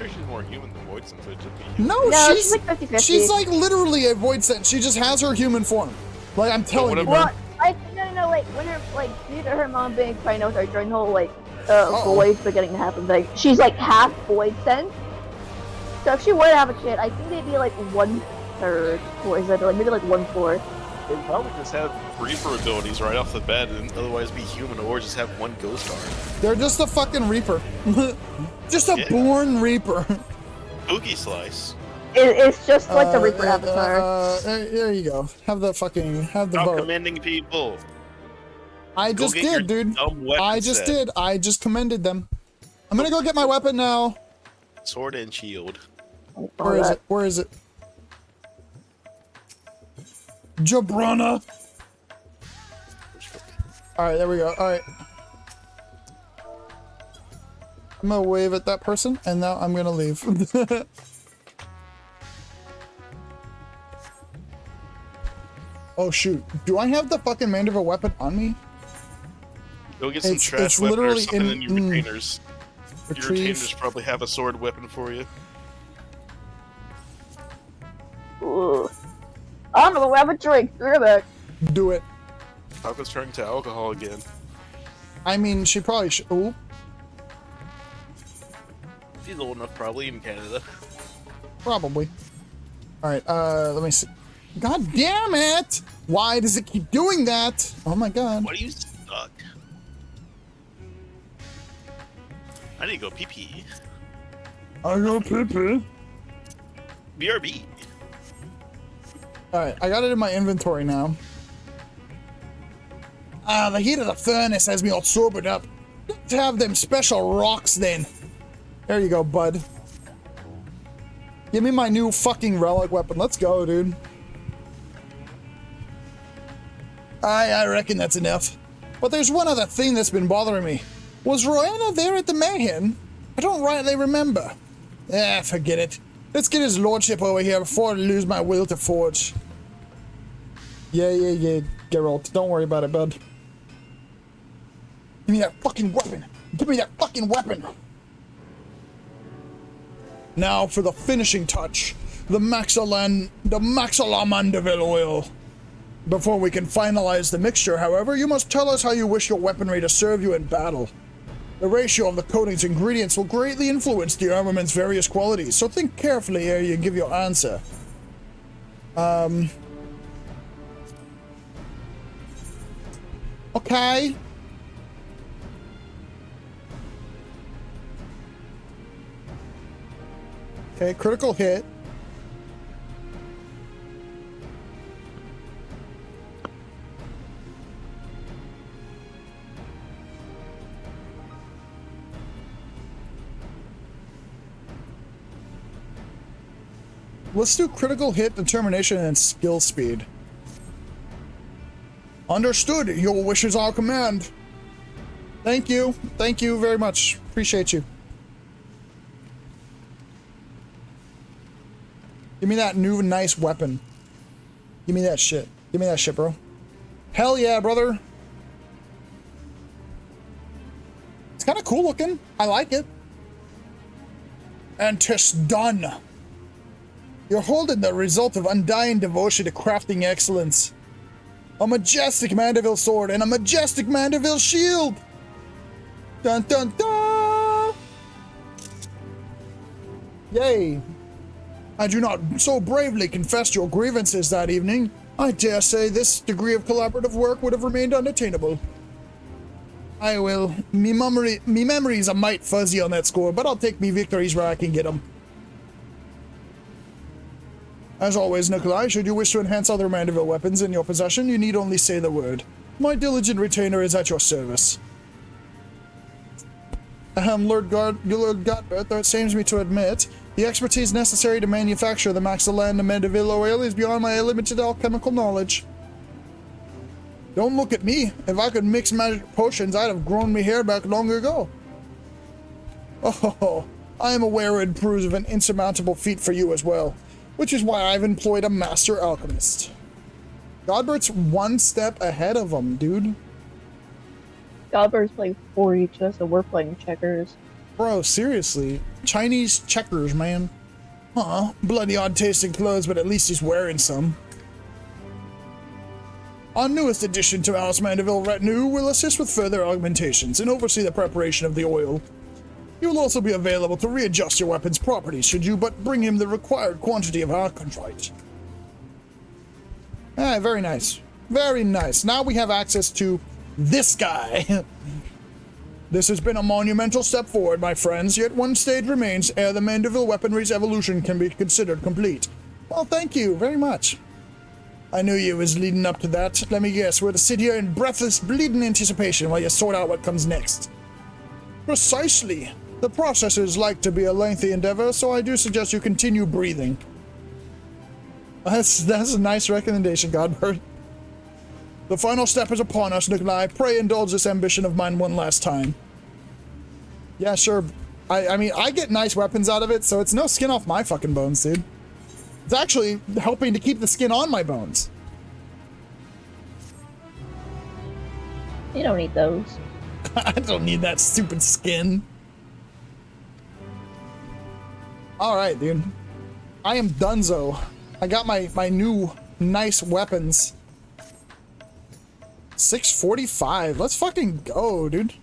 sure she's more human than Voidson, so it should be human. No, No, she's she's like 50-50. she's like literally a void sense. She just has her human form. Like I'm telling you. Well, no, like when her due to her mom being pregnant with her during the whole void beginning to happen thing, she's like half void sense. So if she were to have a kid, I think they'd be like 1/3 void sense, or like maybe like 1/4. They'd probably just have Reaper abilities right off the bat, and otherwise be human, or just have one ghost arm. They're just a fucking Reaper. Just a born Reaper. Boogie Slice. It's just like the Reaper avatar. There you go. Have the Stop vote. commending people. I Go just get your did, dude. dumb weapon I just set. did. I just commended them. I'm gonna go get my weapon now. Sword and shield. Where is it? Where is it? Jabrana. Alright, there we go. Alright. I'm gonna wave at that person, and now I'm gonna leave. Oh shoot. Do I have the fucking Manderville weapon on me? Go get some trash it's weapon or literally something in your in- retainers. Your Retrieve. retainers probably have a sword weapon for you. Ooh. I'm gonna have a drink. You're back. Do it. Taco's turning to alcohol again. I mean, she probably should. Ooh. She's old enough, probably, in Canada. Probably. Alright, let me see. God damn it! Why does it keep doing that? Oh my god. Why do you suck? I need to go pee-pee. I go pee-pee. BRB. Alright, I got it in my inventory now. Ah, the heat of the furnace has me all sobered up. Let's have them special rocks then. There you go, bud. Give me my new fucking relic weapon. Let's go, dude. I reckon that's enough. But there's one other thing that's been bothering me. Was Roanna there at the mayhem? I don't rightly remember. Ah, forget it. Let's get his lordship over here before I lose my will to forge. Yeah, Geralt. Don't worry about it, bud. Give me that fucking weapon. Give me that fucking weapon. Now for the finishing touch. The Maxalamanderville oil. Before we can finalize the mixture, however, you must tell us how you wish your weaponry to serve you in battle. The ratio of the coating's ingredients will greatly influence the armament's various qualities, so think carefully ere you give your answer. Okay. Okay, critical hit. Let's do critical hit, determination, and skill speed. Understood. Your wishes are command. Thank you. Thank you very much. Appreciate you. Give me that new nice weapon. Give me that shit. Give me that shit, bro. Hell yeah, brother. It's kind of cool looking. I like it. And 'tis done. You're holding the result of undying devotion to crafting excellence. A majestic Manderville sword and a majestic Manderville shield. Dun dun dun! Yay. Had you not so bravely confessed your grievances that evening, I dare say this degree of collaborative work would have remained unattainable. I will. Me memory's a mite fuzzy on that score, but I'll take me victories where I can get them. As always, Nikolai, should you wish to enhance other Manderville weapons in your possession, you need only say the word. My diligent retainer is at your service. Lord Godbert, though it seems me to admit, the expertise necessary to manufacture the Maxalan Manderville oil is beyond my limited alchemical knowledge. Don't look at me. If I could mix magic potions, I'd have grown me hair back long ago. Oh, I am aware it proves of an insurmountable feat for you as well, which is why I've employed a master alchemist. Godbert's one step ahead of him, dude. Godbert's playing 4 each, so we're playing checkers. Bro, seriously. Chinese checkers, man. Huh, bloody odd tasting clothes, but at least he's wearing some. Our newest addition to Alice Mandeville retinue will assist with further augmentations and oversee the preparation of the oil. He will also be available to readjust your weapon's properties should you but bring him the required quantity of Archondrite. Ah, very nice. Very nice. Now we have access to this guy. This has been a monumental step forward, my friends, yet one stage remains ere the Mandeville weaponry's evolution can be considered complete. Well, thank you very much. I knew you was leading up to that. Let me guess, we're to sit here in breathless, bleeding anticipation while you sort out what comes next. Precisely. The process is like to be a lengthy endeavor, so I do suggest you continue breathing. That's a nice recommendation, Godbert. The final step is upon us, Nikolai. Pray indulge this ambition of mine one last time. Yeah, sure. I mean, I get nice weapons out of it, so it's no skin off my fucking bones, dude. It's actually helping to keep the skin on my bones. You don't need those. I don't need that stupid skin. Alright, dude. I am donezo. I got my new nice weapons. 645. Let's fucking go, dude.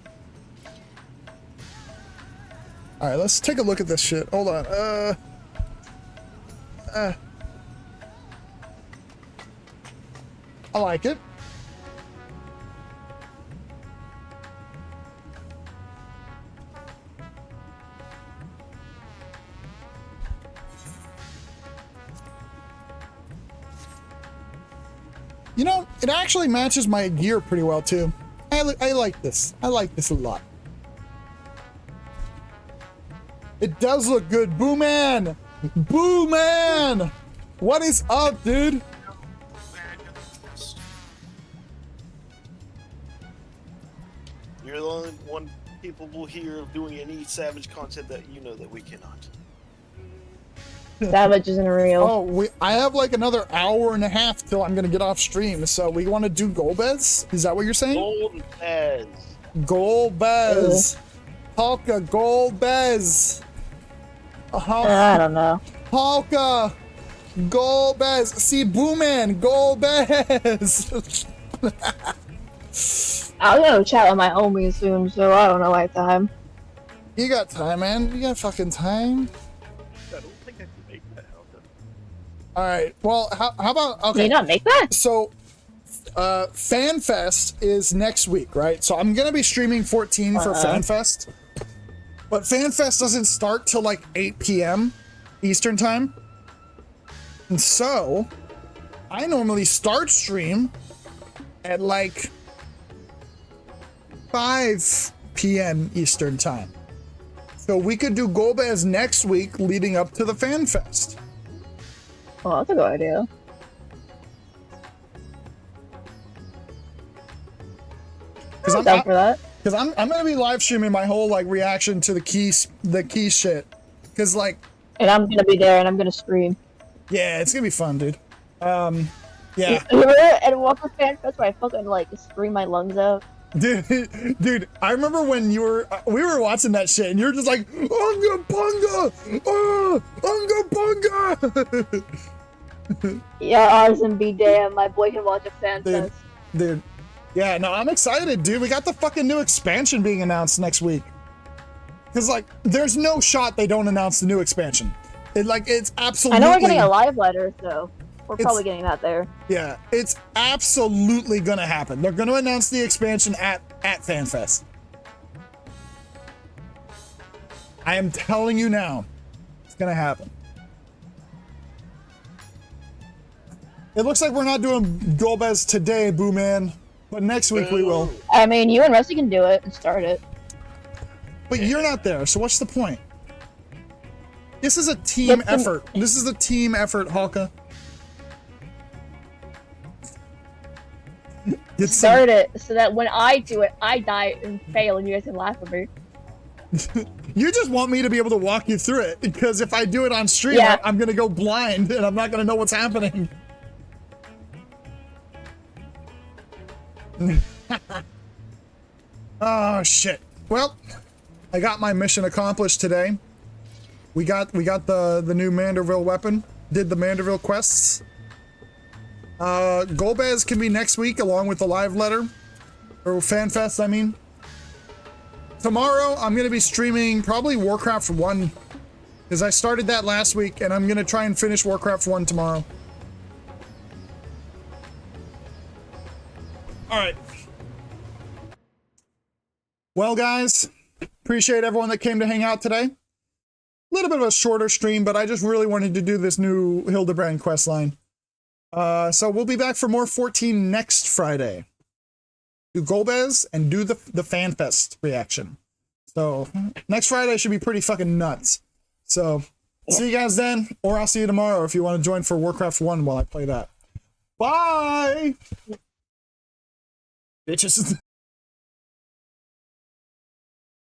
Alright, let's take a look at this shit. Hold on. I like it. You know, it actually matches my gear pretty well, too. I like this. I like this a lot. It does look good. Boo Man! Boo Man! What is up, dude? You're the only one capable here of doing any Savage content that you know that we cannot. Savage isn't real. Oh, I have like another hour and a half till I'm gonna get off stream, so we want to do Golbez? Is that what you're saying? Golbez. Golbez. Polka Golbez. I don't know. Polka Golbez. See, Booman Golbez. I'll go chat with my homies soon, so I don't know I have time. You got time, man. You got fucking time. I don't think I can make that happen. All right. Well, how about okay? Can you not make that? So, FanFest is next week, right? So I'm gonna be streaming 14 for FanFest, but FanFest doesn't start till like 8 p.m. Eastern time, and so I normally start stream at like 5 p.m. Eastern time. So we could do Golbez next week leading up to the FanFest. Oh, that's a good idea. Because I'm down for that. Because I'm gonna be live streaming my whole like reaction to the key shit. Because like, and I'm gonna be there and I'm gonna scream. Yeah, it's gonna be fun, dude. Yeah. You remember at Walker Fan Fest where I fucking like scream my lungs out? Dude, I remember when we were watching that shit and you're just like, Unga Punga! Unga Punga! Yeah, ours and be damn, my boy can watch a Fan Fest. Dude. Yeah, no, I'm excited, dude. We got the fucking new expansion being announced next week. Because, like, there's no shot they don't announce the new expansion. It's absolutely... I know we're getting a live letter, so we're probably getting that there. Yeah, it's absolutely gonna happen. They're gonna announce the expansion at FanFest. I am telling you now, it's gonna happen. It looks like we're not doing Golbez today, Boo Man, but next week we will. I mean, you and Rusty can do it and start it. But you're not there, so what's the point? This is a team effort. This is a team effort, Hawka. Start it so that when I do it, I die and fail and you guys can laugh at me. You just want me to be able to walk you through it, because if I do it on stream, I'm gonna go blind and I'm not gonna know what's happening. Oh shit. Well, I got my mission accomplished today. We got the new Manderville weapon. Did the Manderville quests. Golbez can be next week along with the live letter. Or FanFest, I mean. Tomorrow, I'm going to be streaming probably Warcraft 1. Because I started that last week, and I'm going to try and finish Warcraft 1 tomorrow. Alright. Well, guys, appreciate everyone that came to hang out today. A little bit of a shorter stream, but I just really wanted to do this new Hildibrand questline. So we'll be back for more 14 next Friday. Do Golbez and do the FanFest reaction. So next Friday should be pretty fucking nuts. So see you guys then, or I'll see you tomorrow if you want to join for Warcraft 1 while I play that. Bye! Bitches.